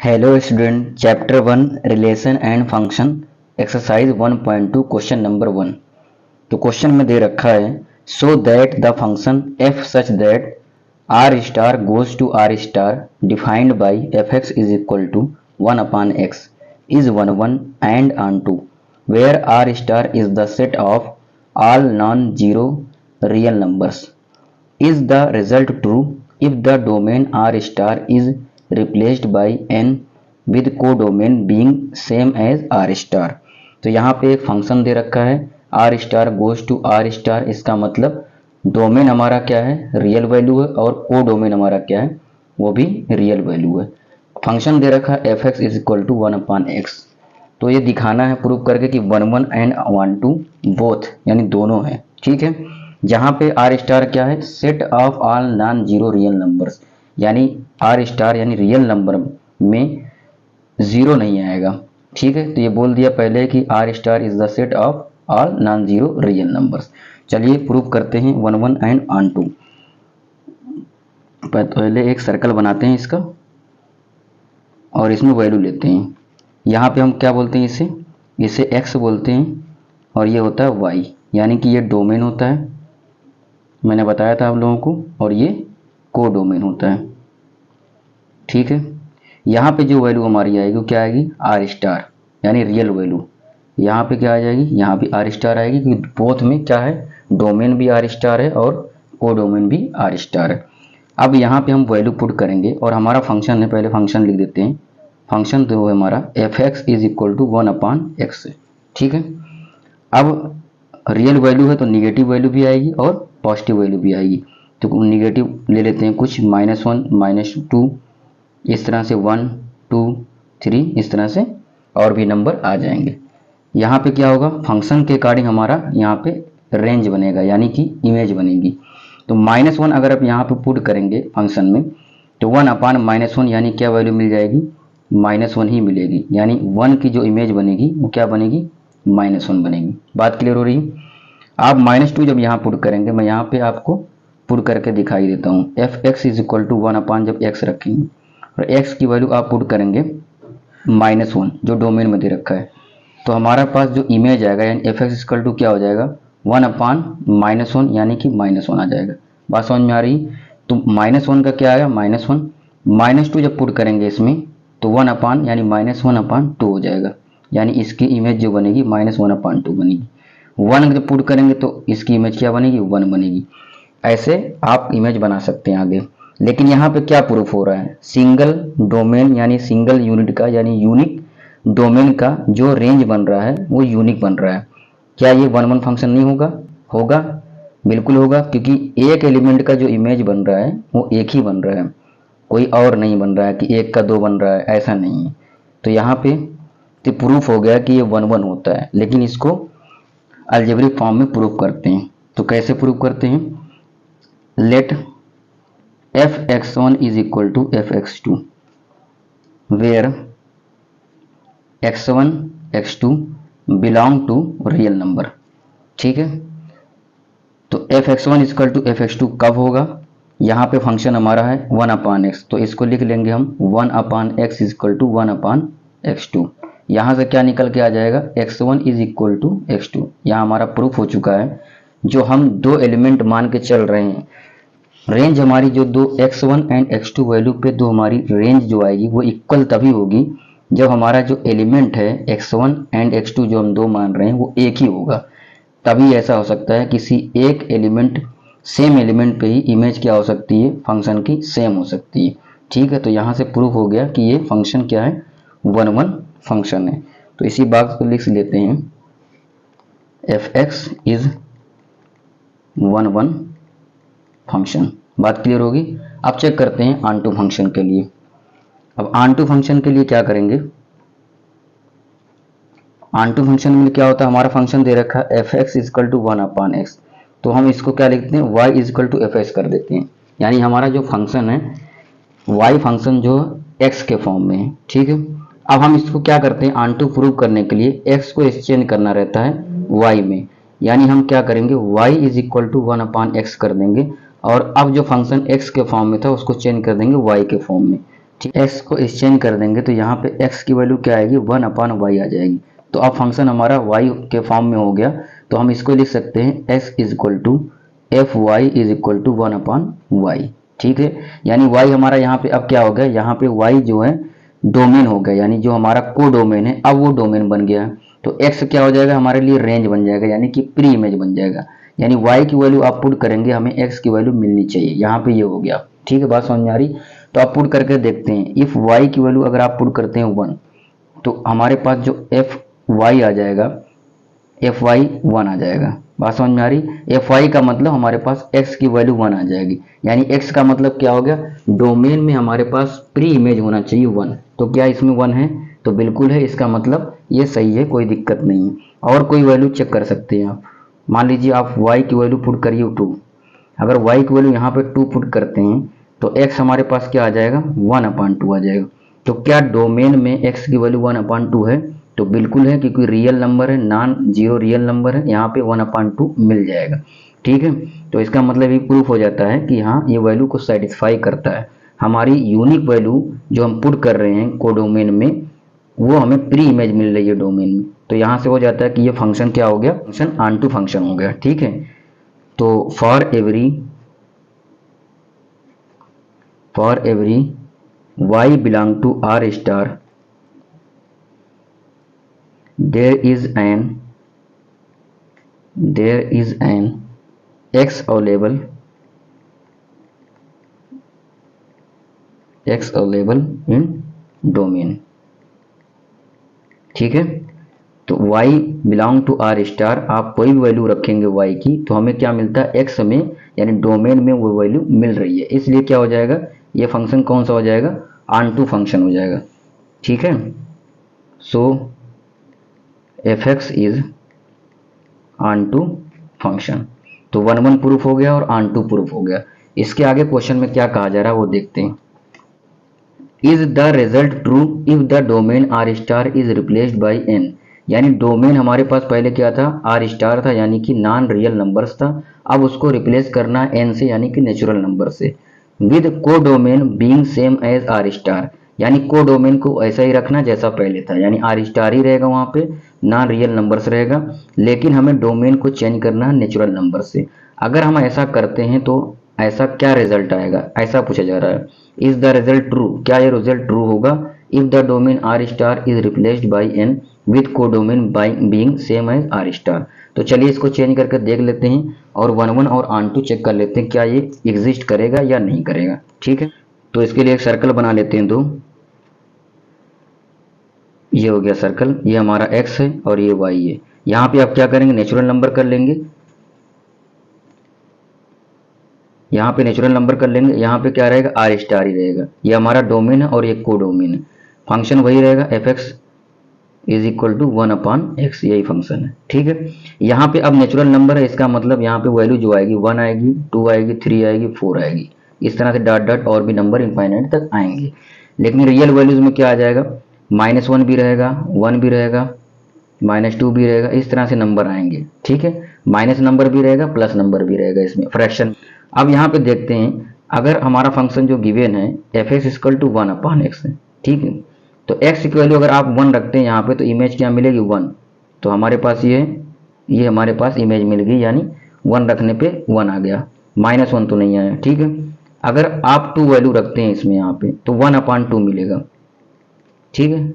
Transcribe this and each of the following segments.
Hello student, chapter 1 relation and function exercise 1.2 question number 1। तो क्वेश्चन में दे रखा है so that the function F such that R star goes to R star defined by F x is equal to 1 upon X is 1 and onto where R star is the set of all non-zero real numbers. Is the result true if the domain R star is replaced by n with codomain being same as R star? तो यहाँ पे एक function दे रखा है R star goes to R star. इसका मतलब domain हमारा क्या है, रियल वैल्यू है, और को डोमेन हमारा क्या है, वो भी रियल वैल्यू है। फंक्शन दे रखा है F x is equal to 1 upon X. तो ये दिखाना है प्रूव करके कि 1 एंड 1 बोथ यानी दोनों है। ठीक है, जहाँ पे आर स्टार क्या है, set of all non zero real numbers, यानी आर स्टार यानी रियल नंबर में जीरो नहीं आएगा। ठीक है, तो ये बोल दिया पहले कि R star is the set of all non zero real numbers. चलिए प्रूव करते हैं 1 एंड 2। पहले एक सर्कल बनाते हैं इसका और इसमें वैल्यू लेते हैं। यहाँ पे हम क्या बोलते हैं, इसे x बोलते हैं और ये होता है y, यानी कि ये डोमेन होता है, मैंने बताया था आप लोगों को, और ये को डोमेन होता है। ठीक है, यहाँ पे जो वैल्यू हमारी आएगी वो क्या आएगी, आर स्टार यानी रियल वैल्यू। यहाँ पे क्या आ जाएगी, यहाँ पे आर स्टार आएगी क्योंकि बोथ में क्या है, डोमेन भी आर स्टार है और को डोमेन भी आर स्टार है। अब यहाँ पे हम वैल्यू पुट करेंगे और हमारा फंक्शन है, पहले फंक्शन लिख देते हैं। फंक्शन तो हमारा F x is equal to 1 upon X. ठीक है, अब रियल वैल्यू है तो निगेटिव वैल्यू भी आएगी और पॉजिटिव वैल्यू भी आएगी। तो निगेटिव ले लेते हैं कुछ, -1 -2, इस तरह से 1 2 3, इस तरह से और भी नंबर आ जाएंगे। यहाँ पे क्या होगा, फंक्शन के अकॉर्डिंग हमारा यहाँ पे रेंज बनेगा यानी कि इमेज बनेगी। तो -1 अगर आप यहाँ पे पुट करेंगे फंक्शन में तो 1 अपॉन -1 यानी क्या वैल्यू मिल जाएगी, -1 ही मिलेगी, यानी 1 की जो इमेज बनेगी वो क्या बनेगी, -1 बनेगी। बात क्लियर हो रही है। आप -2 जब यहाँ पुट करेंगे, मैं यहाँ पे आपको पुट करके दिखाई देता हूँ। F x is equal to 1 upon जब x रखेंगे और x की वैल्यू आप पुट करेंगे -1 जो डोमेन में दे रखा है, तो हमारा पास जो इमेज आएगा यानी एफ एक्स इक्वल टू क्या हो जाएगा, 1 अपॉन -1 यानी कि -1 आ जाएगा। बात समझ में आ रही। तो -1 का क्या आएगा, -1 -2 जब पुट करेंगे इसमें तो 1 अपॉन यानी -1/2 हो जाएगा, यानी इसकी इमेज जो बनेगी -1/2 बनेगी। 1 जब पुट करेंगे तो इसकी इमेज क्या बनेगी, 1 बनेगी। ऐसे आप इमेज बना सकते हैं आगे। लेकिन यहाँ पे क्या प्रूफ हो रहा है, सिंगल डोमेन यानी सिंगल यूनिट का यानी यूनिक डोमेन का जो रेंज बन रहा है वो यूनिक बन रहा है। क्या ये 1 फंक्शन नहीं होगा, होगा, बिल्कुल होगा, क्योंकि एक एलिमेंट का जो इमेज बन रहा है वो एक ही बन रहा है, कोई और नहीं बन रहा है कि 1 का 2 बन रहा है, ऐसा नहीं है। तो यहाँ पे तो प्रूफ हो गया कि ये 1 होता है। लेकिन इसको अलजेब्रिक फॉर्म में प्रूफ करते हैं। तो कैसे प्रूफ करते हैं, let F x1 is equal to F x2 where x1 x2 belong to real number. ठीक है, तो F x1 equal to F x2 कब होगा, यहाँ पे फंक्शन हमारा है 1 अपॉन एक्स, तो इसको लिख लेंगे हम 1 upon X equal to 1 upon x2। यहाँ से क्या निकल के आ जाएगा, x1 is equal to x2। यहाँ हमारा प्रूफ हो चुका है। जो हम दो एलिमेंट मान के चल रहे हैं, रेंज हमारी जो दो x1 एंड x2 वैल्यू पे दो हमारी रेंज जो आएगी वो इक्वल तभी होगी जब हमारा जो एलिमेंट है x1 एंड x2 जो हम दो मान रहे हैं वो एक ही होगा। तभी ऐसा हो सकता है किसी एक एलिमेंट सेम एलिमेंट पे ही इमेज क्या हो सकती है, फंक्शन की सेम हो सकती है। ठीक है, तो यहाँ से प्रूफ हो गया कि ये फंक्शन क्या है, 1 फंक्शन है। तो इसी बात को लिख लेते हैं, एफ एक्स इज 1 फंक्शन। बात क्लियर होगी। अब चेक करते हैं ऑनटू फंक्शन के लिए। अब ऑनटू फंक्शन के लिए क्या करेंगे, ऑनटू फंक्शन में क्या होता है, हमारा फंक्शन दे रखा है F x equal to 1 upon X, तो हम इसको क्या लिखते हैं, y equal to F X कर देते हैं। यानी हमारा जो फंक्शन है y फंक्शन जो x के फॉर्म में है। ठीक है, अब हम इसको क्या करते हैं, ऑनटू प्रूव करने के लिए x को एक्सचेंज करना रहता है y में, यानी हम क्या करेंगे, y is equal to 1 upon X कर देंगे और अब जो फंक्शन x के फॉर्म में था उसको चेंज कर देंगे y के फॉर्म में। ठीक, एक्स को एक्सचेंज कर देंगे तो यहाँ पे एक्स की वैल्यू क्या आएगी, 1/y आ जाएगी। तो अब फंक्शन हमारा y के फॉर्म में हो गया, तो हम इसको लिख सकते हैं x is equal to F Y is equal to 1/y। ठीक है, यानी y हमारा यहाँ पे अब क्या हो गया, यहाँ पे y जो है डोमेन हो गया, यानी जो हमारा को डोमेन है अब वो डोमेन बन गया। तो x क्या हो जाएगा, हमारे लिए रेंज बन जाएगा, यानी कि प्री इमेज बन जाएगा। यानी y की वैल्यू आप पुट करेंगे, हमें x की वैल्यू मिलनी चाहिए, यहाँ पे ये हो गया। ठीक है, बात समझ में आ रही। तो आप पुट करके देखते हैं, इफ y की वैल्यू अगर आप पुट करते हैं 1, तो हमारे पास जो एफ वाई आ जाएगा, एफ वाई 1 आ जाएगा। बात समझ में आ रही। एफ वाई का मतलब हमारे पास x की वैल्यू 1 आ जाएगी, यानी x का मतलब क्या हो गया, डोमेन में हमारे पास प्री इमेज होना चाहिए 1। तो क्या इसमें 1 है, तो बिल्कुल है, इसका मतलब ये सही है, कोई दिक्कत नहीं है। और कोई वैल्यू चेक कर सकते हैं आप, मान लीजिए आप y की वैल्यू पुट करिए 2, अगर y की वैल्यू यहाँ पे 2 पुट करते हैं तो x हमारे पास क्या आ जाएगा, 1/2 आ जाएगा। तो क्या डोमेन में x की वैल्यू 1/2 है, तो बिल्कुल है, क्योंकि रियल नंबर है, नॉन जीरो रियल नंबर है, यहाँ पे 1/2 मिल जाएगा। ठीक है, तो इसका मतलब ये प्रूफ हो जाता है कि हाँ ये वैल्यू को सेटिस्फाई करता है। हमारी यूनिक वैल्यू जो हम पुट कर रहे हैं कोडोमेन में, वो हमें प्री इमेज मिल रही है डोमेन में। तो यहाँ से हो जाता है कि ये फंक्शन क्या हो गया, फंक्शन ऑन टू फंक्शन हो गया। ठीक है, तो for every y belong to R star, there is an x available in domain। ठीक है, तो y belong to R star, आप कोई भी वैल्यू रखेंगे y की तो हमें क्या मिलता है, x में, यानी डोमेन में वो वैल्यू मिल रही है, इसलिए क्या हो जाएगा, ये फंक्शन कौन सा हो जाएगा, ऑन टू फंक्शन हो जाएगा। ठीक है, so fx is onto function. तो 1/1 प्रूफ हो गया और ऑन टू प्रूफ हो गया। इसके आगे क्वेश्चन में क्या कहा जा रहा है वो देखते हैं। Is the result true if the domain R star is replaced by n, यानी डोमेन हमारे पास पहले क्या था, आर स्टार था, यानी कि नॉन रियल नंबर्स था, अब उसको रिप्लेस करना है n से, यानी कि नेचुरल नंबर से, with codomain being same as R star, यानी को डोमेन को ऐसा ही रखना जैसा पहले था, यानी आर स्टार ही रहेगा, वहां पे नॉन रियल नंबर्स रहेगा, लेकिन हमें डोमेन को चेंज करना है नेचुरल नंबर से। अगर हम ऐसा करते हैं तो ऐसा क्या रिजल्ट आएगा, ऐसा पूछा जा रहा है। इज द रिजल्ट ट्रू, क्या ये रिजल्ट ट्रू होगा, if the domain R star is replaced by N with codomain being same as R star. तो चलिए इसको चेंज करके देख लेते हैं और 1/1 और ऑन टू चेक कर लेते हैं क्या ये एग्जिस्ट करेगा या नहीं करेगा। ठीक है, तो इसके लिए एक सर्कल बना लेते हैं। तो ये हो गया सर्कल, ये हमारा x है और ये y है। यहाँ पे आप क्या करेंगे, नेचुरल नंबर कर लेंगे, यहाँ पे नेचुरल नंबर कर लेंगे, यहाँ पे क्या रहेगा, आर स्टार ही रहेगा, ये हमारा डोमेन है और ये को डोमेन है। फंक्शन वही रहेगा, F x is equal to 1/x, यही फंक्शन है। ठीक है, यहाँ पे अब नेचुरल नंबर है, इसका मतलब यहाँ पे वैल्यू जो आएगी 1 आएगी, 2 आएगी, 3 आएगी, 4 आएगी, इस तरह से डॉट डॉट और भी नंबर इनफाइनाइट तक आएंगे। लेकिन रियल वैल्यूज में क्या आ जाएगा, -1 भी रहेगा, 1 भी रहेगा, -2 भी रहेगा, इस तरह से नंबर आएंगे। ठीक है, माइनस नंबर भी रहेगा, प्लस नंबर भी रहेगा इसमें, फ्रैक्शन। अब यहाँ पे देखते हैं, अगर हमारा फंक्शन जो गिवन है F x equal to 1/x है। ठीक है, तो x की वैल्यू अगर आप 1 रखते हैं यहाँ पे तो इमेज क्या मिलेगी, 1। तो हमारे पास ये हमारे पास इमेज मिल गई, यानी 1 रखने पे 1 आ गया, -1 तो नहीं आया। ठीक है, अगर आप 2 वैल्यू रखते हैं इसमें यहाँ पे तो 1/2 मिलेगा। ठीक है,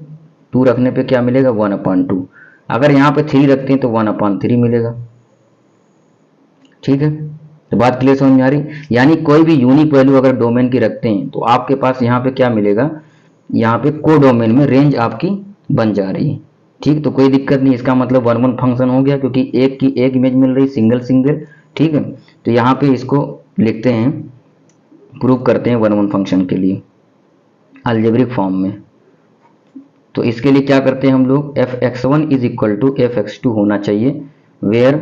2 रखने पे क्या मिलेगा, 1/2। अगर यहाँ पे 3 रखते हैं तो 1/3 मिलेगा। ठीक है, तो बात क्लियर समझ में आ रही। यानी कोई भी यूनिक वैल्यू अगर डोमेन की रखते हैं तो आपके पास यहाँ पे क्या मिलेगा, यहाँ पे को डोमेन में रेंज आपकी बन जा रही है। ठीक, तो कोई दिक्कत नहीं, इसका मतलब 1/1 फंक्शन हो गया, क्योंकि एक की एक इमेज मिल रही, सिंगल सिंगल। ठीक है, तो यहाँ पे इसको लिखते हैं, प्रूव करते हैं 1/1 फंक्शन के लिए अलजेब्रिक फॉर्म में। तो इसके लिए क्या करते हैं हम लोग, f(x1) is equal to f(x2) होना चाहिए, where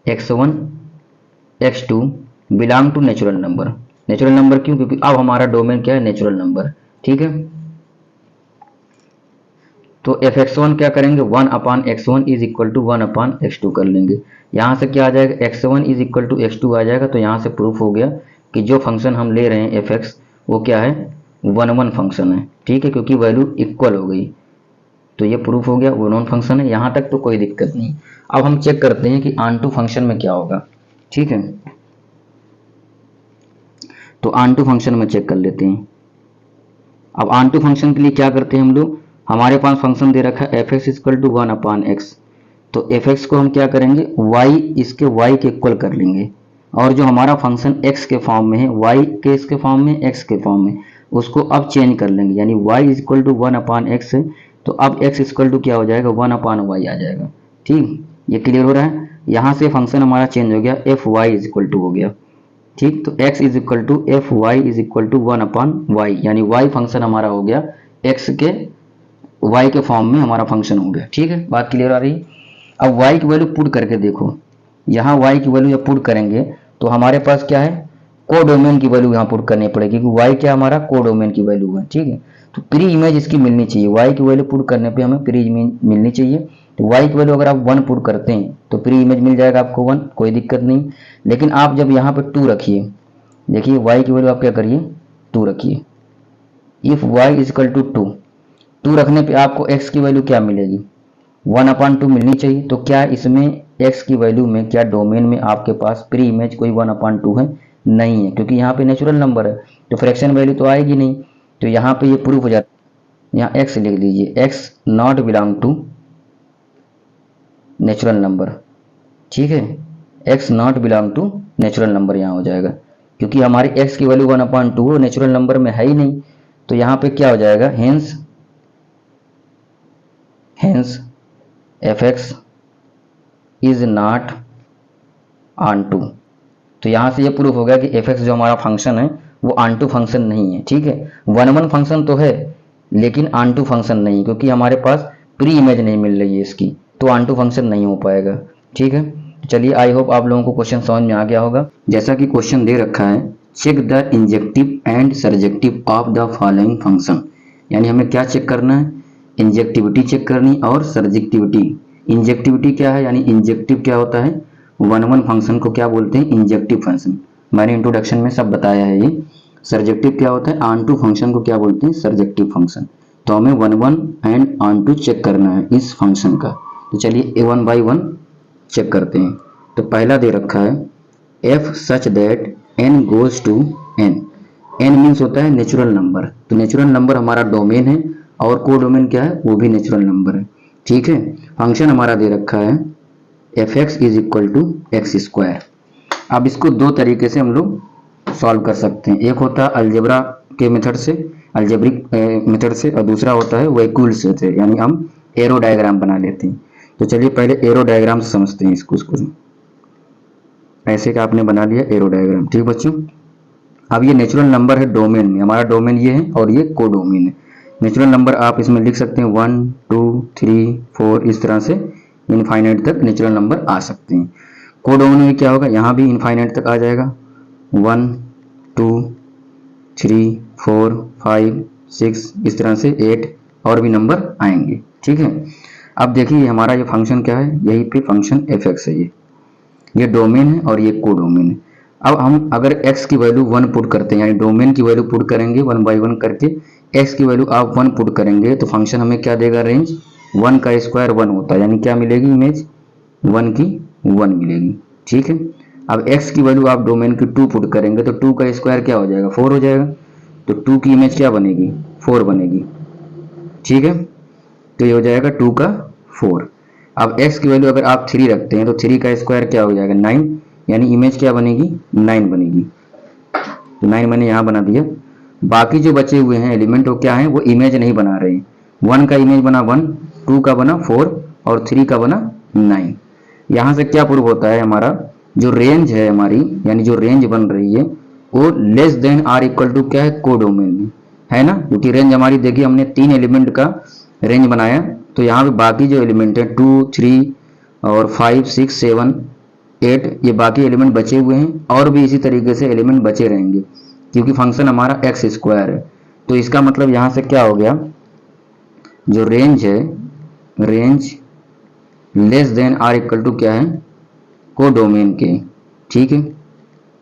x1 x2 belong to natural number. Natural number क्यों, क्योंकि अब हमारा डोमेन क्या है, नेचुरल नंबर। ठीक है, तो f(x1) क्या करेंगे, 1/x1 is equal to 1/x2 कर लेंगे। यहाँ से क्या आ जाएगा, x1 is equal to x2 आ जाएगा। तो यहाँ से प्रूफ हो गया कि जो फंक्शन हम ले रहे हैं f(x) वो क्या है, वन वन फंक्शन है, ठीक है, क्योंकि वैल्यू इक्वल हो गई, तो ये प्रूफ हो गया वन वन फंक्शन है। यहाँ तक तो कोई दिक्कत नहीं। अब हम चेक करते हैं कि ऑन टू फंक्शन में क्या होगा, ठीक है। तो ऑन टू फंक्शन में चेक कर लेते हैं। अब ऑन टू फंक्शन के लिए क्या करते हैं हम लोग, हमारे पास फंक्शन दे रखा है F x equal to one upon X, तो एफ एक्स को हम क्या करेंगे, वाई इसके वाई के इक्वल कर लेंगे, और जो हमारा फंक्शन एक्स के फॉर्म में है, वाई के इसके फॉर्म में, एक्स के फॉर्म में, उसको अब चेंज कर लेंगे, यानी Y is equal to one upon X है, तो अब एक्स इक्वल टू क्या हो जाएगा, वन अपॉन वाई आ जाएगा। ठीक, ये क्लियर हो रहा है। यहाँ से फंक्शन हमारा चेंज हो गया, F Y is equal to हो गया, ठीक। तो x is equal to F Y is equal to one upon Y, यानी y फंक्शन हमारा हो गया x के y के फॉर्म में हमारा फंक्शन हो गया, ठीक है, बात क्लियर आ रही। अब y की वैल्यू पुट करके देखो, यहाँ y की वैल्यू जब पुट करेंगे तो हमारे पास क्या है, कोडोमेन की वैल्यू यहाँ पुट करनी पड़ेगी, क्योंकि y क्या हमारा कोडोमेन की वैल्यू है, ठीक है। तो प्री इमेज इसकी मिलनी चाहिए, y की वैल्यू पुट करने पे हमें प्री इमेज मिलनी चाहिए। तो y की वैल्यू अगर आप 1 पुट करते हैं तो प्री इमेज मिल जाएगा आपको 1, कोई दिक्कत नहीं। लेकिन आप जब यहाँ पे 2 रखिए, देखिए y की वैल्यू आप क्या करिए, 2 रखिए। If y is equal to 2 रखने पे आपको x की वैल्यू क्या मिलेगी, 1/2 मिलनी चाहिए। तो क्या इसमें x की वैल्यू में क्या डोमेन में आपके पास प्री इमेज कोई 1/2 है, नहीं है, क्योंकि यहाँ पे नेचुरल नंबर है तो फ्रैक्शन वैल्यू तो आएगी नहीं। तो यहाँ पे ये प्रूफ हो जाता है, यहाँ x लिख दीजिए, x not belong to natural number, ठीक है, x not belong to natural number यहाँ हो जाएगा, क्योंकि हमारी x की वैल्यू 1/2 नेचुरल नंबर में है ही नहीं। तो यहाँ पे क्या हो जाएगा, hence F x is not onto. तो यहाँ से ये प्रूफ हो गया कि एफ एक्स जो हमारा फंक्शन है वो ऑन टू फंक्शन नहीं है, ठीक है। वन वन फंक्शन तो है लेकिन ऑन टू फंक्शन नहीं, क्योंकि हमारे पास प्री इमेज नहीं मिल रही है इसकी, तो ऑन टू फंक्शन नहीं हो पाएगा, ठीक है। चलिए, आई होप आप लोगों को क्वेश्चन समझ में आ गया होगा। जैसा कि क्वेश्चन दे रखा है, check the injective and surjective of the following function, यानी हमें क्या चेक करना है, इंजेक्टिविटी चेक करनी और सर्जेक्टिविटी। इंजेक्टिविटी क्या है, यानी इंजेक्टिव क्या होता है, वन वन फंक्शन को क्या बोलते हैं, इंजेक्टिव फंक्शन, मैंने इंट्रोडक्शन में सब बताया है ये। सर्जेक्टिव क्या होता है, ऑन टू फंक्शन को क्या बोलते हैं, सर्जेक्टिव फंक्शन। तो हमें one one and onto check करना है इस फंक्शन का। तो चलिए वन बाई वन चेक करते हैं। तो पहला दे रखा है F such that N goes to N, N means होता है नेचुरल नंबर, तो नेचुरल नंबर हमारा डोमेन है और को डोमेन क्या है, वो भी नेचुरल नंबर है, ठीक है। फंक्शन हमारा दे रखा है F x is equal to X square. अब इसको दो तरीके से हम लोग सॉल्व कर सकते हैं, एक होता है अलजेब्रा के मेथड से, अलजेब्रिक मेथड से, और दूसरा होता है वैक्यूल से, यानी हम एरो डायग्राम बना लेते हैं। तो चलिए पहले एरो डायग्राम से समझते हैं इसको ऐसे का आपने बना लिया एरो डायग्राम, ठीक बच्चों। अब ये नेचुरल नंबर है डोमेन में, हमारा डोमेन ये है और ये को डोमेन है। नेचुरल नंबर आप इसमें लिख सकते हैं 1 2 3 4, इस तरह से इनफाइनाइट तक नेचुरल नंबर आ सकते हैं। को डोमेन में क्या होगा, यहाँ भी इनफाइनाइट तक आ जाएगा, 1 2 3 4 5 6, इस तरह से 8 और भी नंबर आएंगे, ठीक है। अब देखिए हमारा ये फंक्शन क्या है, यही पे फंक्शन एफ एक्स है, ये डोमेन है और ये को डोमेन है। अब हम अगर x की वैल्यू 1 पुट करते हैं, यानी डोमेन की वैल्यू पुट करेंगे 1 बाई 1 करके, x की वैल्यू आप 1 पुट करेंगे तो फंक्शन हमें क्या देगा, रेंज 1 का स्क्वायर 1 होता है, यानी क्या मिलेगी, इमेज 1 की 1 मिलेगी, ठीक है। अब x की वैल्यू आप डोमेन की 2 पुट करेंगे तो 2 का स्क्वायर क्या हो जाएगा, 4 हो जाएगा, तो 2 की इमेज क्या बनेगी, 4 बनेगी, ठीक है। तो ये हो जाएगा 2 का 4। अब x की वैल्यू अगर आप 3 रखते हैं तो 3 का स्क्वायर क्या हो जाएगा, 9, यानी इमेज क्या बनेगी, 9 बनेगी। तो 9 मैंने यहाँ बना दिया। बाकी जो बचे हुए हैं एलिमेंट वो क्या है, वो इमेज नहीं बना रहे हैं। 1 का इमेज बना 1, 2 का बना 4 और 3 का बना 9। यहाँ से क्या प्रूव होता है, हमारा जो रेंज है हमारी, यानी जो रेंज बन रही है वो less than or equal to क्या है, को डोमेन में है ना, क्योंकि रेंज हमारी देखिए हमने 3 एलिमेंट का रेंज बनाया, तो यहाँ पे बाकी जो एलिमेंट है 2 3 और 5 6 7 8, ये बाकी एलिमेंट बचे हुए हैं और भी इसी तरीके से एलिमेंट बचे रहेंगे, क्योंकि फंक्शन हमारा एक्स स्क्वायर है। तो इसका मतलब यहाँ से क्या हो गया, जो रेंज है, range less than or equal to क्या है, को डोमेन के, ठीक है।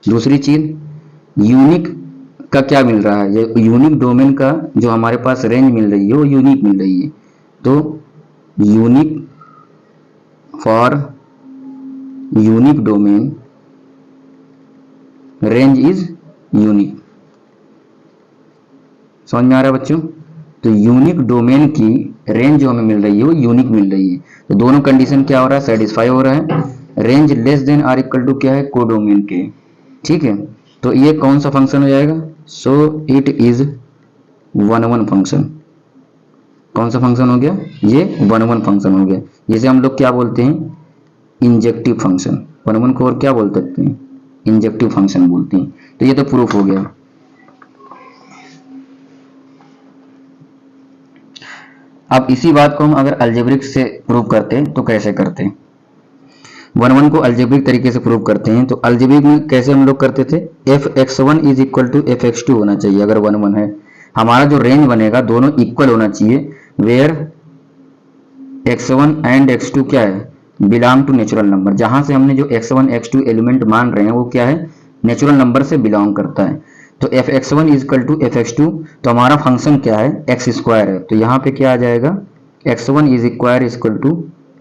दूसरी चीज यूनिक का क्या मिल रहा है, ये यूनिक डोमेन का जो हमारे पास रेंज मिल रही है वो यूनिक मिल रही है। तो unique for unique domain range is unique. समझ में आ रहा है बच्चों? तो यूनिक डोमेन की रेंज जो हमें मिल रही है वो यूनिक मिल रही है। तो दोनों कंडीशन क्या हो रहा है, सेटिस्फाई हो रहा है। Range less than or equal to क्या है, कोडोमेन के। ठीक है, तो ये कौन सा फंक्शन हो जाएगा, सो इट इज 1-1 फंक्शन। कौन सा फंक्शन हो गया, ये 1-1 फंक्शन हो गया। जिसे हम लोग क्या बोलते हैं, इंजेक्टिव फंक्शन। 1-1 को और क्या बोल सकते हैं, इंजेक्टिव फंक्शन बोलते हैं। तो ये तो प्रूफ हो गया। अब इसी बात को हम अगर अलजेब्रिक से प्रूव करते हैं तो कैसे करते हैं, 1-1 को अलजेब्रिक तरीके से प्रूव करते हैं। तो अलजेब्रिक में कैसे हम लोग करते थे, f(x1) is equal to f(x2) होना चाहिए। अगर 1-1 है, हमारा जो रेंज बनेगा दोनों इक्वल होना चाहिए, वेयर x1 एंड x2 क्या है, बिलोंग टू नेचुरल नंबर। जहां से हमने जो x1 x2 एलिमेंट मान रहे हैं वो क्या है, नेचुरल नंबर से बिलोंग करता है। तो f(x1) is equal to f(x2), तो हमारा फंक्शन क्या है, x स्क्वायर है। तो यहाँ पे क्या आ जाएगा, x1 is equal to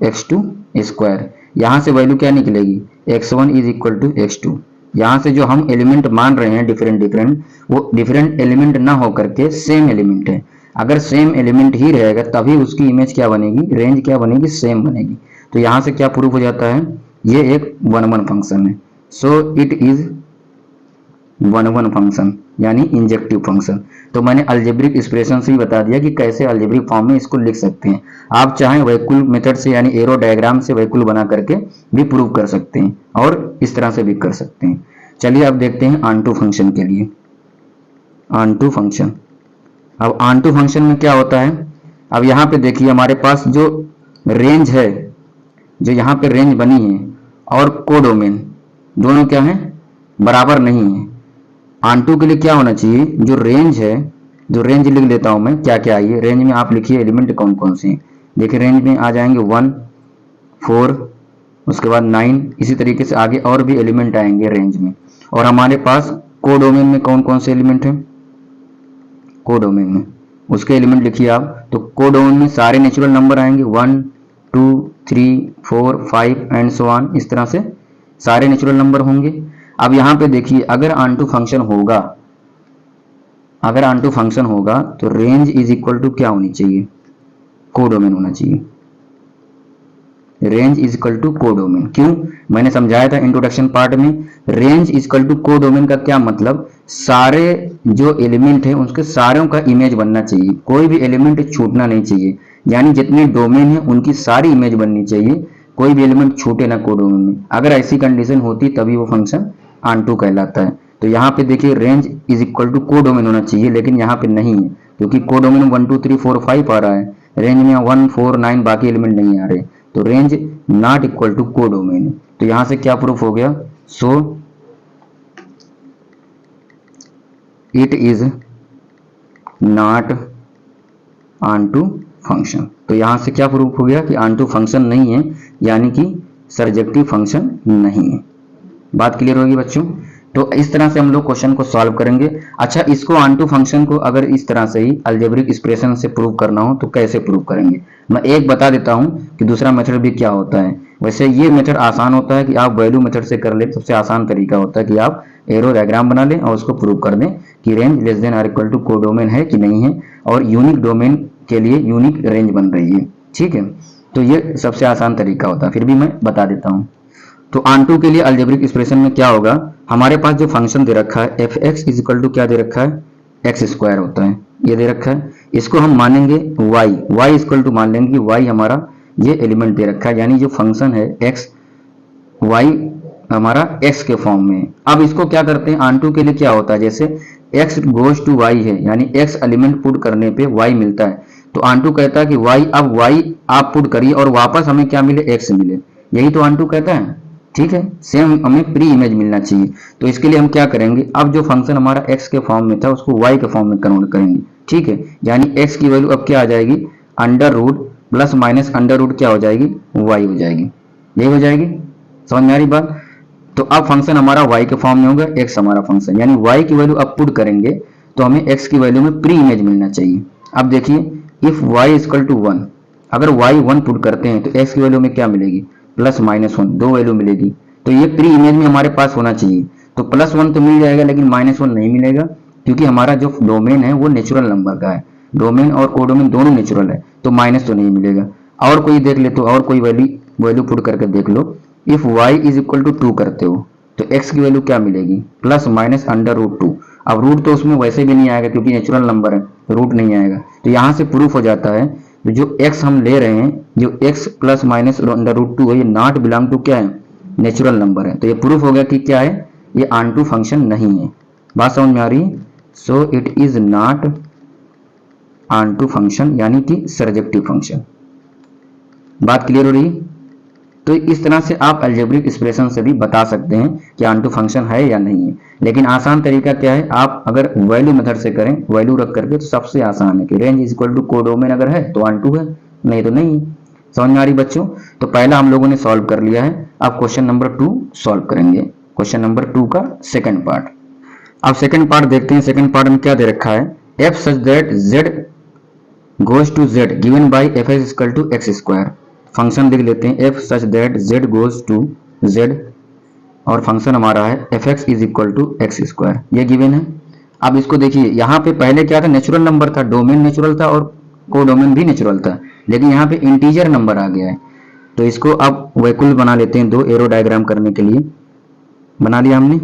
x2 square. यहाँ से वैल्यू क्या निकलेगी, x1 is equal to x2। यहाँ से जो हम एलिमेंट मान रहे हैं डिफरेंट, वो डिफरेंट एलिमेंट ना होकर के सेम एलिमेंट है। अगर सेम एलिमेंट ही रहेगा तभी उसकी इमेज क्या बनेगी, रेंज क्या बनेगी, सेम बनेगी। तो यहाँ से क्या प्रूफ हो जाता है, ये एक 1-1 फंक्शन है। सो इट इज 1-1 फंक्शन यानी इंजेक्टिव फंक्शन। तो मैंने अलजेब्रिक एक्सप्रेशन से ही बता दिया कि कैसे अलजेब्रिक फॉर्म में इसको लिख सकते हैं। आप चाहें वैकुल मेथड से यानी एरो डायग्राम से वैकुल बना करके भी प्रूव कर सकते हैं और इस तरह से भी कर सकते हैं। चलिए अब देखते हैं ऑनटू फंक्शन के लिए। ऑनटू फंक्शन, अब ऑनटू फंक्शन में क्या होता है, अब यहाँ पे देखिए हमारे पास जो रेंज है, जो यहाँ पे रेंज बनी है और कोडोमेन दोनों क्या है, बराबर नहीं है। ऑनटू के लिए क्या होना चाहिए, जो रेंज है, जो रेंज लिख लेता हूं मैं, क्या क्या आइए रेंज में, आप लिखिए एलिमेंट कौन कौन से हैं। देखिए रेंज में आ जाएंगे 1, 4, उसके बाद 9, इसी तरीके से आगे और भी एलिमेंट आएंगे रेंज में। और हमारे पास कोडोमेन में कौन कौन से एलिमेंट हैं, कोडोमेन में उसके एलिमेंट लिखिए आप। तो कोडोमेन में सारे नेचुरल नंबर आएंगे, 1, 2, 3, 4, 5 एंड सो ऑन, इस तरह से सारे नेचुरल नंबर होंगे। अब यहां पे देखिए अगर ऑनटू फंक्शन होगा, अगर ऑनटू फंक्शन होगा तो रेंज इज इक्वल टू क्या होनी चाहिए, कोडोमेन होना चाहिए। Range is equal to codomain, क्यों, मैंने समझाया था इंट्रोडक्शन पार्ट में। Range is equal to codomain का क्या मतलब, सारे जो एलिमेंट है उसके सारों का इमेज बनना चाहिए, कोई भी एलिमेंट छूटना नहीं चाहिए। यानी जितने डोमेन है उनकी सारी इमेज बननी चाहिए, कोई भी एलिमेंट छूटे ना कोडोमेन में। अगर ऐसी कंडीशन होती तभी वो फंक्शन ऑनटू कहलाता है। तो यहाँ पे देखिए range is equal to codomain होना चाहिए, लेकिन यहाँ पे नहीं है क्योंकि कोडोमेन 1, 2, 3, 4, 5 आ रहा है, रेंज में 1, 4, 9 बाकी एलिमेंट नहीं आ रहे, तो range not equal to codomain. तो यहाँ से क्या प्रूफ हो गया, so it is not onto function. तो यहाँ से क्या प्रूफ हो गया कि ऑनटू फंक्शन नहीं है, यानी कि सर्जेक्टिव फंक्शन नहीं है। बात क्लियर होगी बच्चों? तो इस तरह से हम लोग क्वेश्चन को सॉल्व करेंगे। अच्छा, इसको ऑनटू फंक्शन को अगर इस तरह से ही अलजेब्रिक एक्सप्रेशन से प्रूव करना हो तो कैसे प्रूव करेंगे, मैं एक बता देता हूं कि दूसरा मेथड भी क्या होता है। वैसे ये मेथड आसान होता है कि आप वैल्यू मेथड से कर ले, सबसे आसान तरीका होता है कि आप एरो डायग्राम बना लें और उसको प्रूव कर दें कि range less than or equal to codomain है कि नहीं है, और यूनिक डोमेन के लिए यूनिक रेंज बन रही है। ठीक है, तो ये सबसे आसान तरीका होता है, फिर भी मैं बता देता हूँ। तो ऑनटू के लिए अलजेब्रिक एक्सप्रेशन में क्या होगा, हमारे पास जो फंक्शन दे रखा है f(x) इज इक्वल टू क्या दे रखा है, x स्क्वायर होता है, ये दे रखा है। इसको हम मानेंगे y इज इक्वल टू मान लेंगे कि y हमारा ये एलिमेंट दे रखा है, यानी जो फंक्शन है x, y हमारा x के फॉर्म में है। अब इसको क्या करते हैं, ऑनटू के लिए क्या होता है, जैसे x गोज टू y है, यानी x एलिमेंट पुट करने पे y मिलता है, तो ऑनटू कहता है कि y, अब y आप पुट करिए और वापस हमें क्या मिले, x मिले, यही तो ऑनटू कहता है। ठीक है, सेम हमें प्री इमेज मिलना चाहिए। तो इसके लिए हम क्या करेंगे, अब जो फंक्शन हमारा x के फॉर्म में था उसको y के फॉर्म में कन्वर्ट करेंगे। ठीक है, यानी x की वैल्यू अब क्या आ जाएगी, under root plus minus under root क्या हो जाएगी, y हो जाएगी, यही हो जाएगी। समझ में आ रही बात? तो अब फंक्शन हमारा y के फॉर्म में होगा, x हमारा फंक्शन, यानी y की वैल्यू अब पुट करेंगे तो हमें x की वैल्यू में प्री इमेज मिलना चाहिए। अब देखिए इफ y इक्वल टू 1, अगर y 1 पुट करते हैं तो x की वैल्यू में क्या मिलेगी, प्लस माइनस 1, दो वैल्यू मिलेगी। तो ये प्री इमेज में हमारे पास होना चाहिए। तो प्लस 1 तो मिल जाएगा लेकिन माइनस 1 नहीं मिलेगा, क्योंकि हमारा जो डोमेन है वो नेचुरल नंबर का है, डोमेन और कोडोमेन दोनों नेचुरल है, तो माइनस तो नहीं मिलेगा। और कोई देख ले, तो और कोई वैल्यू पुट करके देख लो। If y is equal to 2 करते हो तो x की वैल्यू क्या मिलेगी, प्लस माइनस अंडर रूट 2। अब रूट तो उसमें वैसे भी नहीं आएगा क्योंकि नेचुरल नंबर है, रूट नहीं आएगा। तो यहाँ से प्रूफ हो जाता है तो जो x हम ले रहे हैं, जो x plus minus under root 2 है, ये नॉट बिलोंग टू क्या है, नेचुरल नंबर है। तो ये प्रूफ हो गया कि क्या है, ये ऑनटू फंक्शन नहीं है। बात समझ में आ रही है? So it is not onto function, यानी कि सर्जेक्टिव फंक्शन। बात क्लियर हो रही है? तो इस तरह से आप अलजेब्रिक एक्सप्रेशन से भी बता सकते हैं कि ऑनटू फंक्शन है या नहीं है। लेकिन आसान तरीका क्या है, आप अगर वैल्यू मेथड से करें, वैल्यू रख करके, तो सबसे आसान है कि range is equal to codomain अगर है तो ऑनटू है, नहीं तो नहीं। समझ में आ रही बच्चों? तो पहला हम लोगों ने सॉल्व कर लिया है। अब क्वेश्चन नंबर 2 सॉल्व करेंगे, क्वेश्चन नंबर 2 का सेकंड पार्ट। अब सेकंड पार्ट देखते हैं। सेकंड पार्ट में क्या दे रखा है, F such that Z goes to Z given by F x equal to X square. Function लिख लेते हैं, F such that Z goes to Z, और फंक्शन हमारा है F x is equal to X square, ये given है। अब इसको देखिए, यहाँ पे पहले क्या था, नेचुरल नंबर था, डोमेन नेचुरल था और कोडोमेन भी नेचुरल था, लेकिन यहाँ पे इंटीजर नंबर आ गया है। तो इसको अब वैकुल बना लेते हैं, दो एरो डायग्राम करने के लिए बना लिया हमने।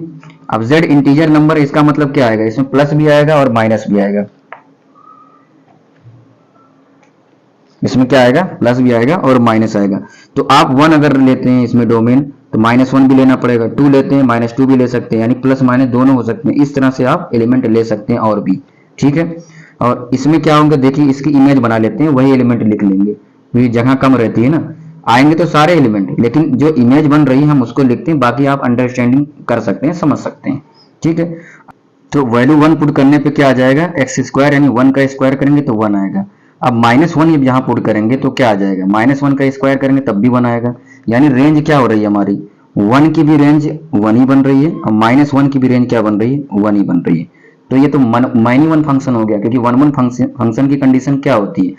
अब z इंटीजर नंबर, इसका मतलब क्या आएगा, इसमें प्लस भी आएगा और माइनस भी आएगा। इसमें क्या आएगा, प्लस भी आएगा और माइनस आएगा। तो आप 1 अगर लेते हैं इसमें डोमेन, तो -1 भी लेना पड़ेगा, 2 लेते हैं -2 भी ले सकते हैं, यानी प्लस माइनस दोनों हो सकते हैं। इस तरह से आप एलिमेंट ले सकते हैं और भी, ठीक है। और इसमें क्या होंगे, देखिए इसकी इमेज बना लेते हैं, वही एलिमेंट लिख लेंगे, क्योंकि जगह कम रहती है ना, आएंगे तो सारे एलिमेंट, लेकिन जो इमेज बन रही है हम उसको लिखते हैं, बाकी आप अंडरस्टैंडिंग कर सकते हैं, समझ सकते हैं, ठीक है। तो वैल्यू 1 पुट करने पे क्या आ जाएगा, एक्स स्क्वायर, यानी 1 का स्क्वायर करेंगे तो 1 आएगा। अब -1 यहाँ पुट करेंगे तो क्या आ जाएगा, -1 का स्क्वायर करेंगे तब भी 1 आएगा। यानी रेंज क्या हो रही है हमारी, 1 की भी रेंज 1 ही बन रही है, और -1 की भी रेंज क्या बन रही है, 1 ही बन रही है। तो ये तो माइनी 1 फंक्शन हो गया, क्योंकि 1 फंक्शन की कंडीशन क्या होती है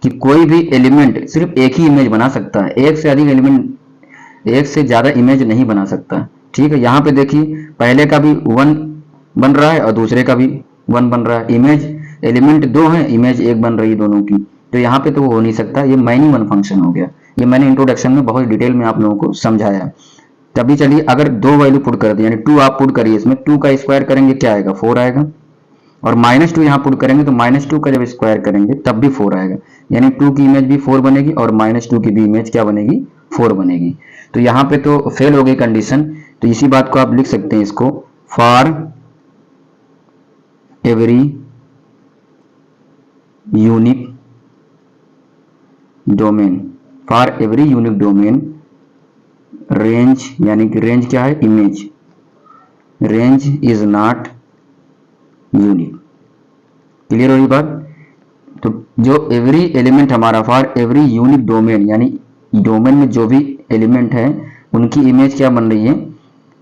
कि कोई भी एलिमेंट सिर्फ एक ही इमेज बना सकता है, एक से अधिक एलिमेंट, एक से ज्यादा इमेज नहीं बना सकता, ठीक है। यहाँ पे देखिए पहले का भी 1 बन रहा है और दूसरे का भी 1 बन रहा है, इमेज एलिमेंट 2 है, इमेज 1 बन रही है दोनों की, तो यहाँ पे तो वो हो नहीं सकता, ये माइनी 1 फंक्शन हो गया। ये मैंने इंट्रोडक्शन में बहुत डिटेल में आप लोगों को समझाया। तभी चलिए, अगर 2 वैल्यू पुट कर दें, यानी 2 आप पुट करिए, इसमें 2 का स्क्वायर करेंगे क्या आएगा, 4 आएगा, और -2 यहाँ पुट करेंगे तो -2 का जब स्क्वायर करेंगे तब भी 4 आएगा, यानी 2 की इमेज भी 4 बनेगी और -2 की भी इमेज क्या बनेगी, 4 बनेगी। तो यहाँ पे तो फेल हो गई कंडीशन। तो इसी बात को आप लिख सकते हैं, इसको for every unique domain, for every unique domain range, यानी कि रेंज क्या है, image, range is not unique. Clear हो रही बात? तो जो एवरी एलिमेंट हमारा, फॉर एवरी यूनिक डोमेन, यानी डोमेन में जो भी एलिमेंट है उनकी इमेज क्या बन रही है,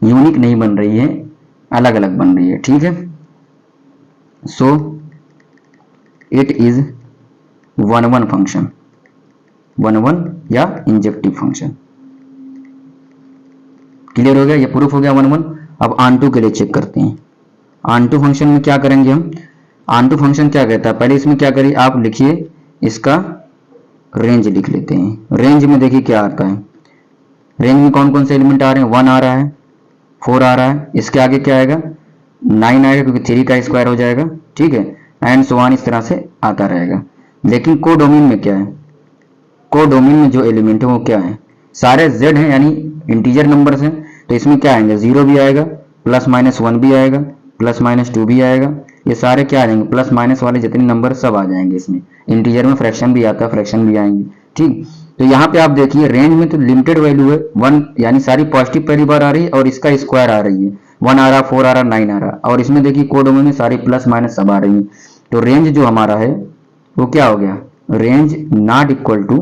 यूनिक नहीं बन रही है, अलग अलग बन रही है, ठीक है। सो इट इज 1 फंक्शन, 1 या इंजेक्टिव फंक्शन। क्लियर हो गया, ये प्रूफ हो गया 1। अब ऑनटू के लिए चेक करते हैं। ऑनटू फंक्शन में क्या करेंगे हम, ऑनटू फंक्शन क्या कहता है, पहले इसमें क्या करिए, आप लिखिए इसका रेंज लिख लेते हैं। रेंज में देखिए क्या आता है, रेंज में कौन कौन से एलिमेंट आ रहे हैं, 1 आ रहा है, 4 आ रहा है, इसके आगे क्या आएगा, 9 आएगा, क्योंकि 3 का स्क्वायर हो जाएगा, ठीक है, एंड सो ऑन, इस तरह से आता रहेगा। लेकिन कोडोमेन में क्या है, कोडोमेन में जो एलिमेंट है वो क्या है, सारे z हैं, यानी इंटीजर नंबर्स हैं, तो इसमें क्या आएंगे, 0 भी आएगा, +-1 भी आएगा, +-2 भी आएगा, ये सारे क्या आ जाएंगे, प्लस माइनस वाले जितने नंबर सब आ जाएंगे इसमें। इंटीजर में फ्रैक्शन भी आता है, फ्रैक्शन भी आएंगे, ठीक। तो यहाँ पे आप देखिए रेंज में तो लिमिटेड वैल्यू है, 1, यानी सारी पॉजिटिव पहली बार आ रही है और इसका स्क्वायर आ रही है, 1 आ रहा, 4 आ रहा, 9 आ रहा, और इसमें देखिए कोडोमेन में सारी प्लस माइनस सब आ रही है। तो रेंज जो हमारा है वो क्या हो गया, range not equal to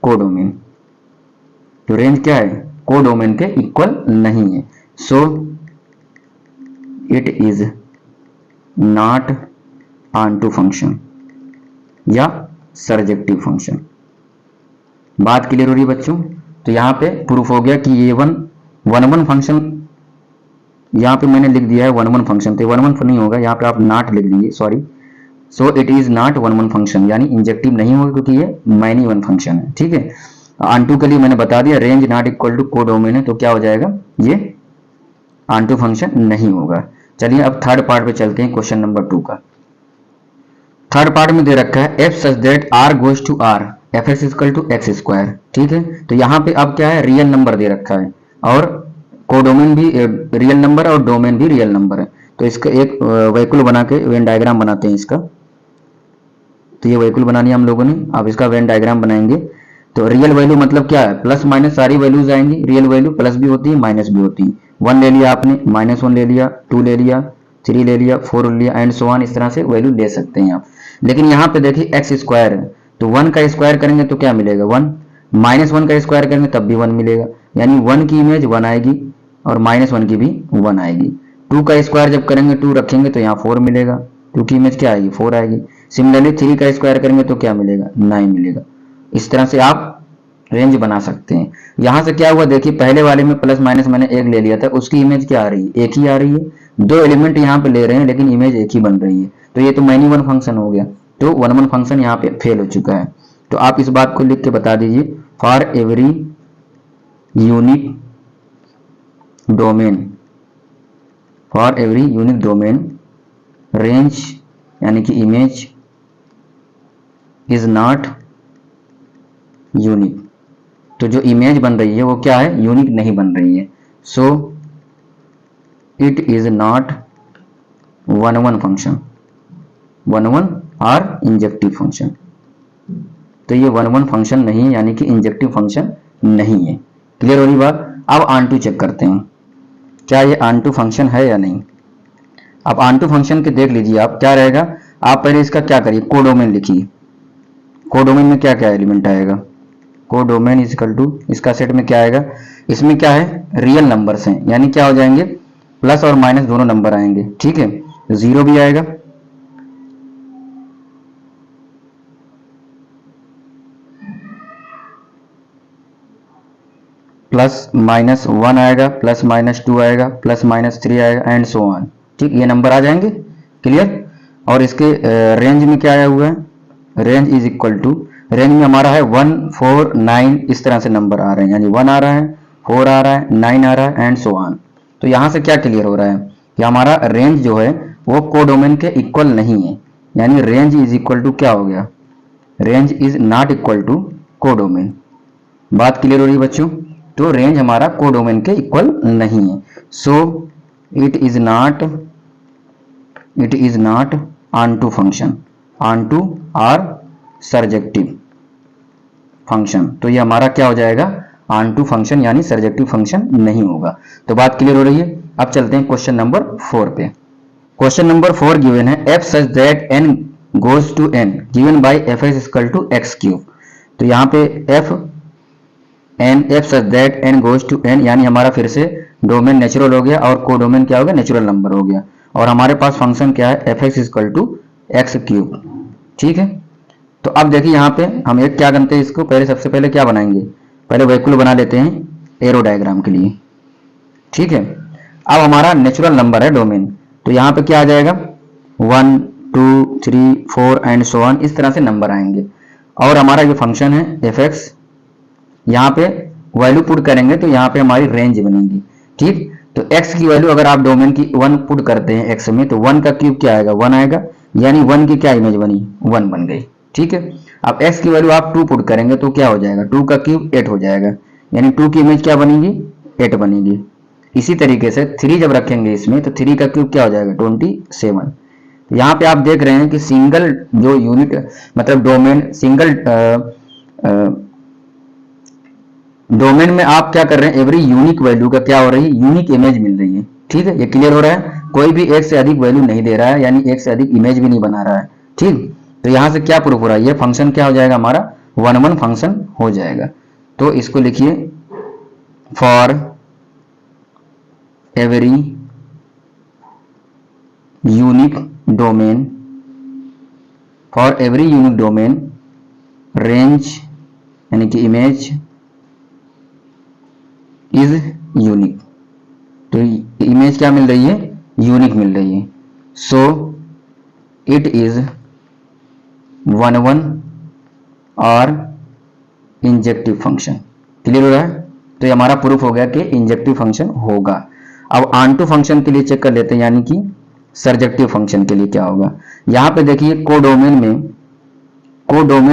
codomain. तो रेंज क्या है, कोडोमेन के इक्वल नहीं है। So it is not onto function या सरजेक्टिव फंक्शन। बात क्लियर हो रही है बच्चों? तो यहाँ पे प्रूफ हो गया कि ये वन वन फंक्शन, यहाँ पे मैंने लिख दिया है वन फंक्शन, तो वन नहीं होगा, यहाँ पे आप नॉट लिख दीजिए, sorry. So it is not one function, यानी इंजेक्टिव नहीं होगा क्योंकि ये मैनी वन फंक्शन है, ठीक है। ऑनटू के लिए मैंने बता दिया range not equal to codomain है, तो क्या हो जाएगा, ये ऑनटू फंक्शन नहीं होगा। चलिए अब थर्ड पार्ट पे चलते हैं, क्वेश्चन नंबर 2 का। थर्ड पार्ट में दे रखा है F such that R goes to R F S equal to X square, ठीक है। तो यहाँ पे अब क्या है, रियल नंबर दे रखा है और कोडोमेन भी रियल नंबर और डोमेन भी रियल नंबर है। तो इसका एक वेहिकल बना के वेन डायग्राम बनाते हैं इसका। तो ये वेहिकल बनानी है हम लोगों ने, अब इसका वेन डायग्राम बनाएंगे। तो रियल वैल्यू मतलब क्या है, प्लस माइनस सारी वैल्यूज आएंगी। रियल वैल्यू प्लस भी होती है माइनस भी होती है। 1 ले लिया आपने, -1 ले लिया, 2 ले लिया, 3 ले लिया, 4 ले लिया एंड सो ऑन, इस तरह से वैल्यू ले सकते हैं आप। लेकिन यहाँ पे देखिए एक्स स्क्वायर है, तो 1 का स्क्वायर करेंगे तो क्या मिलेगा 1, -1 का स्क्वायर करेंगे तब भी 1 मिलेगा, यानी 1 की इमेज 1 आएगी और -1 की भी 1 आएगी। 2 का स्क्वायर जब करेंगे 2 रखेंगे तो यहाँ 4 मिलेगा, 2 की इमेज क्या आएगी 4 आएगी। सिमिलरली 3 का स्क्वायर करेंगे तो क्या मिलेगा 9 मिलेगा। इस तरह से आप रेंज बना सकते हैं। यहां से क्या हुआ देखिए, पहले वाले में प्लस माइनस मैंने 1 ले लिया था, उसकी इमेज क्या आ रही है, एक ही आ रही है। 2 एलिमेंट यहाँ पे ले रहे हैं लेकिन इमेज एक ही बन रही है, तो ये तो मैनी वन फंक्शन हो गया। तो वन फंक्शन यहाँ पे फेल हो चुका है। तो आप इस बात को लिख के बता दीजिए, for every unique domain, for every unique domain range यानी कि इमेज इज नॉट यूनिक। तो जो इमेज बन रही है वो क्या है, यूनिक नहीं बन रही है। So it is not one function, one और इंजेक्टिव फंक्शन। तो ये वन फंक्शन नहीं है, यानी कि इंजेक्टिव फंक्शन नहीं है। क्लियर हो रही बात? अब ऑनटू चेक करते हैं, क्या ये ऑनटू फंक्शन है या नहीं। अब ऑनटू फंक्शन के देख लीजिए आप, क्या रहेगा, आप पहले इसका क्या करिए, कोडोमेन लिखिए। कोडोमेन में क्या क्या एलिमेंट आएगा, कोडोमेन इज इक्वल टू, इसका सेट में क्या आएगा, इसमें क्या है रियल नंबर्स हैं, यानी क्या हो जाएंगे प्लस और माइनस दोनों नंबर आएंगे, ठीक है। 0 भी आएगा, +-1 आएगा, +-2 आएगा, +-3 आएगा एंड सो ऑन, ठीक, ये नंबर आ जाएंगे। क्लियर? और इसके रेंज में क्या आया हुआ है, range is equal to, range में हमारा है 1, 4, 9, इस तरह से नंबर आ रहे हैं, यानी 1 आ रहा है, 4 आ रहा है, 9 आ रहा है एंड सो ऑन। तो यहां से क्या क्लियर हो रहा है कि हमारा रेंज जो है वो कोडोमेन के इक्वल नहीं है, यानी रेंज इज इक्वल टू क्या हो गया, range is not equal to codomain. बात क्लियर हो रही है बच्चों? तो रेंज हमारा कोडोमेन के इक्वल नहीं है। So it is not onto function, onto और सरजेक्टिव फंक्शन। तो ये हमारा क्या हो जाएगा, ऑनटू फंक्शन यानी सरजेक्टिव फंक्शन नहीं होगा। तो बात क्लियर हो रही है? अब चलते हैं क्वेश्चन नंबर 4 पे। क्वेश्चन नंबर 4 गिवन है F such that n goes to n given by f S equal to x cube. तो यहाँ पे f such that n goes to n, यानी हमारा फिर से डोमेन नेचुरल हो गया और कोडोमेन क्या हो गया, नेचुरल नंबर हो गया। और हमारे पास फंक्शन क्या है, F x equal to x cube, ठीक है। तो अब देखिए यहाँ पे हम एक क्या करते हैं, इसको पहले सबसे पहले क्या बनाएंगे, पहले वेहिकल बना लेते हैं एरो डायग्राम के लिए, ठीक है। अब हमारा नेचुरल नंबर है डोमेन, तो यहाँ पे क्या आ जाएगा 1, 2, 3, 4 एंड सो ऑन, इस तरह से नंबर आएंगे। और हमारा ये फंक्शन है एफ एक्स, यहाँ पे वैल्यू पुट करेंगे तो यहाँ पे हमारी रेंज बनेगी, ठीक। तो x की वैल्यू अगर आप डोमेन की 1 पुट करते हैं x में, तो 1 का क्यूब क्या आएगा 1 आएगा, यानी 1 की क्या इमेज बनी 1 बन गई, ठीक है। अब x की वैल्यू आप 2 पुट करेंगे तो क्या हो जाएगा, 2 का क्यूब 8 हो जाएगा, यानी 2 की इमेज क्या बनेगी 8 बनेगी। इसी तरीके से 3 जब रखेंगे इसमें तो 3 का क्यूब क्या हो जाएगा 27। यहाँ पे आप देख रहे हैं कि सिंगल जो यूनिट मतलब डोमेन, सिंगल डोमेन में आप क्या कर रहे हैं, एवरी यूनिक वैल्यू का क्या हो रही है, यूनिक इमेज मिल रही है, ठीक है। ये क्लियर हो रहा है? कोई भी एक से अधिक वैल्यू नहीं दे रहा है, यानी एक से अधिक इमेज भी नहीं बना रहा है, ठीक। तो यहां से क्या प्रूफ हो रहा है, ये फंक्शन क्या हो जाएगा हमारा वन फंक्शन हो जाएगा। तो इसको लिखिए for every unique domain, for every unique domain range यानी कि इमेज इज यूनिक। तो इमेज क्या मिल रही है, यूनिक मिल रही है। सो इट इज 1 और इंजेक्टिव फंक्शन। क्लियर हो रहा है? तो ये हमारा प्रूफ हो गया कि इंजेक्टिव फंक्शन होगा। अब ऑनटू फंक्शन के लिए चेक कर लेते हैं, यानी कि सर्जेक्टिव फंक्शन के लिए क्या होगा। यहां पे देखिए कोडोमेन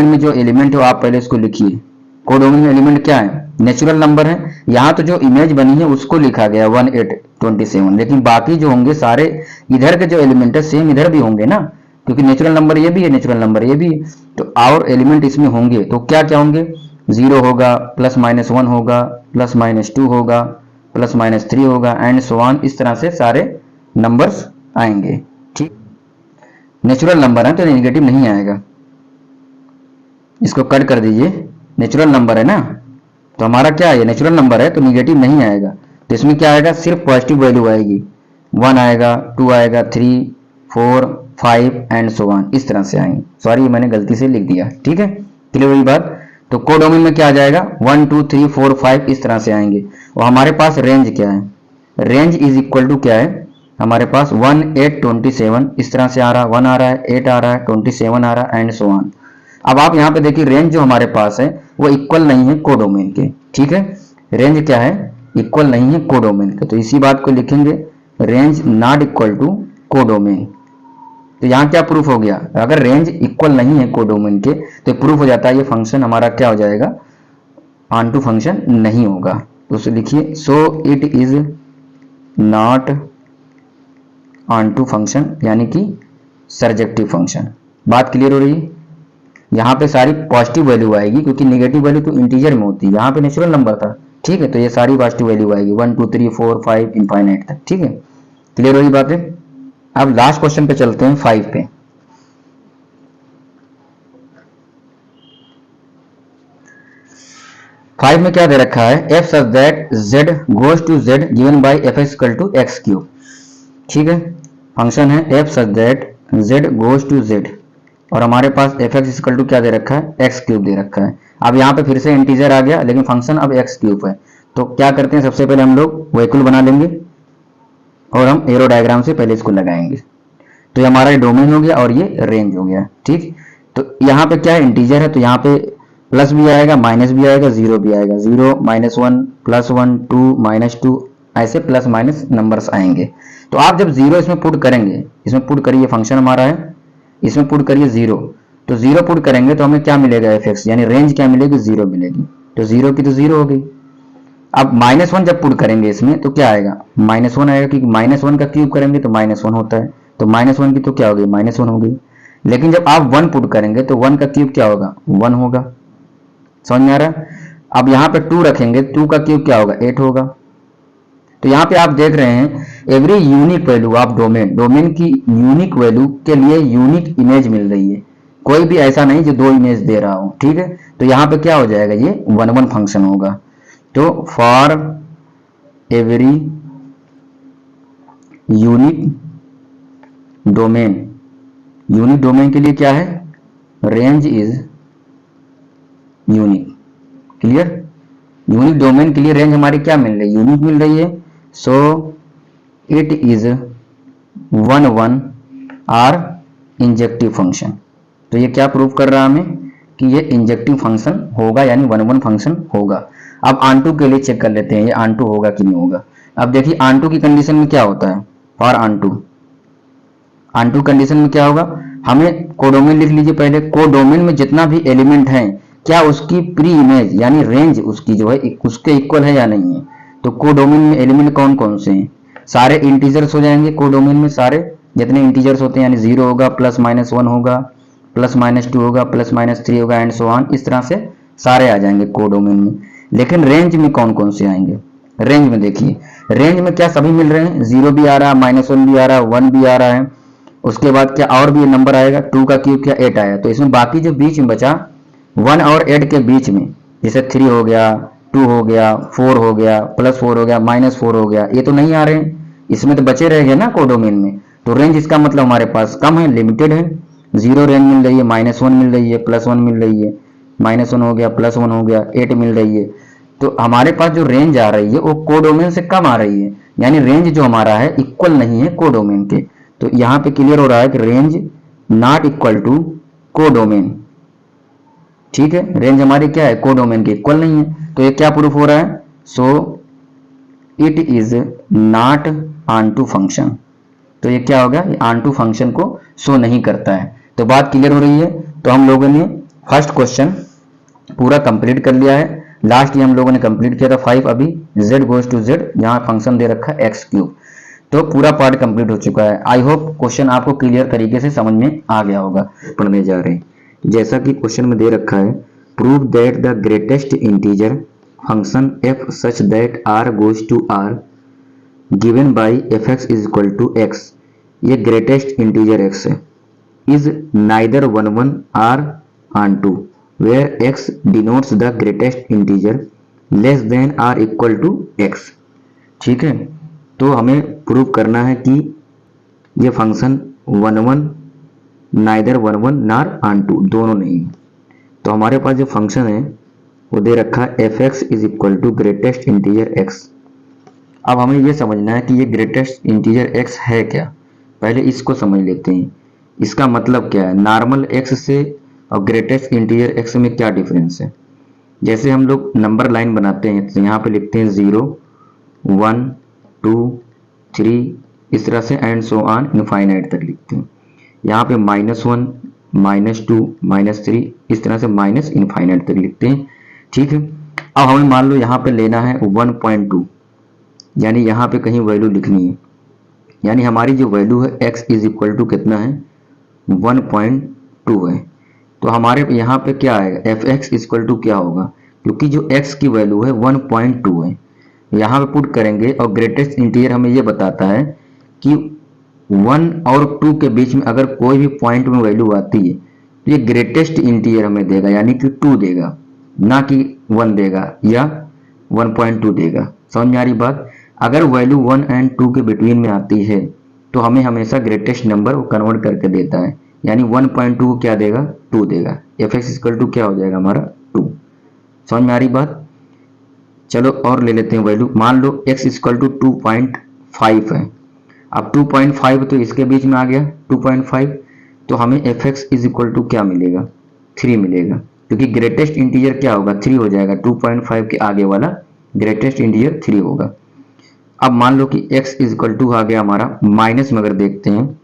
में जो एलिमेंट है आप पहले इसको लिखिए। कोडोमेन में एलिमेंट क्या है, नेचुरल नंबर है। यहां तो जो इमेज बनी है उसको लिखा गया 1827, लेकिन बाकी जो होंगे सारे इधर के जो एलिमेंट है सेम इधर भी होंगे ना, क्योंकि नेचुरल नंबर ये भी है, नेचुरल नंबर ये भी है। तो और एलिमेंट इसमें होंगे तो क्या क्या होंगे, 0 होगा, +-1 होगा, +-2 होगा, +-3 होगा एंड सो ऑन। इस तरह से सारे नंबर्स आएंगे। ठीक, नेचुरल नंबर है तो नेगेटिव नहीं आएगा। इसको कट कर दीजिए, नेचुरल नंबर है ना, तो हमारा क्या है, नेचुरल नंबर है तो नेगेटिव नहीं आएगा। तो इसमें क्या आएगा, सिर्फ पॉजिटिव वैल्यू आएगी। 1 आएगा, 2 आएगा, 3, 4, 5 एंड सो ऑन, इस तरह से आएंगे। सॉरी मैंने गलती से लिख दिया। ठीक है, क्लियर हुई बात। तो कोडोमेन में क्या आ जाएगा, 1, 2, 3, 4, 5 इस तरह से आएंगे। और हमारे पास रेंज क्या है, रेंज इज इक्वल टू क्या है हमारे पास 1, 8, 27 इस तरह से आ रहा है। 1 आ रहा है, 8 आ रहा है, 27 आ रहा है एंड सो ऑन। अब आप यहाँ पे देखिए रेंज जो हमारे पास है वो इक्वल नहीं है कोडोमेन के। ठीक है, रेंज क्या है, इक्वल नहीं है कोडोमेन के। तो इसी बात को लिखेंगे, range not equal to codomain. तो यहाँ क्या प्रूफ हो गया, अगर रेंज इक्वल नहीं है कोडोमेन के तो प्रूफ हो जाता है ये फंक्शन हमारा क्या हो जाएगा, ऑनटू फंक्शन नहीं होगा। तो उसे लिखिए, सो it is not onto function, यानी कि सर्जेक्टिव फंक्शन। बात क्लियर हो रही है? यहाँ पे सारी पॉजिटिव वैल्यू आएगी, क्योंकि नेगेटिव वैल्यू तो इंटीजर में होती है, यहाँ पे नेचुरल नंबर था। ठीक है, तो ये सारी पॉजिटिव वैल्यू आएगी 1, 2, 3, 4, 5 इनफाइनाइट तक। ठीक है, क्लियर हो रही बात है? अब लास्ट क्वेश्चन पे चलते हैं, 5 पे। फाइव में क्या दे रखा है, f such that z goes to z given by f(x = x³। ठीक है, फंक्शन है f such that z goes to z और हमारे पास f(x = क्या दे रखा है, x³ दे रखा है। अब यहाँ पे फिर से इंटीजर आ गया, लेकिन फंक्शन अब x³ है। तो क्या करते हैं, सबसे पहले हम लोग वेहिकल बना लेंगे और हम एरो डायग्राम से पहले इसको लगाएंगे। तो ये हमारा डोमेन हो गया और ये रेंज हो गया। ठीक, तो यहाँ पे क्या है, इंटीजर है तो यहाँ पे प्लस भी आएगा, माइनस भी आएगा, 0 भी आएगा। 0, -1, +1, 2, -2 ऐसे प्लस माइनस नंबर्स आएंगे। तो आप जब 0 इसमें पुट करेंगे, इसमें पुट करिए, फंक्शन हमारा है, इसमें पुट करिए 0, तो 0 पुट करेंगे तो हमें क्या मिलेगा, f(x) यानी रेंज क्या मिलेगी, 0 मिलेगी। तो 0 की तो 0 हो गई। अब -1 जब पुट करेंगे इसमें तो क्या आएगा, -1 आएगा, क्योंकि -1 का क्यूब करेंगे तो -1 होता है। तो -1 की तो क्या हो गई, -1 हो गई। लेकिन जब आप 1 पुट करेंगे तो 1 का क्यूब क्या होगा, 1 होगा। समझ में आ रहा है? अब यहाँ पे 2 रखेंगे, 2 का क्यूब क्या होगा, 8 होगा। तो यहाँ पे आप देख रहे हैं every unique value of domain की यूनिक वैल्यू के लिए यूनिक इमेज मिल रही है। कोई भी ऐसा नहीं जो 2 इमेज दे रहा हो। ठीक है, तो यहाँ पे क्या हो जाएगा, ये 1 फंक्शन होगा। तो फॉर एवरी यूनिक डोमेन के लिए क्या है, range is unique. Clear, unique domain के लिए रेंज हमारी क्या मिल रही है, यूनिक मिल रही है। So it is 1 or injective function. तो ये क्या प्रूव कर रहा है हमें कि ये इंजेक्टिव फंक्शन होगा, यानी 1 फंक्शन होगा। अब ऑनटू के लिए चेक कर लेते हैं ये ऑनटू होगा कि नहीं होगा। अब देखिए ऑनटू की कंडीशन में क्या होता है, फॉर ऑनटू कंडीशन में क्या होगा, हमें कोडोमेन लिख लीजिए पहले। कोडोमेन में जितना भी एलिमेंट है क्या उसकी प्री इमेज यानी रेंज उसकी जो है उसके इक्वल है या नहीं है। तो कोडोमेन में एलिमेंट कौन कौन से हैं, सारे इंटीजर्स हो जाएंगे। कोडोमेन में सारे जितने इंटीजर्स होते हैं, यानी 0 होगा, +-1 होगा, +-2 होगा, +-3 होगा एंड सो ऑन। इस तरह से सारे आ जाएंगे कोडोमेन में। लेकिन रेंज में कौन कौन से आएंगे, रेंज में देखिए, रेंज में क्या सभी मिल रहे हैं, 0 भी आ रहा है, -1 भी आ रहा है, 1 भी आ रहा है। उसके बाद क्या और भी नंबर आएगा, 2 का क्यूब क्या 8 आया। तो इसमें बाकी जो बीच में बचा 1 और 8 के बीच में, जैसे 3 हो गया, 2 हो गया, 4 हो गया, +4 हो गया, -4 हो गया, ये तो नहीं आ रहे हैं, इसमें तो बचे रह गए ना कोडोमेन में। तो रेंज इसका मतलब हमारे पास कम है, लिमिटेड है। 0 रेंज मिल रही है, -1 मिल रही है, +1 मिल रही है, -1 हो गया, +1 हो गया, 8 मिल रही है। तो हमारे पास जो रेंज आ रही है वो कोडोमेन से कम आ रही है, यानी रेंज जो हमारा है इक्वल नहीं है कोडोमेन के। तो यहाँ पे क्लियर हो रहा है कि range not equal to codomain. ठीक है, रेंज हमारी क्या है, कोडोमेन के इक्वल नहीं है। तो ये क्या प्रूफ हो रहा है, so it is not onto function. तो ये क्या होगा, ऑन टू फंक्शन को शो नहीं करता है। तो बात क्लियर हो रही है। तो हम लोगों ने फर्स्ट क्वेश्चन पूरा कंप्लीट कर लिया है। लास्ट ये हम लोगों ने कंप्लीट किया था 5। अभी z गोज टू z, जहां फंक्शन दे रखा है x3, तो पूरा पार्ट कंप्लीट हो चुका है। आई होप क्वेश्चन आपको क्लियर तरीके से समझ में आ गया होगा। पढ़ने जा रहे हैं, जैसा कि क्वेश्चन में दे रखा है, prove that the greatest integer function f such that r goes to r given by fx is equal to x, ये ग्रेटेस्ट इंटीजर x है, is neither 1 1 r on 2 where x denotes the greatest integer less than or equal to x। ठीक है, तो हमें prove करना है कि ये फंक्शन 1 1 नाइदर 1 1 नॉर ऑन 2 दोनों नहीं है। तो हमारे पास जो फंक्शन है वो दे रखा है fx is equal to greatest integer x। अब हमें ये समझना है कि ये ग्रेटेस्ट इंटीजर x है क्या, पहले इसको समझ लेते हैं। इसका मतलब क्या है, नॉर्मल x से और ग्रेटेस्ट इंटीजर x में क्या डिफरेंस है। जैसे हम लोग नंबर लाइन बनाते हैं तो यहाँ पे लिखते हैं 0 1 2 3, इस तरह से एंड सो ऑन इनफाइनाइट तक लिखते हैं। यहाँ पे -1 -2 -3, इस तरह से माइनस इनफाइनाइट तक लिखते हैं। ठीक है, अब हमें मान लो यहाँ पे लेना है 1.2, यानी यहाँ पे कहीं वैल्यू लिखनी है, यानी हमारी जो वैल्यू है x इज इक्वल टू कितना है, 1.2 है। तो हमारे यहाँ पे क्या आएगा, fx इक्वल टू क्या होगा, क्योंकि जो x की वैल्यू है 1.2 है, यहाँ पे पुट करेंगे। और ग्रेटेस्ट इंटीजर हमें ये बताता है कि 1 और 2 के बीच में अगर कोई भी पॉइंट में वैल्यू आती है तो ये ग्रेटेस्ट इंटीजर हमें देगा, यानी कि 2 देगा, ना कि 1 देगा या 1.2 देगा। समझ में आ रही बात। अगर वैल्यू 1 एंड 2 के बिटवीन में आती है तो हमें हमेशा ग्रेटेस्ट नंबर कन्वर्ट करके देता है, यानी 1.2 को क्या देगा, 2 देगा। fx इक्वल टू क्या हो जाएगा हमारा 2। समझ में आ रही बात। चलो और ले लेते हैं वैल्यू, मान लो x इक्वल टू 2.5 है। अब 2.5 तो इसके बीच में आ गया 2.5, तो हमें fx इज इक्वल टू क्या मिलेगा, 3 मिलेगा, क्योंकि ग्रेटेस्ट इंटीजर क्या होगा, 3 हो जाएगा। 2.5 के आगे वाला ग्रेटेस्ट इंटीजर 3 होगा। अब मान लो कि x इज इक्वल टू आ गया हमारा, माइनस में अगर देखते हैं,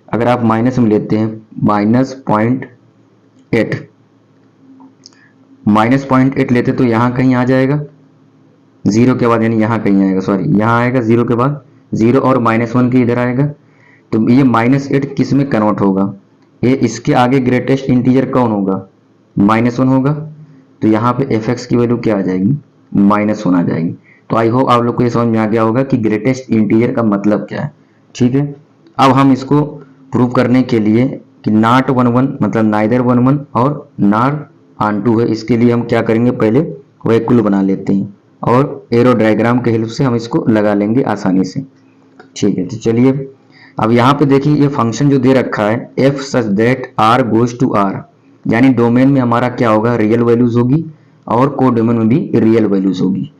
अगर आप माइनस में लेते हैं -0.8 लेते तो यहाँ कहीं आ जाएगा 0 के बाद, यानी यहाँ कहीं आएगा, सॉरी यहाँ आएगा 0 के बाद, 0 और -1 के इधर आएगा। तो ये -8 किस में कन्वर्ट होगा, ये इसके आगे ग्रेटेस्ट इंटीजर कौन होगा, -1 होगा। तो यहाँ पे fx की वैल्यू क्या आ जाएगी, -1 आ जाएगी। तो आई होप आप लोग को ये समझ में आ गया होगा कि ग्रेटेस्ट इंटीजर का मतलब क्या है। ठीक है, अब हम इसको प्रूव करने के लिए कि नॉट 1 1 मतलब नाइदर 1 1 और नॉट ऑन 2 है, इसके लिए हम क्या करेंगे, पहले वैक्यूल बना लेते हैं और एरो डायग्राम के हेल्प से हम इसको लगा लेंगे आसानी से। ठीक है, तो चलिए अब यहाँ पे देखिए, ये फंक्शन जो दे रखा है f such that r goes to r, यानी डोमेन में हमारा क्या होगा, रियल वैल्यूज होगी और कोडोमेन में भी रियल वैल्यूज होगी।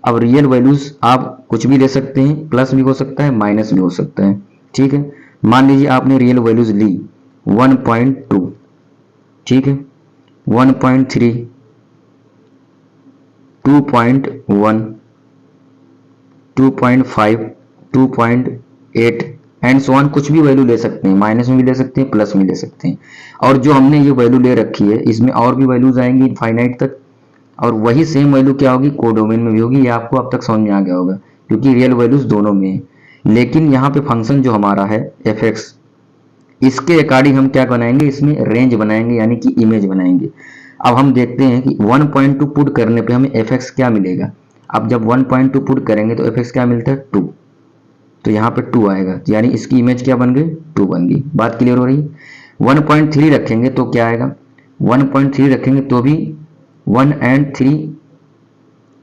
अब रियल वैल्यूज आप कुछ भी ले सकते हैं, प्लस भी हो सकता है, माइनस भी हो सकता है। ठीक है, मान लीजिए आपने रियल वैल्यूज ली 1.2, ठीक है, 1.3, 2.1, 2.5, 2.8 एंड सो ऑन, कुछ भी वैल्यू ले सकते हैं, माइनस में भी ले सकते हैं, प्लस में ले सकते हैं। और जो हमने ये वैल्यू ले रखी है इसमें और भी वैल्यूज आएंगी इनफाइनाइट तक, और वही सेम वैल्यू क्या होगी, कोडोमेन में भी होगी। ये आपको अब तक समझ में आ गया होगा, क्योंकि रियल वैल्यूज दोनों में है। लेकिन यहाँ पे फंक्शन जो हमारा है fx, इसके अकॉर्डिंग हम क्या बनाएंगे, इसमें रेंज बनाएंगे, यानी कि इमेज बनाएंगे। अब हम देखते हैं कि 1.2 पुट करने पे हमें fx क्या मिलेगा। अब जब 1.2 पुट करेंगे तो fx क्या मिलता है, 2, तो यहाँ पे 2 आएगा, यानी इसकी इमेज क्या बन गई, 2 बन गई। बात क्लियर हो रही है। 1.3 रखेंगे तो क्या आएगा, 1.3 रखेंगे तो भी 1 एंड 3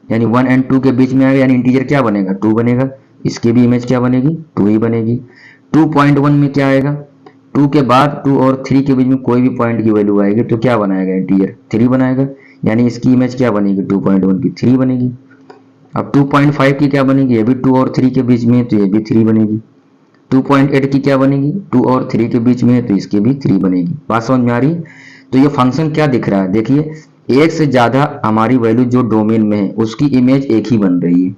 यानी 1 एंड 2 के बीच में आएगा, यानी इंटीजर क्या बनेगा 2 बनेगा, इसकी भी इमेज क्या बनेगी 2 ही बनेगी। 2.1 में क्या आएगा 2 के बाद 2 और 3 के बीच में कोई भी पॉइंट की वैल्यू आएगी तो क्या बनाएगा इंटीजर 3 बनाएगा, यानी इसकी इमेज क्या बनेगी 2.1 की 3 बनेगी। अब 2.5 की क्या बनेगी, ये भी 2 और 3 के बीच में है तो ये भी 3 बनेगी। 2.8 की क्या बनेगी 2 और 3 के बीच में है तो इसकी भी 3 बनेगी। बात समझ में आ रही है। तो ये फंक्शन क्या दिख रहा है, देखिए एक से ज़्यादा हमारी वैल्यू जो डोमेन में है उसकी इमेज एक ही बन रही है।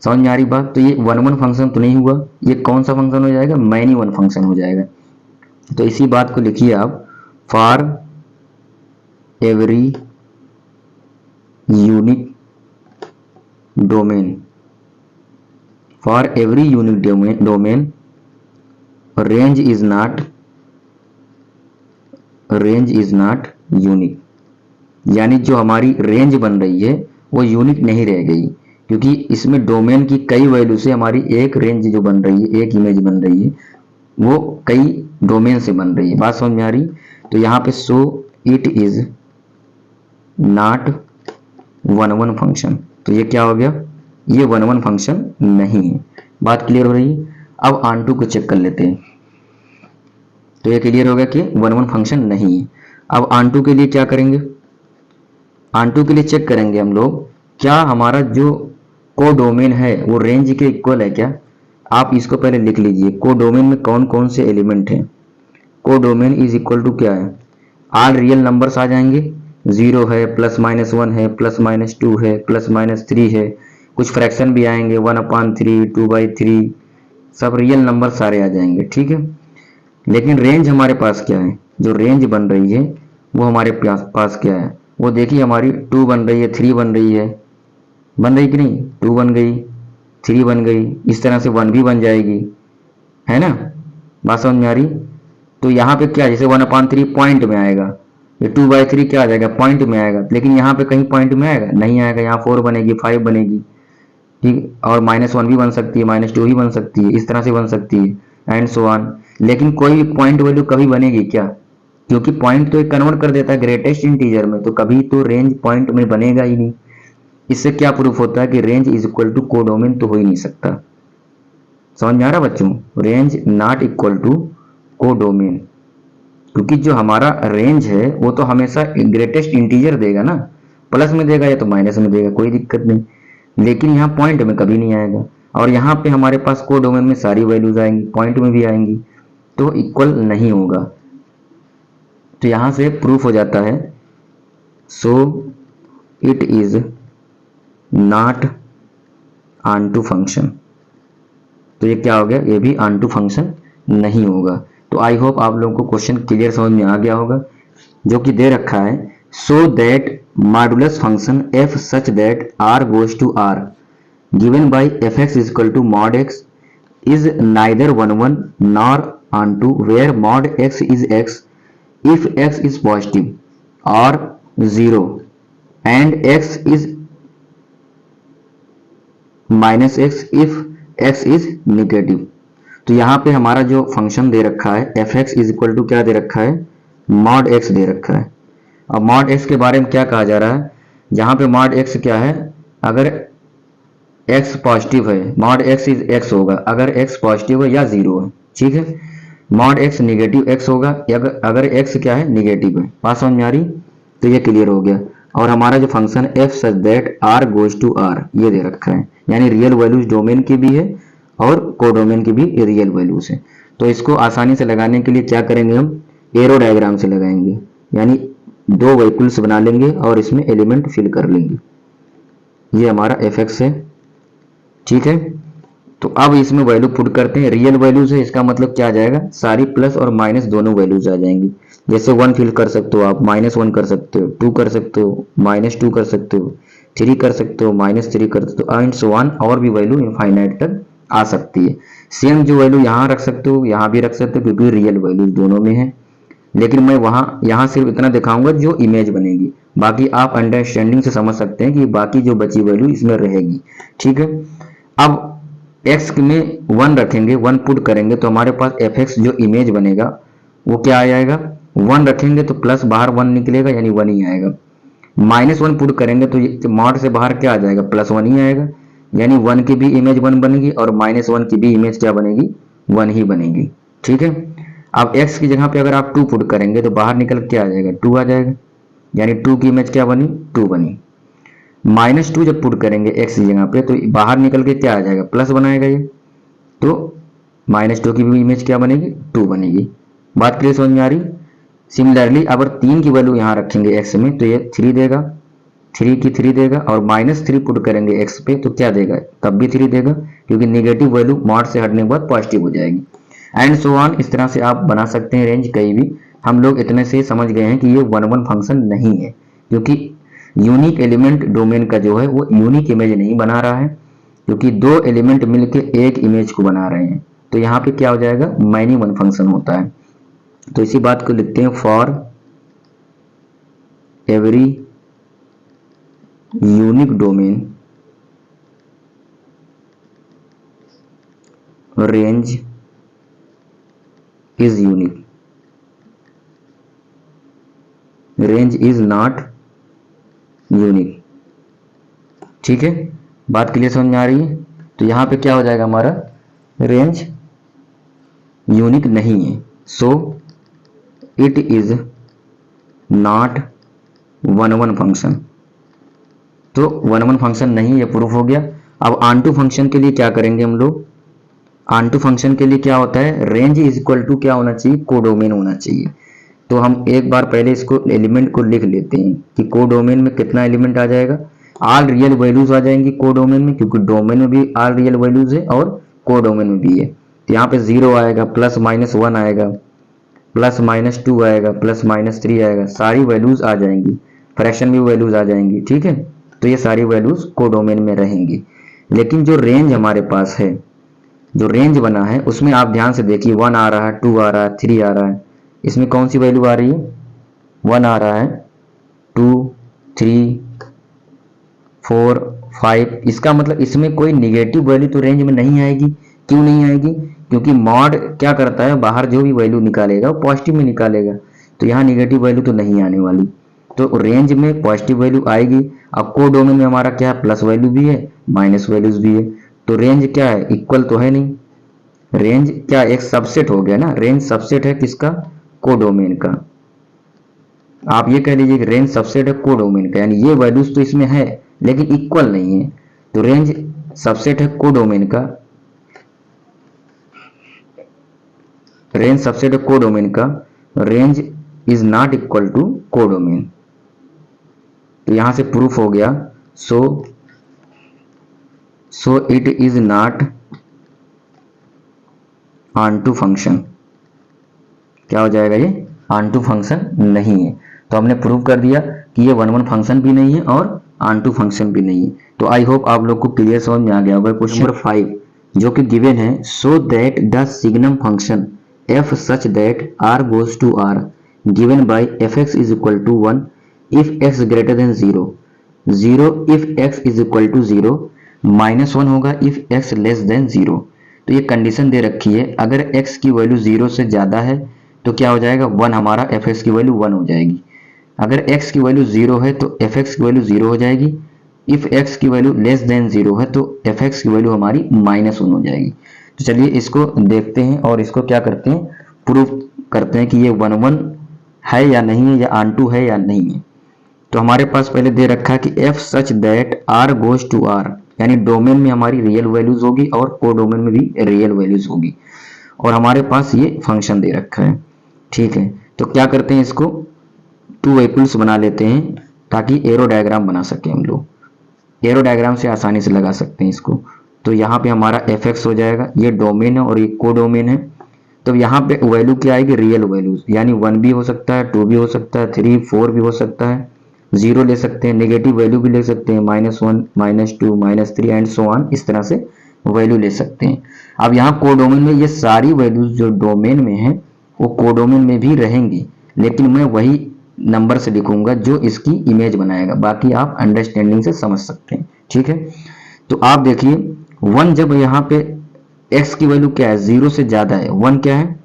समझ में आ रही बात। तो ये 1 फंक्शन तो नहीं हुआ, ये कौन सा फंक्शन हो जाएगा मैनी वन फंक्शन हो जाएगा। तो इसी बात को लिखिए आप, for every unique domain, for every unique domain range is not unique, यानी जो हमारी रेंज बन रही है वो यूनिक नहीं रह गई, क्योंकि इसमें डोमेन की कई वैल्यू से हमारी एक रेंज जो बन रही है, एक इमेज बन रही है, वो कई डोमेन से बन रही है। बात समझ में आ रही। तो यहाँ पे सो इट इज नॉट 1 फंक्शन, तो ये क्या हो गया, ये 1 फंक्शन नहीं है। बात क्लियर हो रही है। अब ऑन2 को चेक कर लेते हैं। तो ये क्लियर हो गया कि 1 फंक्शन नहीं है। अब ऑन2 के लिए क्या करेंगे, ऑन2 के लिए चेक करेंगे हम लोग क्या हमारा जो कोडोमेन है वो रेंज के इक्वल है क्या। आप इसको पहले लिख लीजिए, कोडोमेन में कौन कौन से एलिमेंट हैं। कोडोमेन इज इक्वल टू क्या है, ऑल रियल नंबर्स आ जाएंगे, 0 है, +-1 है, +-2 है, +-3 है, कुछ फ्रैक्शन भी आएंगे 1/3, 2/3, सब रियल नंबर सारे आ जाएंगे। ठीक है, लेकिन रेंज हमारे पास क्या है, जो रेंज बन रही है वो हमारे पास क्या है, वो देखिए हमारी 2 बन रही है, 3 बन रही है, बन रही कि नहीं, 2 बन गई, 3 बन गई, इस तरह से 1 भी बन जाएगी, है ना। बात समझ में आ रही। तो यहाँ पे क्या, जैसे 1/3 पॉइंट में आएगा, ये 2/3 क्या आ जाएगा पॉइंट में आएगा, लेकिन यहाँ पे कहीं पॉइंट में आएगा नहीं आएगा, यहाँ 4 बनेगी, 5 बनेगी, ठीक, और -1 भी बन सकती है, -2 भी बन सकती है, इस तरह से बन सकती है एंड सो ऑन। लेकिन कोई भी पॉइंट वैल्यू कभी बनेगी क्या, क्योंकि पॉइंट तो एक कन्वर्ट कर देता है ग्रेटेस्ट इंटीजर में, तो कभी तो रेंज पॉइंट में बनेगा ही नहीं। इससे क्या प्रूफ होता है कि range is equal to codomain तो हो ही नहीं सकता। समझ में आ रहा बच्चों, range not equal to codomain, क्योंकि जो हमारा रेंज है वो तो हमेशा ग्रेटेस्ट इंटीजर देगा ना, प्लस में देगा या तो माइनस में देगा, कोई दिक्कत नहीं, लेकिन यहाँ पॉइंट में कभी नहीं आएगा। और यहाँ पे हमारे पास कोडोमेन में सारी वैल्यूज आएंगी, पॉइंट में भी आएंगी, तो इक्वल नहीं होगा। तो यहाँ से प्रूफ हो जाता है so it is not onto function. तो ये क्या हो गया, ये भी ऑन2 फंक्शन नहीं होगा। तो आई होप आप लोगों को क्वेश्चन क्लियर समझ में आ गया होगा, जो कि दे रखा है so that modulus function f such that r goes to r given by fx is equal to mod x is neither 1 nor onto where mod x is x if x is positive or 0 and x is -x if x is negative। तो यहाँ पे हमारा जो function दे रखा है fx is equal to क्या दे रखा है, मॉड x दे रखा है। अब मॉड x के बारे में क्या कहा जा रहा है, यहाँ पे मॉड x क्या है, अगर x पॉजिटिव है मॉड x इज x होगा, अगर x पॉजिटिव है या 0 है, ठीक है। मॉड x निगेटिव x होगा अगर x क्या है निगेटिव है। बात समझ में आ रही। तो ये क्लियर हो गया। और हमारा जो function f such that r goes to r ये दे रखा है, यानी रियल वैल्यूज डोमेन की भी है और कोडोमेन की भी रियल वैल्यूज है। तो इसको आसानी से लगाने के लिए क्या करेंगे, हम एरो डायग्राम से लगाएंगे, यानी 2 वेहिकल्स बना लेंगे और इसमें एलिमेंट फिल कर लेंगे। ये हमारा fx है, ठीक है। तो अब इसमें वैल्यू पुट करते हैं, रियल वैल्यूज है, इसका मतलब क्या आ जाएगा, सारी प्लस और माइनस दोनों वैल्यूज आ जाएंगी। जैसे 1 फिल कर सकते हो आप, -1 कर सकते हो, 2 कर सकते हो, -2 कर सकते हो, 3 कर सकते हो, -3 कर सकते हो एंड सो ऑन, और भी वैल्यू इनफाइनाइट तक आ सकती है। सेम जो वैल्यू यहाँ रख सकते हो यहाँ भी रख सकते हो, क्योंकि रियल वैल्यूज दोनों में है। लेकिन मैं यहाँ सिर्फ इतना दिखाऊंगा जो इमेज बनेगी, बाकी आप अंडरस्टैंडिंग से समझ सकते हैं कि बाकी जो बची वैल्यू इसमें रहेगी, ठीक है। अब x में 1 रखेंगे, 1 पुट करेंगे तो हमारे पास fx जो इमेज बनेगा वो क्या आ जाएगा, 1 रखेंगे तो प्लस बाहर 1 निकलेगा, यानी 1 ही आएगा। -1 पुट करेंगे तो ये मॉड से बाहर क्या आ जाएगा, +1 ही आएगा, यानी 1 की भी इमेज 1 बनेगी और -1 की भी इमेज क्या बनेगी, 1 ही बनेगी। ठीक है, अब x की जगह पे अगर आप 2 पुट करेंगे तो बाहर निकल के आ जाएगा 2 आ जाएगा, यानी 2 की इमेज क्या बनी, 2 बनी। -2 जब पुट करेंगे x की जगह पे तो बाहर निकल के क्या आ जाएगा, प्लस बनाएगा ये, तो -2 की भी इमेज क्या बनेगी, 2 बनेगी। बात क्लियर समझ में आ रही। सिमिलरली अगर 3 की वैल्यू यहाँ रखेंगे x में तो ये 3 देगा, 3 की 3 देगा, और -3 पुट करेंगे x पे तो क्या देगा, तब भी 3 देगा, क्योंकि नेगेटिव वैल्यू मॉड से हटने के बाद पॉजिटिव हो जाएगी। एंड सो ऑन, इस तरह से आप बना सकते हैं रेंज कहीं भी। हम लोग इतने से समझ गए हैं कि ये 1-1 फंक्शन नहीं है, क्योंकि यूनिक एलिमेंट डोमेन का जो है वो यूनिक इमेज नहीं बना रहा है, क्योंकि 2 एलिमेंट मिलके एक इमेज को बना रहे हैं, तो यहाँ पे क्या हो जाएगा, मैनी वन फंक्शन होता है। तो इसी बात को लिखते हैं, for every unique domain range is unique, range is not unique. ठीक है, बात क्लियर समझ में आ रही है। तो यहां पे क्या हो जाएगा, हमारा रेंज यूनिक नहीं है, so it is not 1-1 function. तो 1-1 फंक्शन नहीं, ये प्रूफ हो गया। अब ऑनटू फंक्शन के लिए क्या करेंगे हम लोग, ऑनटू फंक्शन के लिए क्या होता है, रेंज इज इक्वल टू क्या होना चाहिए, कोडोमेन होना चाहिए। तो हम एक बार पहले इसको एलिमेंट को लिख लेते हैं कि कोडोमेन में कितना एलिमेंट आ जाएगा, ऑल रियल वैल्यूज आ जाएंगी कोडोमेन में, क्योंकि डोमेन में भी ऑल रियल वैल्यूज है और कोडोमेन में भी है। तो यहाँ पे 0 आएगा, +-1 आएगा, +-2 आएगा, +-3 आएगा, सारी वैल्यूज आ जाएंगी, फ्रैक्शन भी वैल्यूज आ जाएंगी। ठीक है, तो ये सारी वैल्यूज कोडोमेन में रहेंगी। लेकिन जो रेंज हमारे पास है, जो रेंज बना है उसमें आप ध्यान से देखिए, 1 आ रहा है, 2 आ रहा है, 3 आ रहा है, इसमें कौन सी वैल्यू आ रही है, 1 आ रहा है, 2, 3, 4, 5। इसका मतलब इसमें कोई निगेटिव वैल्यू तो रेंज में नहीं आएगी। क्यों नहीं आएगी, क्योंकि मॉड क्या करता है, बाहर जो भी वैल्यू निकालेगा वो पॉजिटिव में निकालेगा, तो यहाँ निगेटिव वैल्यू तो नहीं आने वाली, तो रेंज में पॉजिटिव वैल्यू आएगी। अब कोडोमेन में हमारा क्या है, प्लस वैल्यू भी है, माइनस वैल्यूज भी है, तो रेंज क्या है, इक्वल तो है नहीं, रेंज क्या एक सबसेट हो गया ना, रेंज सबसेट है किसका, कोडोमेन का। आप ये कह लीजिए कि रेंज सबसेट है कोडोमेन का, यानी ये वैल्यूज तो इसमें है लेकिन इक्वल नहीं है, तो रेंज सबसेट है कोडोमेन का, रेंज सबसेट है कोडोमेन का, range is not equal to codomain. तो यहां से प्रूफ हो गया, so it is not onto function. क्या हो जाएगा, ये ऑनटू फंक्शन नहीं है। तो हमने प्रूव कर दिया कि ये 1-1 फंक्शन भी नहीं है और ऑनटू फंक्शन भी नहीं है। तो आई होप आप लोग को क्लियर समझ में आ गया होगा। क्वेश्चन नंबर 5 जो कि गिवन है, so that the signum function f such that r goes to r given by fx is equal to 1 if x greater than 0, 0 if x is equal to 0, -1 होगा if x less than 0। तो ये condition दे रखी है, अगर x की value 0 से ज़्यादा है तो क्या हो जाएगा, 1 हमारा fx की वैल्यू 1 हो जाएगी। अगर x की वैल्यू 0 है तो fx की वैल्यू 0 हो जाएगी। इफ x की वैल्यू लेस देन 0 है तो fx की वैल्यू हमारी -1 हो जाएगी। तो चलिए इसको देखते हैं और इसको क्या करते हैं, प्रूफ करते हैं कि ये 1-1 है या नहीं है, या ऑनटू है या नहीं है। तो हमारे पास पहले दे रखा है कि f such that r goes to r, यानी डोमेन में हमारी रियल वैल्यूज होगी और कोडोमेन में भी रियल वैल्यूज होगी, और हमारे पास ये फंक्शन दे रखा है। ठीक है, तो क्या करते हैं, इसको 2 इक्वल्स बना लेते हैं ताकि एरो डायग्राम बना सके हम लोग। एरो डायग्राम से आसानी से लगा सकते हैं इसको। तो यहाँ पे हमारा fx हो जाएगा, ये डोमेन है और ये कोडोमेन है। तो यहाँ पे वैल्यू क्या आएगी, रियल वैल्यूज, यानी 1 भी हो सकता है, 2 भी हो सकता है, 3, 4 भी हो सकता है, 0 ले सकते हैं, नेगेटिव वैल्यू भी ले सकते हैं, -1, -2, -3 एंड सो ऑन, इस तरह से वैल्यू ले सकते हैं। अब यहाँ कोडोमेन में ये सारी वैल्यूज जो डोमेन में है वो कोडोमेन में भी रहेंगी, लेकिन मैं वही नंबर से लिखूंगा जो इसकी इमेज बनाएगा, बाकी आप अंडरस्टैंडिंग से समझ सकते हैं। ठीक है, तो आप देखिए 1 जब यहाँ पे x की वैल्यू क्या है, 0 से ज्यादा है, 1 क्या है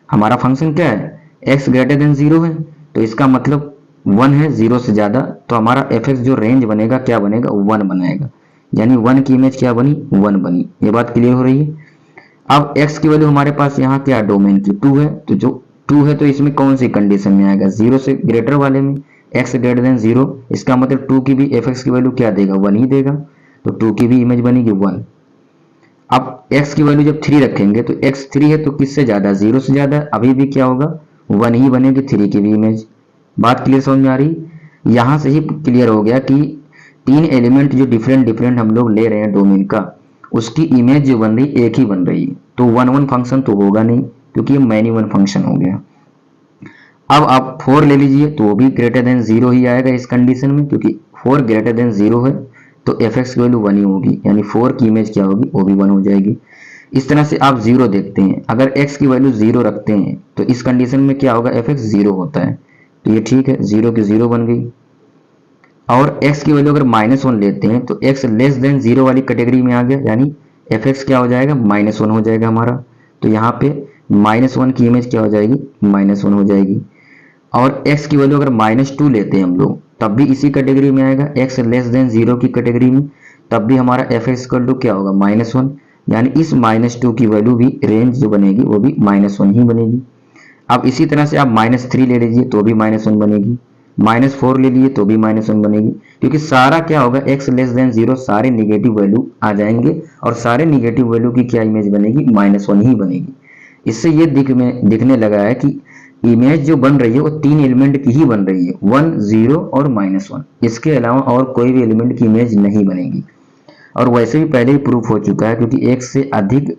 हमारा फंक्शन, क्या है x ग्रेटर देन 0 है, तो इसका मतलब 1 है 0 से ज़्यादा, तो हमारा एफ जो रेंज बनेगा क्या बनेगा, 1 बनाएगा, यानी 1 की इमेज क्या बनी, 1 बनी। ये बात क्लियर हो रही है। अब x की वैल्यू हमारे पास यहाँ क्या डोमेन की 2 है, तो जो 2 है तो इसमें कौन सी कंडीशन में आएगा, 0 से ग्रेटर वाले में, x ग्रेटर देन 0, इसका मतलब 2 की भी एफ की वैल्यू क्या देगा, 1 ही देगा, तो 2 की भी इमेज बनेगी 1। अब x की वैल्यू जब 3 रखेंगे तो x 3 है तो किससे ज़्यादा, 0 से ज़्यादा, अभी भी क्या होगा, 1 ही बनेगी 3 की भी इमेज। बात क्लियर समझ में आ रही, यहाँ से ही क्लियर हो गया कि 3 एलिमेंट जो डिफरेंट डिफरेंट हम लोग ले रहे हैं डोमेन का, उसकी इमेज जो बन रही एक ही बन रही है, तो 1 1 फंक्शन तो होगा नहीं, क्योंकि ये मैनी वन फंक्शन हो गया। अब आप 4 ले लीजिए तो वो भी ग्रेटर देन 0 ही आएगा इस कंडीशन में, क्योंकि 4 ग्रेटर देन 0 है तो एफ की वैल्यू 1 ही होगी, यानी 4 की इमेज क्या होगी, वो भी 1 हो जाएगी। इस तरह से आप 0 देखते हैं, अगर x की वैल्यू 0 रखते हैं तो इस कंडीशन में क्या होगा, एफ 0 होता है, तो ये ठीक है, 0 की 0 बन गई। और x की वैल्यू अगर -1 लेते हैं तो x लेस देन 0 वाली कैटेगरी में आ गया, यानी एफ क्या हो जाएगा, -1 हो जाएगा हमारा, तो यहाँ पे -1 की इमेज क्या हो जाएगी, -1 हो जाएगी। और x की वैल्यू अगर -2 लेते हैं हम लोग, तब भी इसी कैटेगरी में आएगा, x लेस देन 0 की कैटेगरी में, तब भी हमारा एफ इक्वल टू क्या होगा, -1, यानी इस -2 की वैल्यू भी रेंज जो बनेगी वो भी -1 ही बनेगी। अब इसी तरह से आप -3 ले लीजिए तो भी -1 बनेगी, -4 ले लीजिए तो भी -1 बनेगी, क्योंकि सारा क्या होगा, x लेस देन 0 सारे निगेटिव वैल्यू आ जाएंगे और सारे निगेटिव वैल्यू की क्या इमेज बनेगी, -1 ही बनेगी। इससे ये दिखने लगा है कि इमेज जो बन रही है वो 3 एलिमेंट की ही बन रही है, 1 0 और -1, इसके अलावा और कोई भी एलिमेंट की इमेज नहीं बनेगी। और वैसे भी पहले ही प्रूफ हो चुका है, क्योंकि एक से अधिक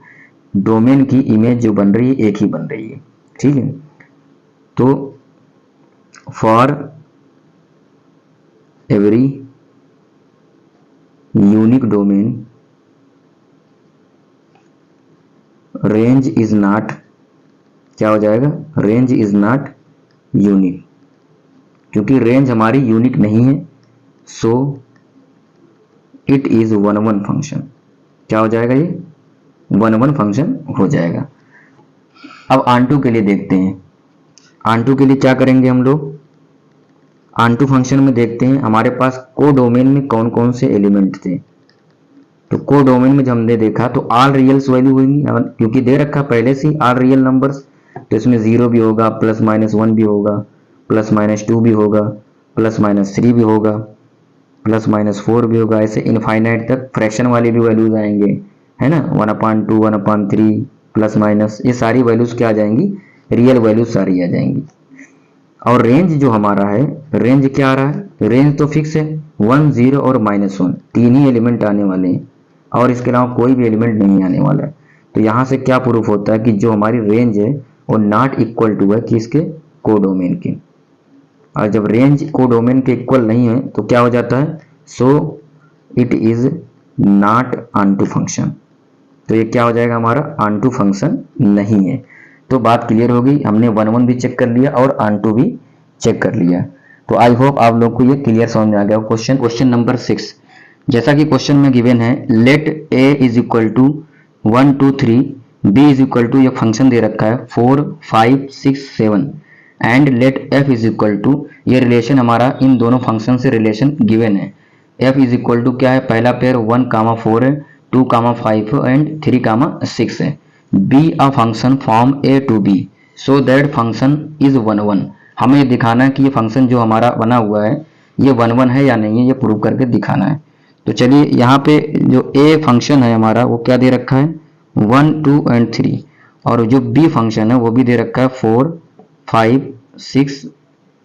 डोमेन की इमेज जो बन रही है एक ही बन रही है, ठीक है। तो for every unique domain range is not, क्या हो जाएगा, रेंज इज नॉट यूनिक, क्योंकि रेंज हमारी यूनिक नहीं है, सो इट इज 1 1 फंक्शन, क्या हो जाएगा, ये 1 1 फंक्शन हो जाएगा। अब आंटू के लिए देखते हैं, आंटू के लिए क्या करेंगे हम लोग, आंटू फंक्शन में देखते हैं हमारे पास को डोमेन में कौन कौन से एलिमेंट थे। तो को डोमेन में जब हमने देखा तो ऑल रियल्स वैल्यू होगी, क्योंकि दे रखा पहले से ऑल रियल नंबर्स, तो इसमें 0 भी होगा, +-1 भी होगा, +-2 भी होगा, +-3 भी होगा, +-4 भी होगा, ऐसे इनफाइनाइट तक फ्रैक्शन वाली भी वैल्यूज आएंगे, है ना, 1/2 1/3 +- ये सारी वैल्यूज क्या आ जाएंगी, रियल वैल्यूज सारी आ जाएंगी। और रेंज जो हमारा है, रेंज क्या आ रहा है, रेंज तो फिक्स है, 1 0 और -1 तीन ही एलिमेंट आने वाले हैं और इसके अलावा कोई भी एलिमेंट नहीं आने वाला है। तो यहाँ से क्या प्रूफ होता है कि जो हमारी रेंज है वो नॉट इक्वल टू है कि इसके कोडोमेन के, और जब रेंज कोडोमेन के इक्वल नहीं है तो क्या हो जाता है, so it is not onto function, तो ये क्या हो जाएगा हमारा, ऑनटू फंक्शन नहीं है। तो बात क्लियर हो गई, हमने 1 1 भी चेक कर लिया और ऑनटू भी चेक कर लिया। तो आई होप आप लोग को ये क्लियर समझ में आ गया। क्वेश्चन नंबर 6, जैसा कि क्वेश्चन में गिवन है, let a is equal to 1 2 3, b is equal to, ये फंक्शन दे रखा है 4 5 6 7, and let f is equal to, ये रिलेशन हमारा इन दोनों फंक्शन से रिलेशन गिवन है। f इज इक्वल टू क्या है, पहला पेयर 1 4 है, 2 5 एंड 3 6 है। Be a function from a to b so that function is 1 1, हमें ये दिखाना है कि ये फंक्शन जो हमारा बना हुआ है ये 1 1 है या नहीं है, ये प्रूव करके दिखाना है। तो चलिए यहाँ पे जो a फंक्शन है हमारा वो क्या दे रखा है, 1 2 एंड 3, और जो b फंक्शन है वो भी दे रखा है 4 5 6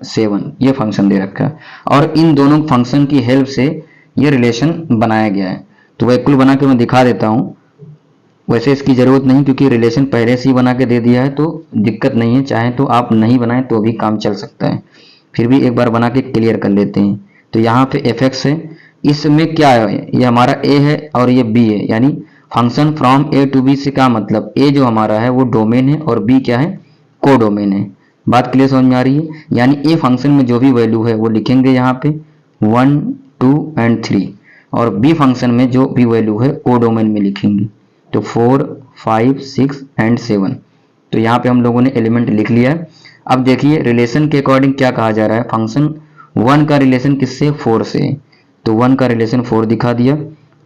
7, ये फंक्शन दे रखा है। और इन दोनों फंक्शन की हेल्प से ये रिलेशन बनाया गया है। तो वैक्यूल बना के मैं दिखा देता हूँ, वैसे इसकी ज़रूरत नहीं क्योंकि रिलेशन पहले से ही बना के दे दिया है, तो दिक्कत नहीं है, चाहे तो आप नहीं बनाएं तो भी काम चल सकता है। फिर भी एक बार बना के क्लियर कर लेते हैं। तो यहाँ पे f(x) है, इसमें क्या है, ये हमारा a है और ये b है, यानी function from a to b से क्या मतलब, a जो हमारा है वो डोमेन है और b क्या है, को डोमेन है। बात क्लियर समझ में आ रही है, यानी a फंक्शन में जो भी वैल्यू है वो लिखेंगे यहाँ पे 1 2 एंड 3, और b फंक्शन में जो भी वैल्यू है को डोमेन में लिखेंगे, तो 4 5 6 एंड 7। तो यहाँ पे हम लोगों ने एलिमेंट लिख लिया है। अब देखिए रिलेशन के अकॉर्डिंग क्या कहा जा रहा है, फंक्शन 1 का रिलेशन किससे, 4 से, तो 1 का रिलेशन 4 दिखा दिया।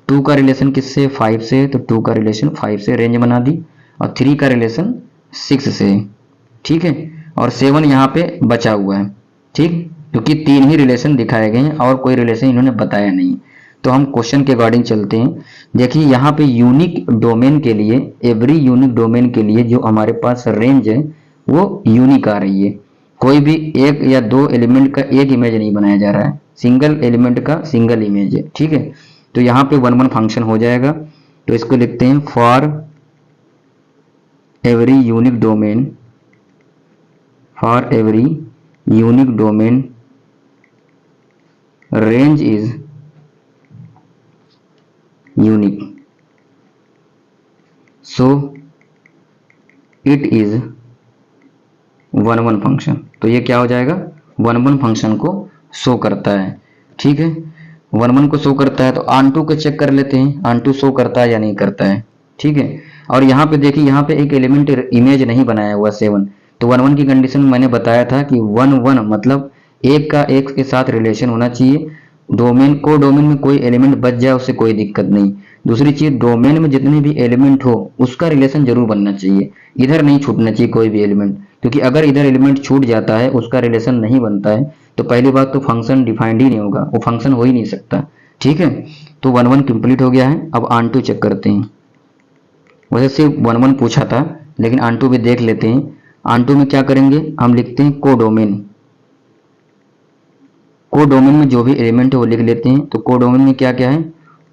2 का रिलेशन किससे, 5 से, तो 2 का रिलेशन 5 से रेंज बना दी। और 3 का रिलेशन 6 से, ठीक है। और 7 यहाँ पे बचा हुआ है, ठीक, क्योंकि 3 ही रिलेशन दिखाए गए हैं और कोई रिलेशन इन्होंने बताया नहीं। तो हम क्वेश्चन के अकॉर्डिंग चलते हैं। देखिए यहाँ पे यूनिक डोमेन के लिए, एवरी यूनिक डोमेन के लिए जो हमारे पास रेंज है वो यूनिक आ रही है। कोई भी एक या दो एलिमेंट का एक इमेज नहीं बनाया जा रहा है, सिंगल एलिमेंट का सिंगल इमेज है, ठीक है। तो यहाँ पे 1 1 फंक्शन हो जाएगा। तो इसको लिखते हैं for every unique domain, for every unique domain range is unique, so it is 1 1 function. तो ये क्या हो जाएगा, 1 1 फंक्शन को शो करता है, ठीक है। 1 1 को शो करता है। तो ऑन2 को चेक कर लेते हैं, ऑन2 शो करता है या नहीं करता है, ठीक है। और यहाँ पे देखिए, यहाँ पे एक एलिमेंट इमेज नहीं बनाया हुआ 7। तो 1 1 की कंडीशन मैंने बताया था कि 1 1 मतलब एक का एक के साथ रिलेशन होना चाहिए। डोमेन को डोमेन में कोई एलिमेंट बच जाए उससे कोई दिक्कत नहीं। दूसरी चीज, डोमेन में जितने भी एलिमेंट हो उसका रिलेशन जरूर बनना चाहिए, इधर नहीं छूटना चाहिए कोई भी एलिमेंट, क्योंकि अगर इधर एलिमेंट छूट जाता है, उसका रिलेशन नहीं बनता है, तो पहली बात तो फंक्शन डिफाइंड ही नहीं होगा, वो फंक्शन हो ही नहीं सकता, ठीक है। तो 1 1 कंप्लीट हो गया है। अब ऑन2 चेक करते हैं। वैसे सिर्फ 1 1 पूछा था, लेकिन ऑन2 भी देख लेते हैं। ऑन2 में क्या करेंगे, हम लिखते हैं कोडोमेन। कोडोमेन में जो भी एलिमेंट है वो लिख लेते हैं। तो कोडोमेन में क्या क्या है,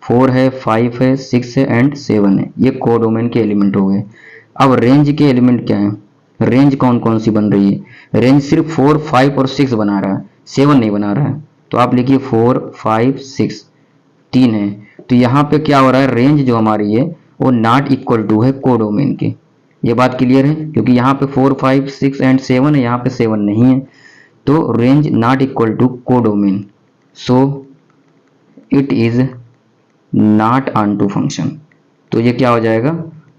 4 है, 5 है, 6 है एंड 7 है। ये कोडोमेन के एलिमेंट हो गए। अब रेंज के एलिमेंट क्या है, रेंज कौन कौन सी बन रही है, रेंज सिर्फ 4 5 और 6 बना रहा है, 7 नहीं बना रहा है। तो आप लिखिए 4 5 6, 3 है। तो यहाँ पे क्या हो रहा है, रेंज जो हमारी है वो नॉट इक्वल टू है कोडोमेन के। ये बात क्लियर है, क्योंकि यहाँ पे 4 5 6 एंड 7 है, यहाँ पे 7 नहीं है। तो range not equal to codomain, so it is not onto function. तो ये क्या हो जाएगा,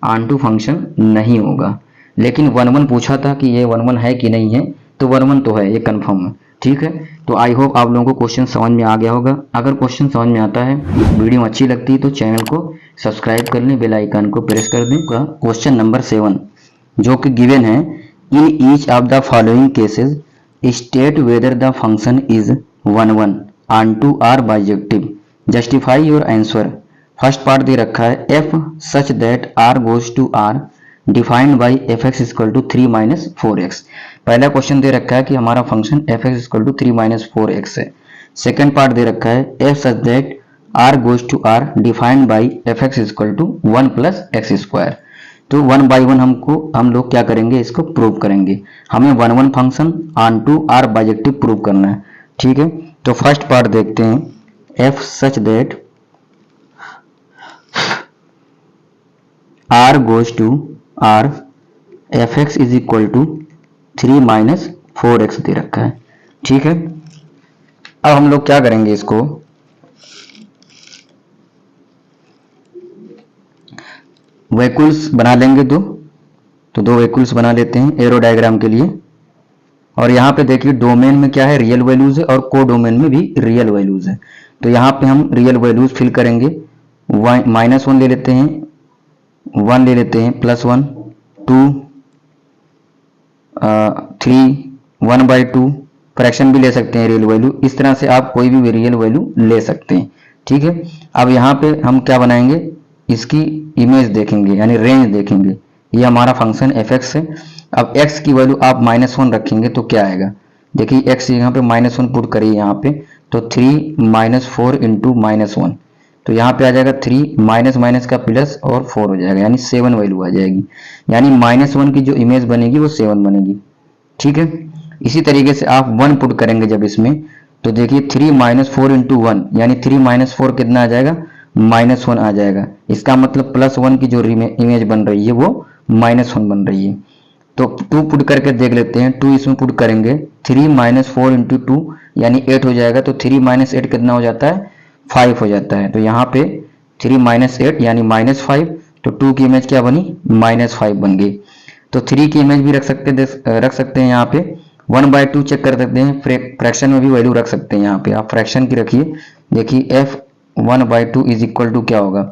ऑन2 फंक्शन नहीं होगा। लेकिन 1 1 पूछा था कि ये 1 1 है कि नहीं है, तो 1 1 तो है, ये कंफर्म है, ठीक है। तो आई होप आप लोगों को क्वेश्चन समझ में आ गया होगा। अगर क्वेश्चन समझ में आता है, वीडियो अच्छी लगती है तो चैनल को सब्सक्राइब कर लें, बेल आइकन को प्रेस कर दें। क्वेश्चन नंबर 7 जो कि गिवन है, in each of the following cases state whether the function is 1 1 onto or bijective, justify your answer. First part दे रखा है, F such that R goes to R defined by F x equal to 3 minus 4x। पहला question दे रखा है कि हमारा function f x equal to 3 minus 4x है। सेकेंड पार्ट दे रखा है, F such that R goes to R defined by F x equal to 1 plus x square. तो 1 बाई 1 हम लोग क्या करेंगे, इसको प्रूव करेंगे। हमें 1 1 function onto or bijective prove करना है, ठीक है। तो फर्स्ट पार्ट देखते हैं, F such that R goes to R f x is equal to 3 minus 4x दे रखा है, ठीक है। अब हम लोग क्या करेंगे, इसको वैक्यूल्स बना लेंगे दो। तो 2 वैक्यूल्स बना लेते हैं एरो डायग्राम के लिए। और यहाँ पे देखिए डोमेन में क्या है, रियल वैल्यूज है, और को डोमेन में भी रियल वैल्यूज है। तो यहाँ पे हम रियल वैल्यूज फिल करेंगे। -1 ले लेते हैं, 1 ले लेते हैं, +1 2 3 1/2। फ्रैक्शन भी ले सकते हैं रियल वैल्यू। इस तरह से आप कोई भी रियल वैल्यू ले सकते हैं, ठीक है। अब यहाँ पे हम क्या बनाएंगे, इसकी इमेज देखेंगे, यानी रेंज देखेंगे। ये हमारा फंक्शन एफ एक्स है। अब x की वैल्यू आप -1 रखेंगे तो क्या आएगा, देखिए x यहाँ पे -1 पुट करिए यहाँ पे, तो 3 - 4 इंटू -1, तो यहाँ पे आ जाएगा 3 माइनस का प्लस और 4 हो जाएगा, यानी 7 वैल्यू आ जाएगी। यानी -1 की जो इमेज बनेगी वो 7 बनेगी, ठीक है। इसी तरीके से आप 1 पुट करेंगे जब इसमें, तो देखिए 3 - 4 इंटू 1, यानी 3 - 4 कितना आ जाएगा, -1 आ जाएगा। इसका मतलब +1 की जो इमेज बन रही है वो -1 बन रही है। तो 2 पुट करके देख लेते हैं, 2 इसमें पुट करेंगे, 3 - 4 इंटू 2 यानी 8 हो जाएगा। तो 3 - 8 कितना हो जाता है, 5 हो जाता है। तो यहाँ पे 3 - 8 यानी -5, तो 2 की इमेज क्या बनी, -5 बन गई। तो 3 की इमेज भी रख सकते हैं यहाँ पे, 1/2 चेक कर सकते हैं, फ्रैक्शन में भी वैल्यू रख सकते हैं। यहाँ पे आप फ्रैक्शन की रखिए, देखिए f 1/2 इज इक्वल टू क्या होगा,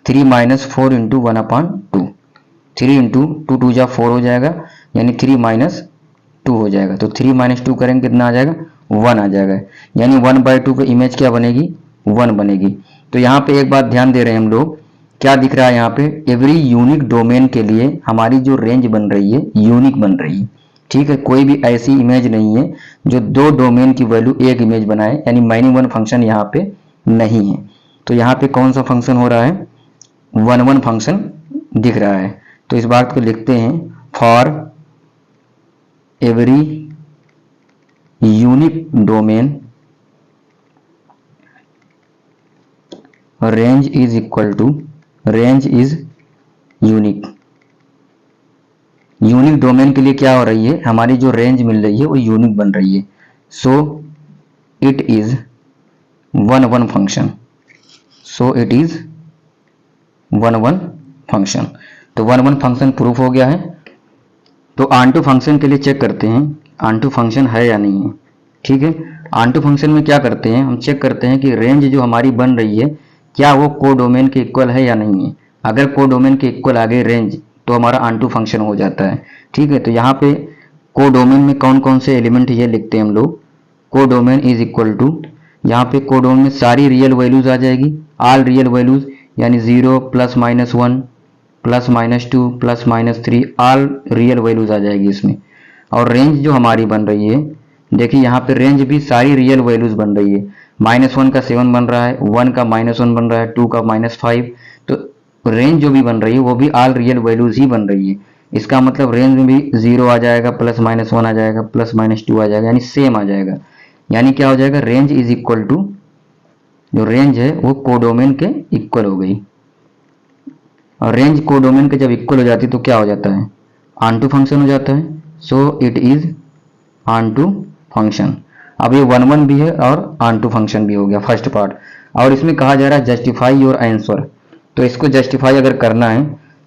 3 माइनस 4 इंटू 1/2, 3 इंटू 2 2 जा 4 हो जाएगा, यानी 3 माइनस 2 हो जाएगा। तो 3 माइनस 2 करेंगे कितना आ जाएगा, 1 आ जाएगा, यानी 1/2 की इमेज क्या बनेगी, 1 बनेगी। तो यहाँ पे एक बात ध्यान दे रहे हैं हम लोग, क्या दिख रहा है यहाँ पे, एवरी यूनिक डोमेन के लिए हमारी जो रेंज बन रही है यूनिक बन रही है। ठीक है, कोई भी ऐसी इमेज नहीं है जो दो डोमेन की वैल्यू एक इमेज बनाए, यानी माइनिंग वन फंक्शन यहाँ पे नहीं है। तो यहाँ पे कौन सा फंक्शन हो रहा है, 1 1 फंक्शन दिख रहा है। तो इस बात को लिखते हैं, for every unique domain range is equal to, range is unique. Unique domain के लिए क्या हो रही है, हमारी जो रेंज मिल रही है वो यूनिक बन रही है। So it is 1 1 function, so it is 1 1 function. तो 1 1 फंक्शन प्रूफ हो गया है। तो ऑन2 फंक्शन के लिए चेक करते हैं ऑन2 फंक्शन है या नहीं है। ठीक है, ऑन2 फंक्शन में क्या करते हैं, हम चेक करते हैं कि रेंज जो हमारी बन रही है क्या वो कोडोमेन के इक्वल है या नहीं है। अगर कोडोमेन के इक्वल आ गए रेंज तो हमारा ऑन2 फंक्शन हो जाता है। ठीक है, तो यहाँ पे कोडोमेन में कौन कौन से एलिमेंट ये लिखते हैं हम लोग, कोडोमेन इज इक्वल टू, यहाँ पे कोडोमेन में सारी रियल वैल्यूज आ जाएगी, ऑल रियल वैल्यूज, यानी 0 plus minus 1 plus minus 2 plus minus 3, all real values आ जाएगी इसमें। और रेंज जो हमारी बन रही है, देखिए यहाँ पे रेंज भी सारी रियल वैल्यूज बन रही है, -1 का 7 बन रहा है, 1 का -1 बन रहा है, 2 का -5। तो रेंज जो भी बन रही है वो भी ऑल रियल वैल्यूज ही बन रही है। इसका मतलब रेंज में भी 0 आ जाएगा, प्लस माइनस 1 आ जाएगा, प्लस माइनस 2 आ जाएगा, यानी सेम आ जाएगा। यानी क्या हो जाएगा, रेंज इज इक्वल टू, जो रेंज है वो कोडोमेन के इक्वल हो गई। और रेंज कोडोमेन के जब इक्वल हो जाती है तो क्या हो जाता है, ऑन2 फंक्शन हो जाता है। So it is onto function. अब ये 1 1 भी है और ऑन2 फंक्शन भी हो गया फर्स्ट पार्ट। और इसमें कहा जा रहा है जस्टिफाई योर आंसर। तो इसको जस्टिफाई अगर करना है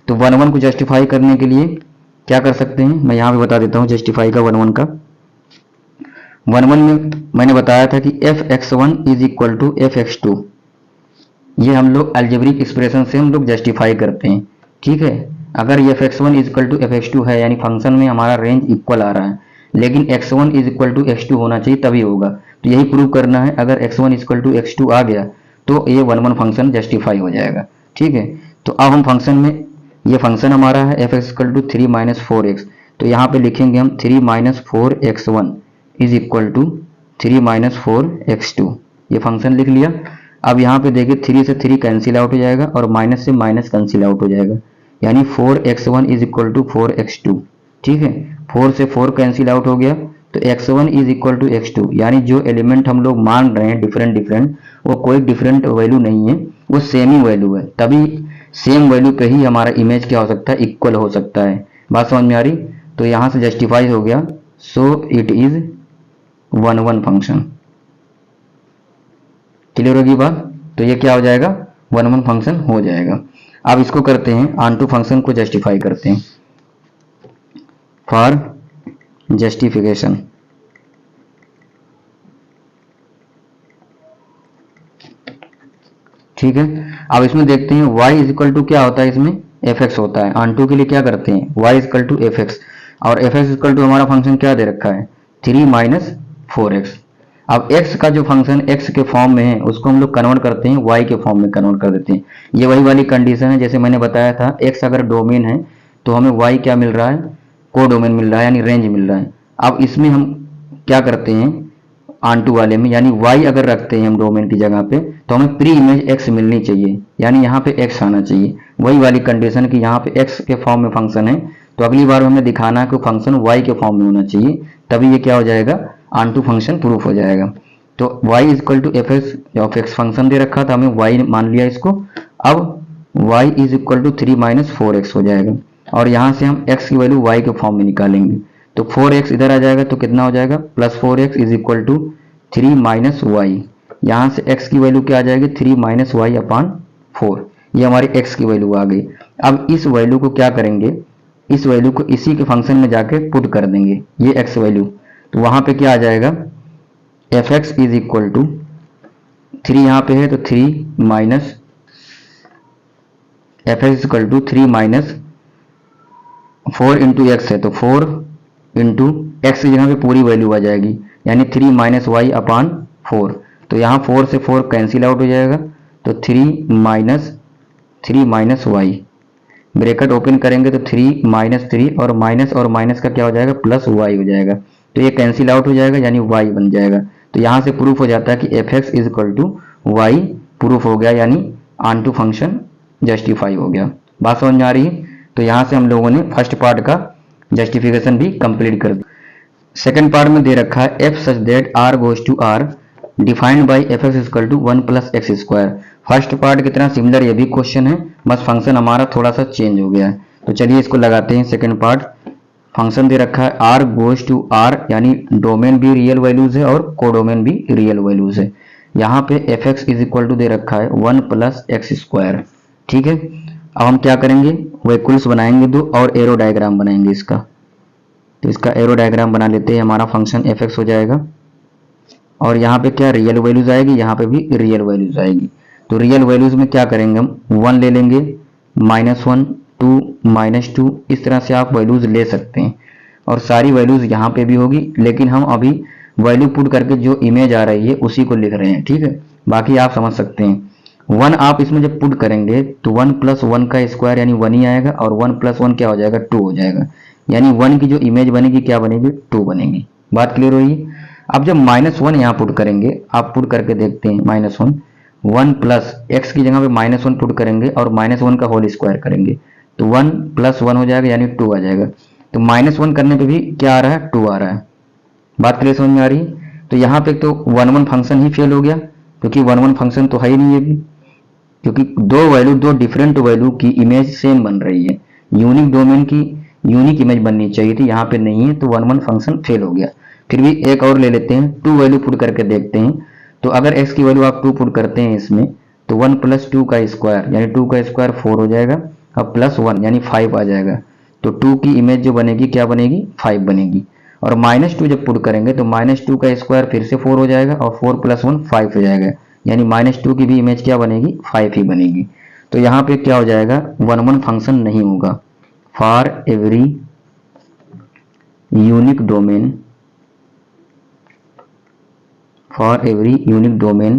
तो 1 1 को जस्टिफाई करने के लिए क्या कर सकते हैं, मैं यहाँ पे बता देता हूँ जस्टिफाई का 1 1 का। 1 1 में मैंने बताया था कि f(x1) is equal to f(x2), ये हम लोग अलजेब्रिक एक्सप्रेशन से हम लोग जस्टिफाई करते हैं। ठीक है, अगर ये f(x1) is equal to f(x2) है, यानी फंक्शन में हमारा रेंज इक्वल आ रहा है, लेकिन x1 is equal to x2 होना चाहिए तभी होगा। तो यही प्रूव करना है, अगर x1 is equal to x2 आ गया तो ये 1 1 फंक्शन जस्टिफाई हो जाएगा। ठीक है, तो अब हम फंक्शन में, ये फंक्शन हमारा है f(x) equal to 3 minus 4x, तो यहाँ पे लिखेंगे हम 3 minus 4x1 is equal to 3 minus 4x2, ये फंक्शन लिख लिया। अब यहाँ पे देखिए 3 से 3 कैंसिल आउट हो जाएगा और माइनस से माइनस कैंसिल आउट हो जाएगा, यानी 4x1 is equal to 4x2। ठीक है, 4 से 4 कैंसिल आउट हो गया, तो x1 is equal to x2, यानी जो एलिमेंट हम लोग मान रहे हैं डिफरेंट डिफरेंट, वो कोई डिफरेंट वैल्यू नहीं है, वो सेम ही वैल्यू है। तभी सेम वैल्यू पे ही हमारा इमेज क्या हो सकता है, इक्वल हो सकता है। बात समझ में आ रही, तो यहाँ से जस्टिफाई हो गया। So it is 1 1 function. Clear होगी बात, तो ये क्या हो जाएगा, 1 1 फंक्शन हो जाएगा। अब इसको करते हैं, ऑन2 फंक्शन को जस्टिफाई करते हैं। फॉर जस्टिफिकेशन, ठीक है। अब इसमें देखते हैं y इज इक्वल टू क्या होता है, इसमें f(x) होता है। ऑन2 के लिए क्या करते हैं, y is equal to f(x), और f(x) इज इक्वल टू हमारा फंक्शन क्या दे रखा है, 3 माइनस 4x। अब x का जो फंक्शन x के फॉर्म में है उसको हम लोग कन्वर्ट करते हैं y के फॉर्म में कन्वर्ट कर देते हैं। ये वही वाली कंडीशन है जैसे मैंने बताया था, x अगर डोमेन है तो हमें y क्या मिल रहा है, कोडोमेन मिल रहा है, यानी रेंज मिल रहा है। अब इसमें हम क्या करते हैं, ऑन2 वाले में, यानी y अगर रखते हैं हम डोमेन की जगह पे, तो हमें प्री इमेज x मिलनी चाहिए, यानी यहाँ पे x आना चाहिए। वही वाली कंडीशन कि यहाँ पे x के फॉर्म में फंक्शन है, तो अगली बार हमें दिखाना है कि फंक्शन y के फॉर्म में होना चाहिए, तभी ये क्या हो जाएगा, ऑन2 फंक्शन प्रूफ हो जाएगा। तो y is equal to f(x) function दे रखा था, हमें y मान लिया इसको। अब y is equal to 3 minus 4x हो जाएगा, और यहाँ से हम x की वैल्यू y के फॉर्म में निकालेंगे, तो 4x इधर आ जाएगा तो कितना हो जाएगा, plus 4x is equal to 3 minus y. यहाँ से x की वैल्यू क्या आ जाएगी, 3 माइनस वाई अपॉन 4, ये हमारी x की वैल्यू आ गई। अब इस वैल्यू को क्या करेंगे, इस वैल्यू को इसी के फंक्शन में जाके पुट कर देंगे, ये x वैल्यू, तो वहाँ पे क्या आ जाएगा, f x is equal to 3 यहाँ पे है तो 3 minus f x equal to 3 minus 4 into x है तो 4 इंटू एक्स की जगह पे पूरी वैल्यू आ जाएगी, यानी 3 माइनस वाई अपान 4। तो यहाँ 4 से 4 कैंसिल आउट हो जाएगा, तो 3 माइनस वाई, ब्रैकेट ओपन करेंगे तो 3 माइनस 3 और माइनस का क्या हो जाएगा, प्लस वाई हो जाएगा। तो ये कैंसिल आउट हो जाएगा यानी वाई बन जाएगा। तो यहाँ से प्रूफ हो जाता है कि f x is equal to y proof हो गया, यानी ऑन टू फंक्शन जस्टिफाई हो गया। बात समझ में आ रही है? तो यहाँ से हम लोगों ने फर्स्ट पार्ट का जस्टिफिकेशन भी कंप्लीट कर दिया। सेकंड पार्ट में दे रखा है F such that R goes to R defined by F x equal to 1 plus x square. First part की तरह सिमिलर ये भी क्वेश्चन है, बस फंक्शन हमारा थोड़ा सा चेंज हो गया है। तो चलिए इसको लगाते हैं। सेकंड पार्ट, फंक्शन दे रखा है आर गोज टू आर, यानी डोमेन भी रियल वैल्यूज है और कोडोमेन भी रियल वैल्यूज है। यहाँ पे f x is equal to दे रखा है 1 प्लस एक्स स्क्वायर। ठीक है, अब हम क्या करेंगे, वैक्यूल्स बनाएंगे दो और एरो डायग्राम बनाएंगे इसका। तो इसका एरो डायग्राम बना लेते हैं। हमारा फंक्शन एफ एक्स हो जाएगा और यहाँ पे क्या रियल वैल्यूज आएगी, यहाँ पे भी रियल वैल्यूज आएगी। तो रियल वैल्यूज में क्या करेंगे, हम 1 ले लेंगे, -1, 2, -2, इस तरह से आप वैल्यूज ले सकते हैं और सारी वैल्यूज यहाँ पे भी होगी, लेकिन हम अभी वैल्यू पुट करके जो इमेज आ रही है उसी को लिख रहे हैं। ठीक है, बाकी आप समझ सकते हैं। 1 आप इसमें जब पुट करेंगे तो 1 प्लस 1 का स्क्वायर यानी 1 ही आएगा और 1 प्लस 1 क्या हो जाएगा, 2 हो जाएगा, यानी 1 की जो इमेज बनेगी क्या बनेगी, 2 बनेगी। बात क्लियर हुई? अब जब -1 यहाँ पुट करेंगे, आप पुट करके देखते हैं, -1, 1 प्लस एक्स की जगह पे -1 पुट करेंगे और -1 का होल स्क्वायर करेंगे तो 1 प्लस 1 हो जाएगा यानी 2 आ जाएगा। तो -1 करने पे भी क्या आ रहा है, 2 आ रहा है। बात क्लियर समझ में आ रही है? तो यहाँ पे तो 1 फंक्शन ही फेल हो गया, क्योंकि 1 फंक्शन तो है ही नहीं, ये भी क्योंकि दो डिफरेंट वैल्यू की इमेज सेम बन रही है। यूनिक डोमेन की यूनिक इमेज बननी चाहिए थी, यहाँ पे नहीं है, तो 1 फोन फेल हो गया। फिर भी एक और ले लेते हैं, 2 वैल्यू पुट करके देखते हैं। तो अगर x की वैल्यू आप 2 पुट करते हैं इसमें, तो 1 प्लस 2 का स्क्वायर यानी 2 का स्क्वायर 4 हो जाएगा, अब प्लस 1 यानी 5 आ जाएगा। तो 2 की इमेज जो बनेगी क्या बनेगी, 5 बनेगी। और -2 जब पुट करेंगे तो -2 का स्क्वायर फिर से 4 हो जाएगा और 4 प्लस 1 5 हो जाएगा, यानी -2 की भी इमेज क्या बनेगी, 5 ही बनेगी। तो यहाँ पे क्या हो जाएगा, 1 फंक्शन नहीं होगा। For every unique domain, for every unique domain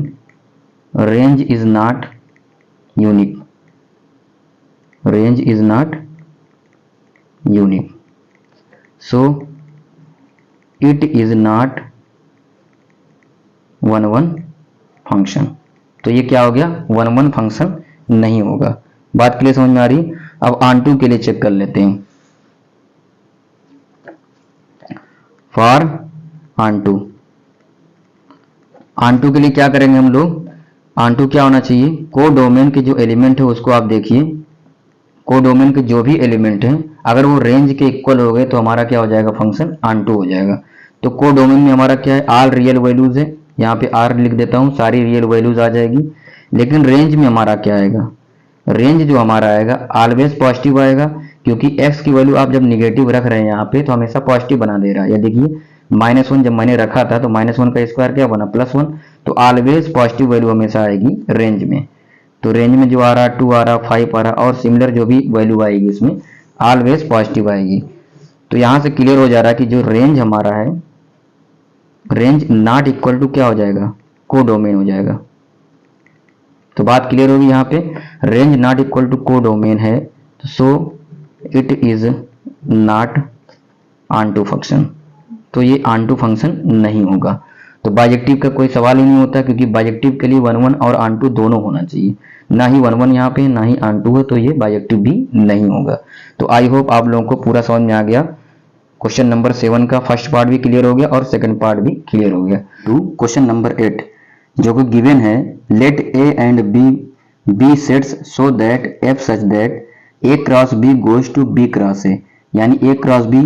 range is not unique, range is not unique, so it is not 1 function. तो ये क्या हो गया, 1 फंक्शन नहीं होगा। बात क्लियर समझ में आ रही? अब ऑन2 के लिए चेक कर लेते हैं। फॉर ऑन2, ऑन2 के लिए क्या करेंगे हम लोग, ऑन2 क्या होना चाहिए, कोडोमेन के जो एलिमेंट है उसको आप देखिए, कोडोमेन के जो भी एलिमेंट हैं अगर वो रेंज के इक्वल हो गए तो हमारा क्या हो जाएगा, फंक्शन ऑन2 हो जाएगा। तो कोडोमेन में हमारा क्या है, ऑल रियल वैल्यूज है, यहाँ पे आर लिख देता हूँ, सारी रियल वैल्यूज आ जाएगी। लेकिन रेंज में हमारा क्या आएगा, रेंज जो हमारा आएगा ऑलवेज पॉजिटिव आएगा, क्योंकि x की वैल्यू आप जब निगेटिव रख रहे हैं यहाँ पे तो हमेशा पॉजिटिव बना दे रहा है। ये देखिए -1 जब मैंने रखा था तो -1 का स्क्वायर क्या बना, +1। तो ऑलवेज पॉजिटिव वैल्यू हमेशा आएगी रेंज में। तो रेंज में जो आ रहा, 2 आ रहा, 5 आ रहा और सिमिलर जो भी वैल्यू आएगी इसमें ऑलवेज पॉजिटिव आएगी। तो यहाँ से क्लियर हो जा रहा है कि जो रेंज हमारा है, रेंज नॉट इक्वल टू क्या हो जाएगा, कोडोमेन हो जाएगा। तो बात क्लियर होगी यहाँ पे, range not equal to codomain है, तो so it is not onto function. तो ये ऑन2 फंक्शन नहीं होगा। तो बाइजेक्टिव का कोई सवाल ही नहीं होता, क्योंकि बाइजेक्टिव के लिए 1 और ऑन2 दोनों होना चाहिए, ना ही 1 यहाँ पे ना ही ऑन2 है, तो ये बाइजेक्टिव भी नहीं होगा। तो आई होप आप लोगों को पूरा समझ में आ गया। क्वेश्चन नंबर 7 का फर्स्ट पार्ट भी क्लियर हो गया और सेकंड पार्ट भी क्लियर हो गया। टू क्वेश्चन नंबर 8 जो कि गिवन है, let A and B sets so that f such that A cross B goes to B cross A, यानी ए क्रॉस बी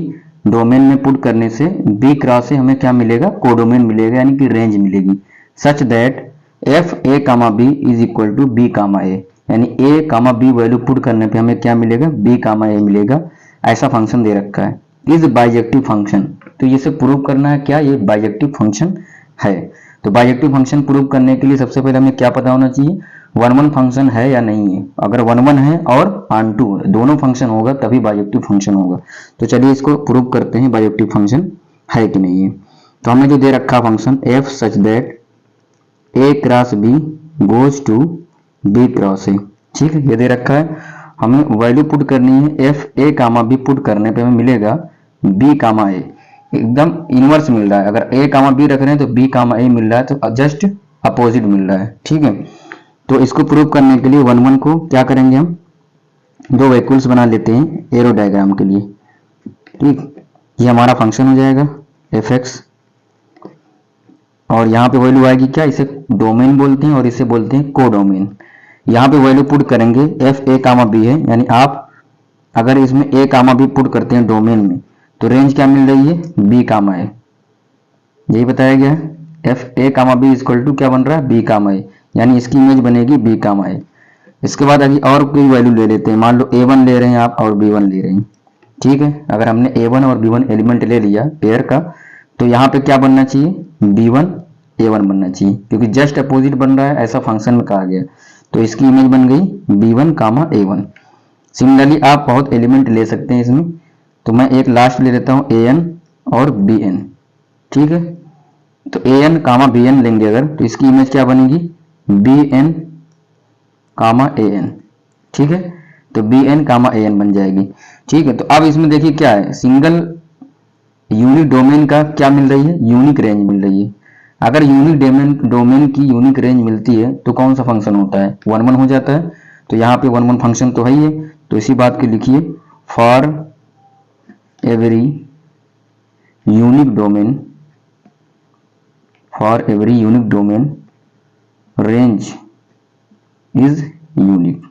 डोमेन में पुट करने से बी क्रॉस ए हमें क्या मिलेगा, कोडोमेन मिलेगा, यानी कि रेंज मिलेगी। Such that f A comma b is equal to b comma a, यानी a comma b value put करने पे हमें क्या मिलेगा, बी कामा ए मिलेगा। ऐसा फंक्शन दे रखा है। Is bijective function. तो ये से प्रूव करना है क्या ये बाइजेक्टिव फंक्शन है। तो बाइजेक्टिव फंक्शन प्रूव करने के लिए सबसे पहले हमें क्या पता होना चाहिए, वन वन फंक्शन है या नहीं है। अगर वन वन है और ऑन टू दोनों फंक्शन होगा तभी बाइजेक्टिव फंक्शन होगा। तो चलिए इसको प्रूव करते हैं बाइजेक्टिव फंक्शन है कि नहीं है। तो हमें जो दे रखा function F such that A cross B goes to B cross A, ठीक है, ये दे रखा है। हमें वैल्यू पुट करनी है, एफ ए कामा बी पुट करने पे हमें मिलेगा बी कामा ए, एकदम इनवर्स मिल रहा है। अगर ए कामा बी रख रहे हैं तो बी कामा ए मिल रहा है, तो जस्ट अपोजिट मिल रहा है, ठीक है। तो इसको प्रूव करने के लिए वन वन को क्या करेंगे, हम दो वैक्यूल्स बना लेते हैं एरो डायग्राम के लिए, ठीक। ये हमारा फंक्शन हो जाएगा एफ एक्स, और यहाँ पे वैल्यू आएगी क्या, इसे डोमेन बोलते हैं और इसे बोलते हैं कोडोमेन। यहाँ पे वैल्यू पुट करेंगे एफ ए कामा बी है, यानी आप अगर इसमें ए कामा बी पुट करते हैं डोमेन में तो रेंज क्या मिल रही है, बी कामा ए, यही बताया गया है। F A comma B equal to क्या बन रहा है, बी कामा ए, यानी इसकी इमेज बनेगी बी कामा ए। इसके बाद अभी और कोई वैल्यू ले लेते हैं, मान लो ए वन ले रहे हैं आप और बी वन ले रहे हैं, ठीक है। अगर हमने ए वन और बी वन एलिमेंट ले लिया पेयर का, तो यहाँ पे क्या बनना चाहिए, बी वन ए वन बनना चाहिए, क्योंकि जस्ट अपोजिट बन रहा है ऐसा फंक्शन में कहा गया। तो इसकी इमेज बन गई बी वन कामा ए वन। सिमिलरली आप बहुत एलिमेंट ले सकते हैं इसमें, तो मैं एक लास्ट ले लेता हूँ ए एन और बी एन, ठीक है। तो A N comma B N लेंगे अगर, तो इसकी इमेज क्या बनेगी, B n comma A N, ठीक है। तो B n comma A N बन जाएगी, ठीक है। तो अब इसमें देखिए क्या है, सिंगल यूनिक डोमेन का क्या मिल रही है, यूनिक रेंज मिल रही है। अगर यूनिक डोमेन की यूनिक रेंज मिलती है तो कौन सा फंक्शन होता है, वन वन हो जाता है। तो यहाँ पे वन वन फंक्शन तो है ही है, तो इसी बात के लिखिए for every unique domain, for every unique domain range is unique,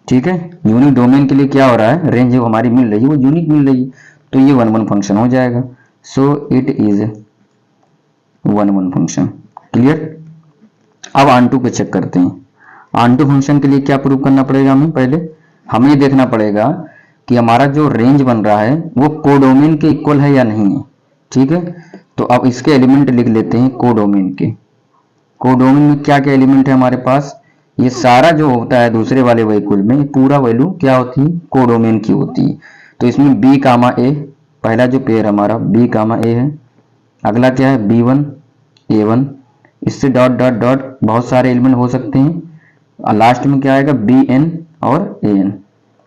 ठीक है। यूनिक डोमेन के लिए क्या हो रहा है, रेंज जो हमारी मिल रही है वो यूनिक मिल रही है, तो ये वन वन फंक्शन हो जाएगा। सो it is one one function, clear. अब ऑन टू पे चेक करते हैं। ऑन टू फंक्शन के लिए क्या प्रूव करना पड़ेगा, हमें पहले हमें देखना पड़ेगा कि हमारा जो रेंज बन रहा है वो कोडोमेन के इक्वल है या नहीं है, ठीक है। तो अब इसके एलिमेंट लिख लेते हैं कोडोमेन के। कोडोमेन में क्या क्या एलिमेंट है हमारे पास, ये सारा जो होता है दूसरे वाले वैक्यूल में पूरा वैल्यू क्या होती है, कोडोमेन की होती है। तो इसमें बी कामा ए, पहला जो पेयर हमारा बी कामा ए है, अगला क्या है बी वन ए वन, इससे डॉट डॉट डॉट बहुत सारे एलिमेंट हो सकते हैं, और लास्ट में क्या आएगा बी एन और ए एन।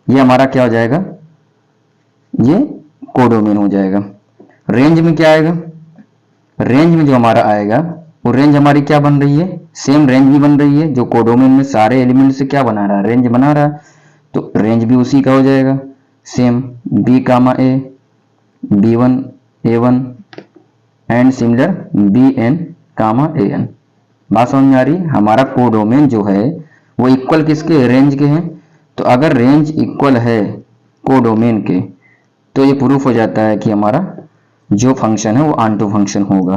ये हमारा क्या हो जाएगा, ये कोडोमेन हो जाएगा। रेंज में क्या आएगा, रेंज में जो हमारा आएगा वो रेंज हमारी क्या बन रही है, सेम रेंज भी बन रही है, जो कोडोमेन में सारे एलिमेंट से क्या बना रहा है, रेंज बना रहा है। तो रेंज भी उसी का हो जाएगा same, B comma A, B one A one and similar B n comma A n. बात समझ में आ रही है। हमारा कोडोमेन जो है वो इक्वल किसके, रेंज के हैं। तो अगर रेंज इक्वल है कोडोमेन के तो ये प्रूफ हो जाता है कि हमारा जो फंक्शन है वो ऑन टू फंक्शन होगा,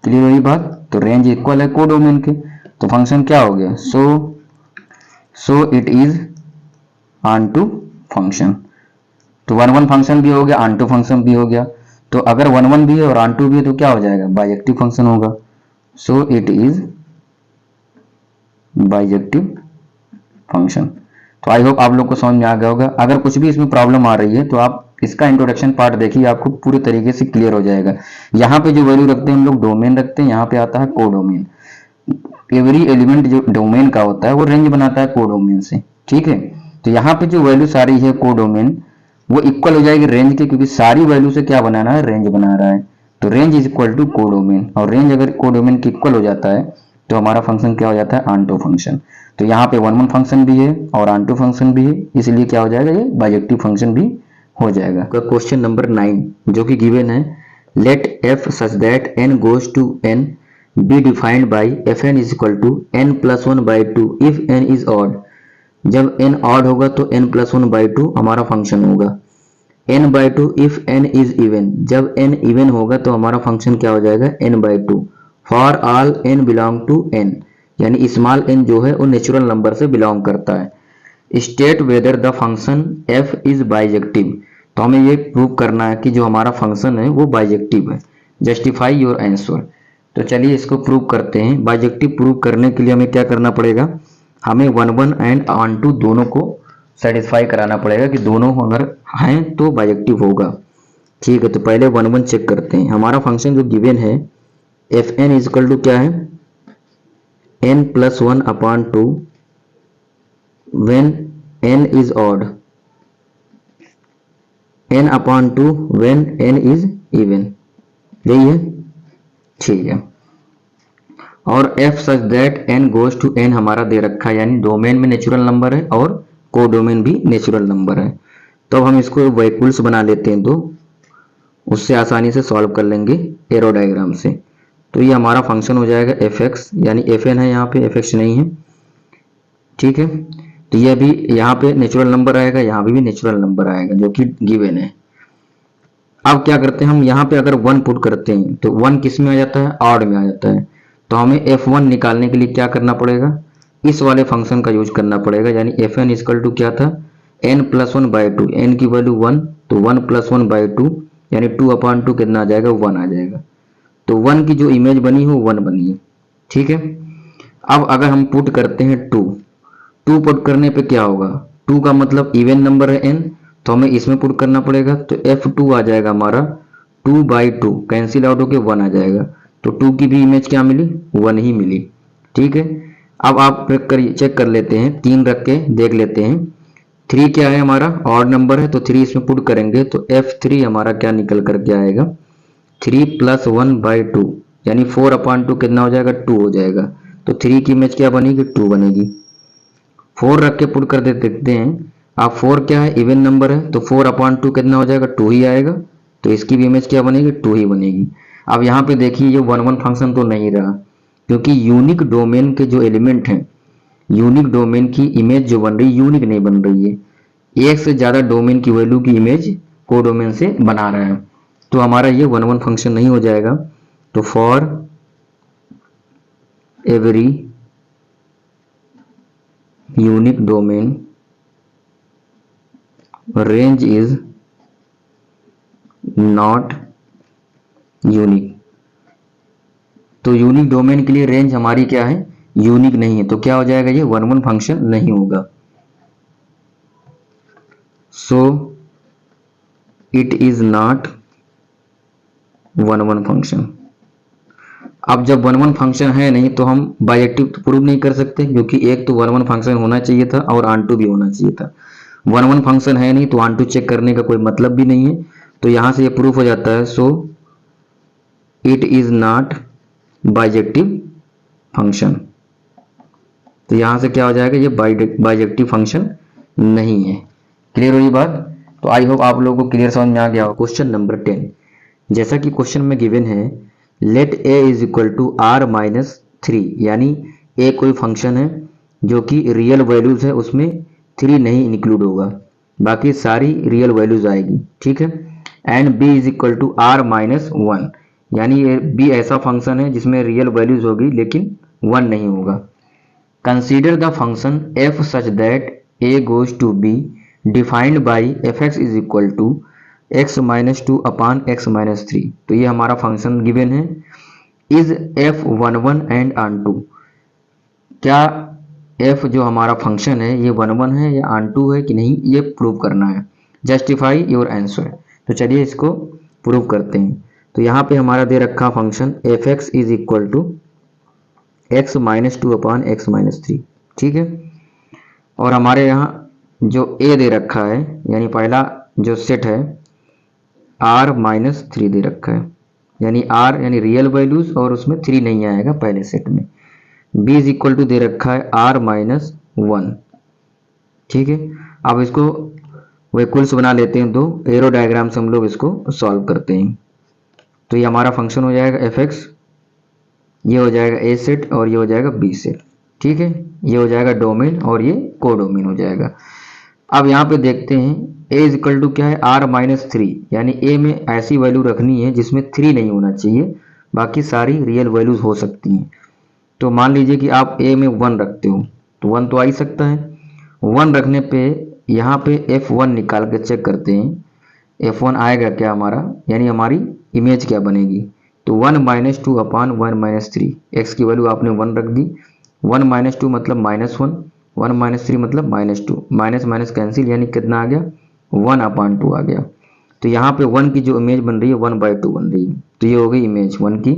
क्लियर हुई बात। तो रेंज इक्वल है कोडोमेन के तो फंक्शन क्या हो गया, so it is onto function. तो वन वन फंक्शन भी हो गया, ऑन टू फंक्शन भी हो गया। तो अगर वन वन भी है और ऑन टू भी है तो क्या हो जाएगा, बाइजेक्टिव फंक्शन होगा। सो इट इज बाइजेक्टिव फंक्शन। तो आई होप आप लोग को समझ में आ गया होगा। अगर कुछ भी इसमें प्रॉब्लम आ रही है तो आप इसका इंट्रोडक्शन पार्ट देखिए, आपको पूरी तरीके से क्लियर हो जाएगा। यहाँ पे जो वैल्यू रखते हैं हम लोग डोमेन रखते हैं, यहाँ पे आता है कोडोमेन। एवरी एलिमेंट जो डोमेन का होता है वो रेंज बनाता है कोडोमेन से, ठीक है। तो यहाँ पे जो वैल्यू सारी है कोडोमेन वो इक्वल हो जाएगी रेंज के, क्योंकि सारी वैल्यू से क्या बनाना है, रेंज बना रहा है। तो range is equal to codomain, और रेंज अगर कोडोमेन के इक्वल हो जाता है तो हमारा फंक्शन क्या हो जाता है, ऑन टू फंक्शन। तो यहाँ पे वन वन फंक्शन भी है और ऑन टू फंक्शन भी है, इसलिए क्या हो जाएगा, ये बाइजेक्टिव फंक्शन भी हो जाएगा। क्वेश्चन नंबर 9 जो कि गिवन है, let f such that N goes to n be defined by f n is equal to n plus one by two if n is odd. जब n ऑड होगा तो n plus one by two हमारा function होगा, n by two if n is even. जब n even होगा तो हमारा function क्या हो जाएगा, n by two. For all n belong to n, यानी स्मॉल n जो है वो नेचुरल नंबर से बिलोंग करता है। State whether the function f is bijective, तो हमें ये प्रूव करना है कि जो हमारा फंक्शन है वो बाइजेक्टिव है। Justify your answer. तो चलिए इसको प्रूव करते हैं। बाइजेक्टिव प्रूव करने के लिए हमें क्या करना पड़ेगा, हमें 1 1 एंड ऑन टू दोनों को सेटिस्फाई कराना पड़ेगा कि दोनों अगर हैं तो बाइजेक्टिव होगा। ठीक है, तो पहले 1 1 चेक करते हैं। हमारा फंक्शन जो गिवन है एफ एन इजकल टू क्या है, n plus 1 upon 2 when n is odd, n upon 2 when n is even, यही है। ठीक है, और f such that n goes to n हमारा दे रखा है, यानी डोमेन में नेचुरल नंबर है और को डोमेन भी नेचुरल नंबर है। तो अब हम इसको वैक्यूल्स बना लेते हैं, तो उससे आसानी से सॉल्व कर लेंगे एरो डायग्राम से। तो ये हमारा फंक्शन हो जाएगा एफ एक्स, यानी एफ एन है, यहाँ पे एफ एक्स नहीं है। ठीक है, तो ये भी यहाँ पे नेचुरल नंबर आएगा, यहाँ भी नेचुरल नंबर आएगा जो कि गिवन है। अब क्या करते हैं हम, यहाँ पे अगर 1 पुट करते हैं तो 1 किस में आ जाता है, ऑड में आ जाता है। तो हमें f1 निकालने के लिए क्या करना पड़ेगा, इस वाले फंक्शन का यूज करना पड़ेगा, यानी एफ एन इजकल टू क्या था, n प्लस 1 बाई 2, एन की वैल्यू 1, तो 1 प्लस 1 बाई 2 यानी 2 अपॉन 2 कितना आ जाएगा, 1 आ जाएगा। तो 1 की जो इमेज बनी हो 1 बनी है। ठीक है, अब अगर हम पुट करते हैं 2 पुट करने पे क्या होगा, 2 का मतलब इवन नंबर है n, तो हमें इसमें पुट करना पड़ेगा। तो f2 आ जाएगा हमारा 2 बाई 2, कैंसिल आउट होके 1 आ जाएगा। तो 2 की भी इमेज क्या मिली, 1 ही मिली। ठीक है, अब आप चेक कर लेते हैं, 3 रख के देख लेते हैं। 3 क्या है हमारा, ऑड नंबर है, तो 3 इसमें पुट करेंगे तो f3 हमारा क्या निकल करके आएगा, 3 प्लस 1 बाई 2, यानी 4 अपॉन 2 कितना हो जाएगा, 2 हो जाएगा। तो 3 की इमेज क्या बनेगी, 2 बनेगी। 4 रख के पुट कर देखते हैं। अब 4 क्या है, इवन नंबर है, तो 4 अपॉन 2 कितना हो जाएगा, 2 ही आएगा। तो इसकी भी इमेज क्या बनेगी, 2 ही बनेगी। अब यहाँ पे देखिए ये 1 1 फंक्शन तो नहीं रहा, क्योंकि यूनिक डोमेन के जो एलिमेंट हैं, यूनिक डोमेन की इमेज जो बन रही है यूनिक नहीं बन रही है, एक से ज्यादा डोमेन की वैल्यू की इमेज को डोमेन से बना रहा है। तो हमारा ये 1 1 फंक्शन नहीं हो जाएगा। तो for every unique domain range is not unique. तो यूनिक डोमेन के लिए रेंज हमारी क्या है, यूनिक नहीं है। तो क्या हो जाएगा, ये 1 1 फंक्शन नहीं होगा। सो इट इज नॉट 1 1 फंक्शन। अब जब 1 1 फंक्शन है नहीं तो हम बाइजेक्टिव तो प्रूव नहीं कर सकते, क्योंकि एक तो 1 1 फंक्शन होना चाहिए था और ऑन टू भी होना चाहिए था। 1 1 फंक्शन है नहीं तो ऑन टू चेक करने का कोई मतलब भी नहीं है। तो यहां से ये प्रूफ हो जाता है, so it is not bijective function. तो यहां से क्या हो जाएगा, ये बाइजेक्टिव फंक्शन नहीं है। क्लियर हुई बात। तो आई होप आप लोगों को क्लियर समझ में आ गया हो। क्वेश्चन नंबर 10, जैसा कि क्वेश्चन में गिवन है, let a is equal to r minus 3, यानी a कोई फंक्शन है जो कि रियल वैल्यूज है, उसमें 3 नहीं इंक्लूड होगा, बाकी सारी रियल वैल्यूज आएगी। ठीक है, and b is equal to r minus 1, यानी ये b ऐसा फंक्शन है जिसमें रियल वैल्यूज होगी लेकिन 1 नहीं होगा। Consider the function f such that a goes to b defined by fx is equal to x minus 2 upon x minus 3। तो ये हमारा फंक्शन गिवन है। Is f 1 1 and onto, क्या f जो हमारा फंक्शन है ये 1 1 है या ऑन टू है कि नहीं, ये प्रूव करना है। Justify your answer. तो चलिए इसको प्रूव करते हैं। तो यहाँ पे हमारा दे रखा function fx is equal to x minus 2 upon x minus 3। ठीक है, और हमारे यहाँ जो a दे रखा है, यानी पहला जो सेट है r माइनस 3 दे रखा है, यानी r यानी रियल वैल्यूज और उसमें 3 नहीं आएगा पहले सेट में। b इज इक्वल टू दे रखा है r माइनस 1। ठीक है, अब इसको वैक्यूल्स बना लेते हैं, दो एरो डायग्राम से हम लोग इसको सॉल्व करते हैं। तो ये हमारा फंक्शन हो जाएगा fx, ये हो जाएगा a सेट और ये हो जाएगा b सेट। ठीक है, ये हो जाएगा डोमेन और ये को डोमेन हो जाएगा। अब यहाँ पे देखते हैं a इज इक्वल टू क्या है, r माइनस 3, यानी a में ऐसी वैल्यू रखनी है जिसमें 3 नहीं होना चाहिए, बाकी सारी रियल वैल्यूज हो सकती हैं। तो मान लीजिए कि आप a में 1 रखते हो, तो 1 तो आ ही सकता है। 1 रखने पे यहाँ पे f1 निकाल के चेक करते हैं, f1 आएगा क्या हमारा, यानी हमारी इमेज क्या बनेगी, तो 1 minus two upon 1 minus three, x की वैल्यू आपने 1 रख दी, 1 माइनस टू मतलब -1, 1 माइनस थ्री मतलब -2, माइनस माइनस कैंसिल, यानी कितना आ गया 1 अपान 2 आ गया। तो यहाँ पे 1 की जो इमेज बन रही है 1/2 बन रही है, तो ये हो गई इमेज 1 की।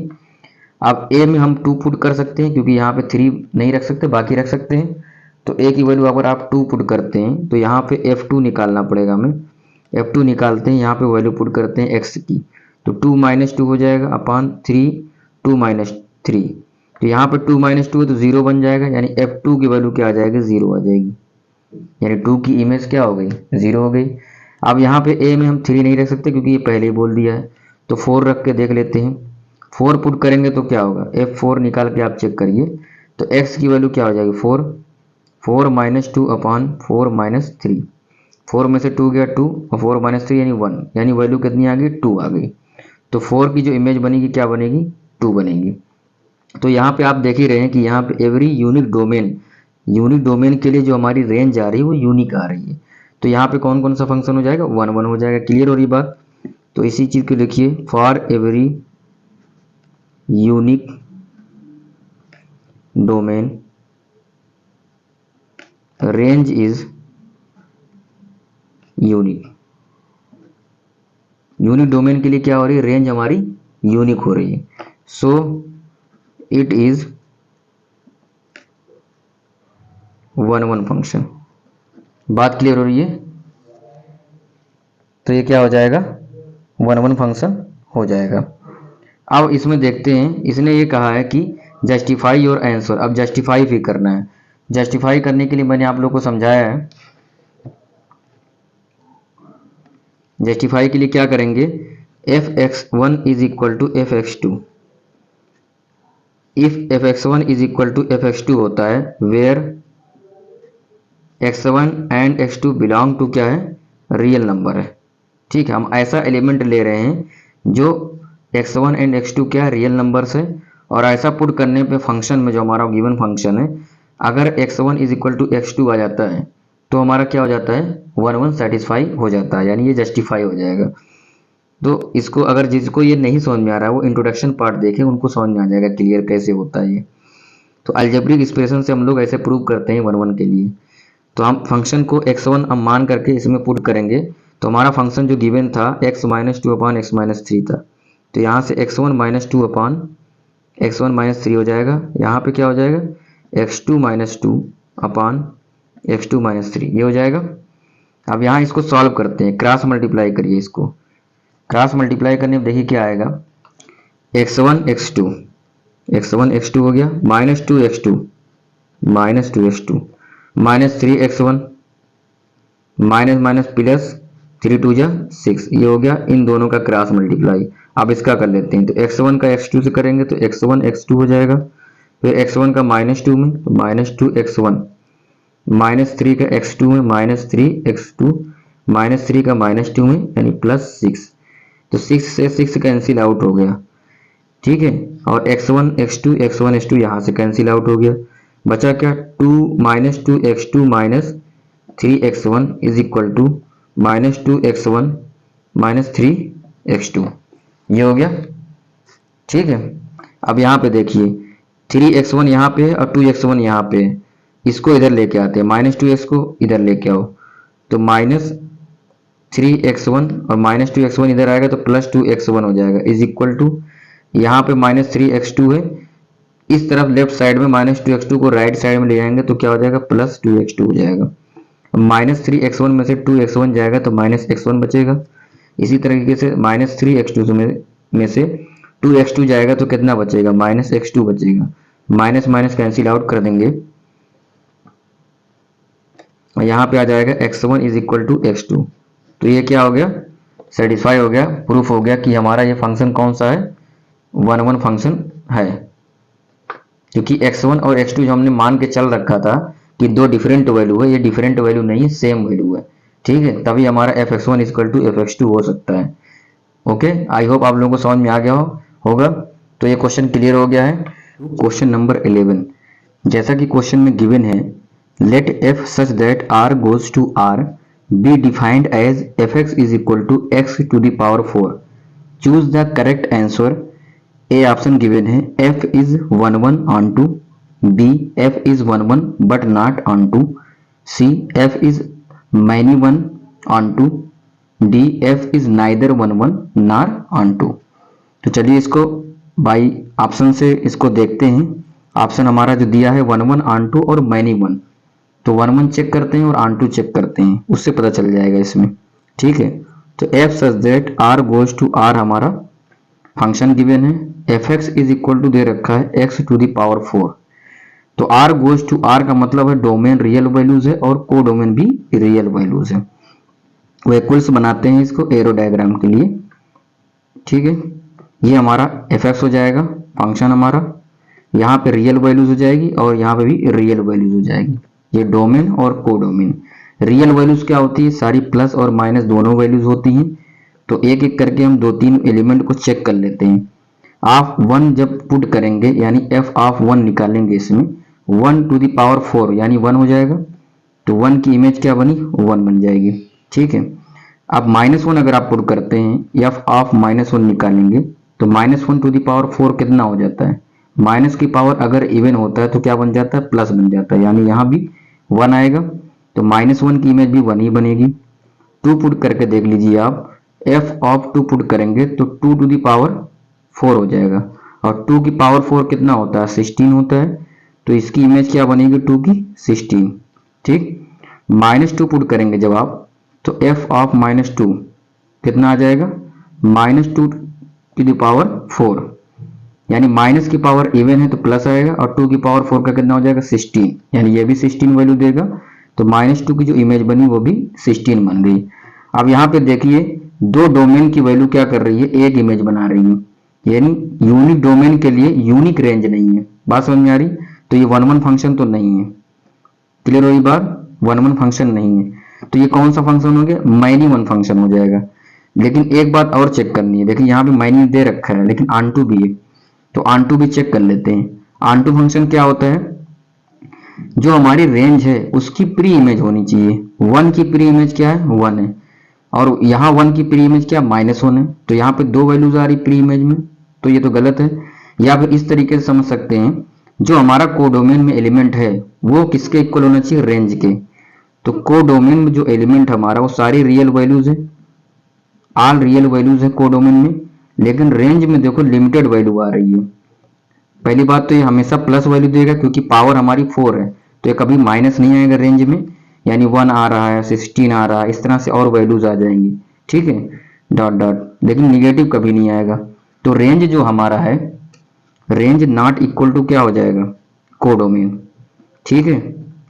अब a में हम 2 पुट कर सकते हैं क्योंकि यहाँ पे 3 नहीं रख सकते, बाकी रख सकते हैं। तो a की वैल्यू अगर आप 2 पुट करते हैं तो यहाँ पे f2 निकालना पड़ेगा हमें, f2 निकालते हैं, यहाँ पे वैल्यू पुट करते हैं x की, तो 2 माइनस 2 हो जाएगा अपान 3, 2 माइनस 3, तो यहाँ पे 2 माइनस 2 है तो 0 बन जाएगा, यानी f2 की वैल्यू क्या आ जाएगी 0 आ जाएगी, यानी 2 की इमेज क्या हो गई 0 हो गई। अब यहाँ पे a में हम 3 नहीं रख सकते क्योंकि ये पहले ही बोल दिया है, तो 4 रख के देख लेते हैं, 4 पुट करेंगे तो क्या होगा, f4 निकाल के आप चेक करिए, तो x की वैल्यू क्या हो जाएगी 4, 4 माइनस 2 अपान 4 माइनस 3, 4 में से 2 गया 2 और 4 माइनस 3 यानी 1, यानी वैल्यू कितनी आ गई 2 आ गई। तो 4 की जो इमेज बनेगी क्या बनेगी 2 बनेगी। तो यहाँ पे आप देख ही रहे हैं कि यहाँ पे एवरी यूनिक डोमेन के लिए जो हमारी रेंज आ रही है वो यूनिक आ रही है। तो यहाँ पे कौन कौन सा फंक्शन हो जाएगा 1 1 हो जाएगा, क्लियर हो रही बात। तो इसी चीज़ को लिखिए, for every unique domain range is unique. Unique domain के लिए क्या हो रही है, रेंज हमारी यूनिक हो रही है, सो इट इज 1 1 फंक्शन। बात क्लियर हो रही है। तो ये क्या हो जाएगा 1 1 फंक्शन हो जाएगा। अब इसमें देखते हैं, इसने ये कहा है कि जस्टिफाई योर आंसर। अब जस्टिफाई भी करना है, जस्टिफाई करने के लिए मैंने आप लोग को समझाया है। जस्टिफाई के लिए क्या करेंगे, fx1 is equal to fx2, if fx1 is equal to fx2 होता है where x1 and x2 belong to क्या है, रियल नंबर है। ठीक है, हम ऐसा एलिमेंट ले रहे हैं जो x1 एंड x2 क्या रियल नंबर्स है, और ऐसा पुट करने पे फंक्शन में जो हमारा गिवन फंक्शन है, अगर x1 is equal to x2 आ जाता है तो हमारा क्या हो जाता है 1 1 सेटिस्फाई हो जाता है, यानी ये जस्टिफाई हो जाएगा। तो इसको अगर जिसको ये नहीं समझ में आ रहा है वो इंट्रोडक्शन पार्ट देखे, उनको समझ में आ जाएगा क्लियर कैसे होता है ये। तो अलजेब्रिक एक्सप्रेशन से हम लोग ऐसे प्रूव करते हैं 1 1 के लिए। तो हम फंक्शन को x1 हम मान करके इसमें पुट करेंगे, तो हमारा फंक्शन जो गिवन था x माइनस 2 अपान x माइनस 3 था, तो यहाँ से x1 माइनस 2 अपान x1 माइनस 3 हो जाएगा, यहाँ पे क्या हो जाएगा x2 माइनस 2 अपान x2 माइनस 3, ये हो जाएगा। अब यहाँ इसको सॉल्व करते हैं, क्रॉस मल्टीप्लाई करिए इसको, क्रॉस मल्टीप्लाई करने में देखिए क्या आएगा, x1 x2 हो गया, minus 2 x2 minus 3 x1 minus minus plus 3 2 जा 6, ये हो गया इन दोनों का क्रॉस मल्टीप्लाई। अब इसका कर लेते हैं, तो x1 का x2 से करेंगे तो x1 x2 हो जाएगा, फिर x1 का -2 में तो -2 x1, -3 का x2 में -3 x2, -3 का -2 में यानी +6, तो 6 से 6 कैंसिल आउट हो गया। ठीक है, और x1 x2 यहाँ से कैंसिल आउट हो गया, बचा क्या 2 x2 3 x1 is equal to -2 x1 3 x2, ये हो गया। ठीक है, अब यहाँ पे देखिए 3 x1 यहाँ पे है और 2 x1 यहाँ पे है, इसको इधर लेके आते हैं, -2x को इधर लेके आओ, तो -3 x1 और -2 x1 इधर आएगा तो +2 x1 हो जाएगा, इज इक्वल टू यहाँ पे -3 x2 है, इस तरफ लेफ्ट साइड में -2 x2 को राइट साइड में ले जाएंगे तो क्या हो जाएगा +2 x2 हो जाएगा। -3 x1 में से 2 x1 जाएगा तो -x1 बचेगा, इसी तरीके से -3 x2 में से 2 x2 जाएगा तो कितना बचेगा -x2 बचेगा, माइनस माइनस कैंसिल आउट कर देंगे, यहाँ पे आ जाएगा x1 is equal to x2, तो ये क्या हो गया सेटिस्फाई हो गया, प्रूफ हो गया कि हमारा ये फंक्शन कौन सा है 1 1 फंक्शन है। क्योंकि x1 और x2 जो हमने मान के चल रखा था कि दो डिफरेंट वैल्यू है, ये डिफरेंट वैल्यू नहीं है, सेम वैल्यू है। ठीक है, तभी हमारा fx1 is equal to fx2 हो सकता है। ओके, आई होप आप लोगों को समझ में आ गया होगा। तो ये क्वेश्चन क्लियर हो गया है। क्वेश्चन नंबर 11, जैसा कि क्वेश्चन में गिवन है, let f such that r goes to r be defined as f x is equal to x to the power 4। Choose the correct answer. A option given है f is 1 1 onto, B f is 1 1 but not onto, C f is many 1 onto, D f is neither 1 1 nor onto. तो चलिए इसको by option से इसको देखते हैं। Option हमारा जो दिया है 1 1 ऑन टू और मैनी 1, तो 1 1 चेक करते हैं और ऑन टू चेक करते हैं, उससे पता चल जाएगा इसमें। ठीक है, तो f such that r goes to r हमारा फंक्शन गिवन है, F x is equal to दे रखा है एक्स टू दी पावर 4। तो r गोज टू r का मतलब है डोमेन रियल वैल्यूज है और को डोमेन भी रियल वैल्यूज है। वो इक्वल्स बनाते हैं इसको एरो डायग्राम के लिए। ठीक है, ये हमारा एफ एक्स हो जाएगा फंक्शन हमारा, यहाँ पे रियल वैल्यूज हो जाएगी और यहाँ पे भी रियल वैल्यूज हो जाएगी। ये डोमेन और को डोमेन। रियल वैल्यूज क्या होती है, सारी प्लस और माइनस दोनों वैल्यूज होती हैं। तो एक एक करके हम 2-3 एलिमेंट को चेक कर लेते हैं। ऑफ 1 जब पुट करेंगे यानी एफ ऑफ 1 निकालेंगे, इसमें 1 टू दी पावर 4 यानी 1 हो जाएगा। तो 1 की इमेज क्या बनी, 1 बन जाएगी। ठीक है, अब -1 अगर आप पुट करते हैं, एफ ऑफ -1 निकालेंगे तो -1 टू दी पावर 4 कितना हो जाता है, माइनस की पावर अगर इवन होता है तो क्या बन जाता है, प्लस बन जाता है, यानी यहाँ भी 1 आएगा। तो -1 की इमेज भी 1 ही बनेगी। 2 पुट करके देख लीजिए आप, f ऑफ 2 पुट करेंगे तो 2 टू दी पावर 4 हो जाएगा, और 2 की पावर 4 कितना होता है, 16 होता है। तो इसकी इमेज क्या बनेगी, 2 की 16। ठीक, -2 पुट करेंगे जब आप, तो f ऑफ -2 कितना आ जाएगा, -2 टू दी पावर 4, यानी माइनस की पावर इवन है तो प्लस आएगा, और 2 की पावर 4 का कितना हो जाएगा, 16, यानी ये भी 16 वैल्यू देगा। तो -2 की जो इमेज बनी वो भी 16 बन गई। अब यहाँ पे देखिए दो डोमेन की वैल्यू क्या कर रही है, एक इमेज बना रही है, यानी यूनिक डोमेन के लिए यूनिक रेंज नहीं है। बात समझ में आ रही, तो ये 1 1 फंक्शन तो नहीं है। क्लियर हुई बात, 1 1 फंक्शन नहीं है। तो ये कौन सा फंक्शन हो गया, मैनी 1 फंक्शन हो जाएगा। लेकिन एक बात और चेक करनी है, देखिए यहाँ पे मैनी दे रखा है लेकिन ऑन टू भी है, तो ऑन टू भी चेक कर लेते हैं। ऑन टू फंक्शन क्या होता है, जो हमारी रेंज है उसकी प्री इमेज होनी चाहिए। 1 की प्री इमेज क्या है, 1 है, और यहाँ 1 की प्री इमेज क्या, -1 है। तो यहाँ पे 2 वैल्यूज आ रही प्री इमेज में, तो ये तो गलत है। या फिर इस तरीके से समझ सकते हैं, जो हमारा कोडोमेन में एलिमेंट है वो किसके इक्वल होना चाहिए, रेंज के। तो कोडोमेन में जो एलिमेंट हमारा वो सारी रियल वैल्यूज है, ऑल रियल वैल्यूज है कोडोमेन में, लेकिन रेंज में देखो लिमिटेड वैल्यू आ रही है। पहली बात तो ये हमेशा प्लस वैल्यू देगा क्योंकि पावर हमारी 4 है, तो ये कभी माइनस नहीं आएगा रेंज में, यानी 1 आ रहा है, 16 आ रहा है, इस तरह से और वैल्यूज आ जाएंगी। ठीक है, डॉट डॉट, लेकिन निगेटिव कभी नहीं आएगा। तो रेंज जो हमारा है, रेंज नॉट इक्वल टू क्या हो जाएगा, कोडोमेन। ठीक है,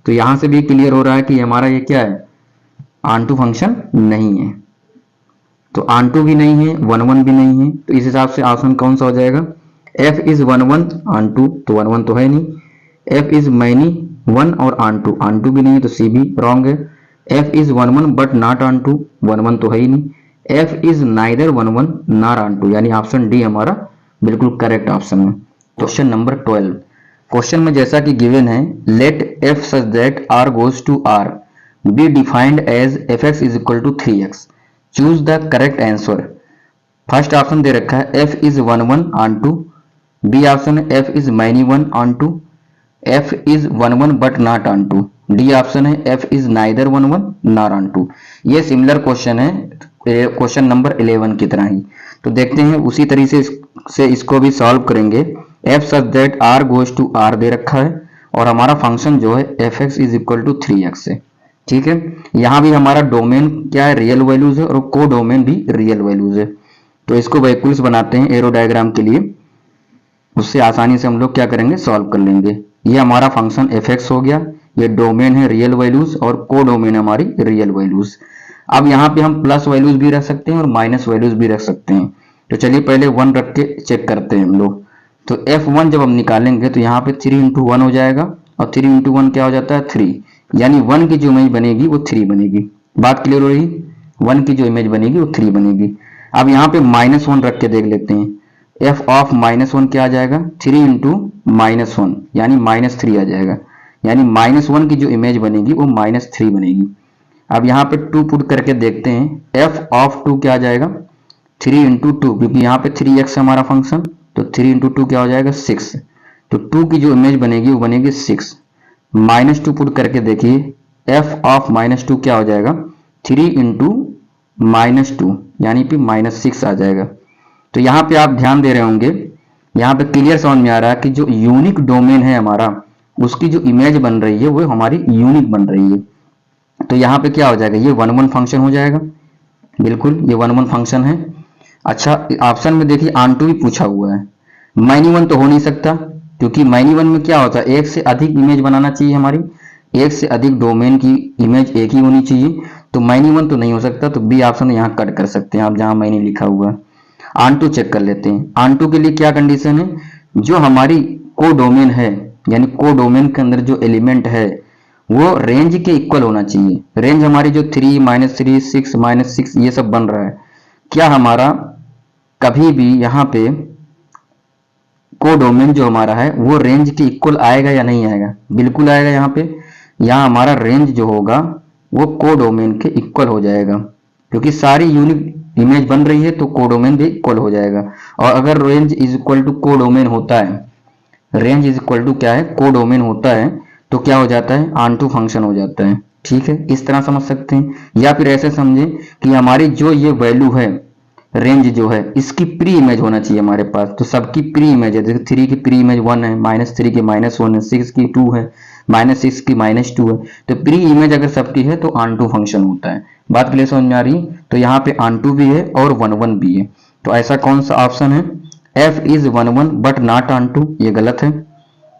तो यहां से भी क्लियर हो रहा है कि हमारा ये क्या है, ऑन टू फंक्शन नहीं है। तो ऑन टू भी नहीं है, 1 1 भी नहीं है, तो इस हिसाब से ऑप्शन कौन सा हो जाएगा, f इज 1 1 ऑन टू, तो 1 1 तो है नहीं। f इज मैनी 1 और ऑन टू भी नहीं है, तो सी भी रॉन्ग है। f is 1 1 but not onto, 1 1 तो है ही नहीं। f is neither 1 1 not onto, यानी ऑप्शन डी हमारा बिल्कुल करेक्ट ऑप्शन है। क्वेश्चन नंबर 12, क्वेश्चन में जैसा कि गिवन है, let f such that r goes to r be defined as fx is equal to 3x। Choose the correct answer. First option दे रखा है f is 1 1 onto, B option है f is many 1 onto, f is 1 1 but not onto, D option है f is neither 1 1 not onto. ये similar question है question number 11 की तरह ही। तो देखते हैं उसी तरीके से इसको भी सॉल्व करेंगे। f such that r goes to r दे रखा है और हमारा फंक्शन जो है fx is equal to 3x है। ठीक है, यहाँ भी हमारा डोमेन क्या है, रियल वैल्यूज है, और को डोमेन भी रियल वैल्यूज है। तो इसको वैक्यूल्स बनाते हैं एरो डायग्राम के लिए, उससे आसानी से हम लोग क्या करेंगे, सॉल्व कर लेंगे। ये हमारा फंक्शन fx हो गया, ये डोमेन है रियल वैल्यूज और को डोमेन हमारी रियल वैल्यूज। अब यहाँ पे हम प्लस वैल्यूज भी रख सकते हैं और माइनस वैल्यूज भी रख सकते हैं। तो चलिए पहले 1 रख के चेक करते हैं हम लोग। तो f1 जब हम निकालेंगे तो यहाँ पे 3 × 1 हो जाएगा, और 3 × 1 क्या हो जाता है, 3, यानी 1 की जो इमेज बनेगी वो 3 बनेगी। बात क्लियर हो रही, 1 की जो इमेज बनेगी वो 3 बनेगी। अब यहाँ पे -1 रख के देख लेते हैं, f ऑफ -1 क्या आ जाएगा, 3 × -1 यानी -3 आ जाएगा, यानी -1 की जो इमेज बनेगी वो -3 बनेगी। अब यहाँ पे 2 पुट करके देखते हैं। एफ ऑफ 2 क्या आ जाएगा 3 इंटू 2, क्योंकि यहाँ पे 3x हमारा फंक्शन, तो 3 इंटू 2 क्या हो जाएगा 6। तो 2 की जो इमेज बनेगी वो बनेगी 6। -2 पुट करके देखिए, एफ ऑफ -2 क्या हो जाएगा 3 इंटू -2 यानी कि -6 आ जाएगा। तो यहाँ पे आप ध्यान दे रहे होंगे, यहाँ पे क्लियर समझ में आ रहा है कि जो यूनिक डोमेन है हमारा, उसकी जो इमेज बन रही है वो हमारी यूनिक बन रही है। तो यहाँ पे क्या हो जाएगा, ये 1 1 फंक्शन हो जाएगा, बिल्कुल ये 1 1 फंक्शन है। अच्छा ऑप्शन में देखिए ऑन2 भी पूछा हुआ है, -1 तो हो नहीं सकता, क्योंकि -1 में क्या होता है एक से अधिक इमेज बनाना चाहिए हमारी, एक से अधिक डोमेन की इमेज एक ही होनी चाहिए, तो -1 तो नहीं हो सकता, तो बी ऑप्शन यहाँ कट कर सकते हैं आप, जहां मैंने लिखा हुआ है। ऑन2 चेक कर लेते हैं। ऑन2 के लिए क्या कंडीशन है, जो हमारी को डोमेन है, यानी को डोमेन के अंदर जो एलिमेंट है वो रेंज के इक्वल होना चाहिए। रेंज हमारी जो 3 -3 6 -6 ये सब बन रहा है, क्या हमारा कभी भी यहाँ पे को डोमेन जो हमारा है वो रेंज के इक्वल आएगा या नहीं आएगा, बिल्कुल आएगा। यहाँ पे यहाँ हमारा रेंज जो होगा वो को डोमेन के इक्वल हो जाएगा, क्योंकि सारी यूनिक इमेज बन रही है तो को डोमेन भी इक्वल हो जाएगा। और अगर रेंज इज इक्वल टू को डोमेन होता है, रेंज इज इक्वल टू क्या है को डोमेन होता है, तो क्या हो जाता है ऑन2 फंक्शन हो जाता है। ठीक है, इस तरह समझ सकते हैं, या फिर ऐसे समझे कि हमारी जो ये वैल्यू है रेंज जो है इसकी प्री इमेज होना चाहिए हमारे पास, तो सबकी प्री इमेज है, जैसे 3 की प्री इमेज 1 है, -3 की -1 है, 6 की 2 है, -6 की -2 है, तो प्री इमेज अगर सबकी है तो ऑन2 फंक्शन होता है। बात क्लियर समझ में आ रही है? तो यहाँ पे ऑन2 भी है और 1 1 भी है, तो ऐसा कौन सा ऑप्शन है, f इज 1 1 बट नॉट ऑन2, ये गलत है।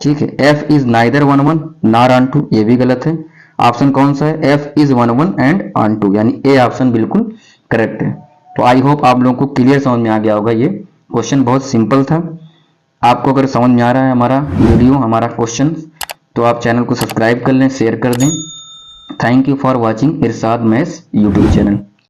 ठीक है, f इज नाइदर 1 1 नॉर ऑन2, ये भी गलत है। ऑप्शन कौन सा है, f इज 1 1 एंड ऑन2, यानी ए ऑप्शन बिल्कुल करेक्ट है। तो आई होप आप लोगों को क्लियर समझ में आ गया होगा, ये क्वेश्चन बहुत सिंपल था। आपको अगर समझ में आ रहा है हमारा वीडियो, हमारा क्वेश्चन, तो आप चैनल को सब्सक्राइब कर लें, शेयर कर दें। Thank you for watching Irshad maths YouTube channel.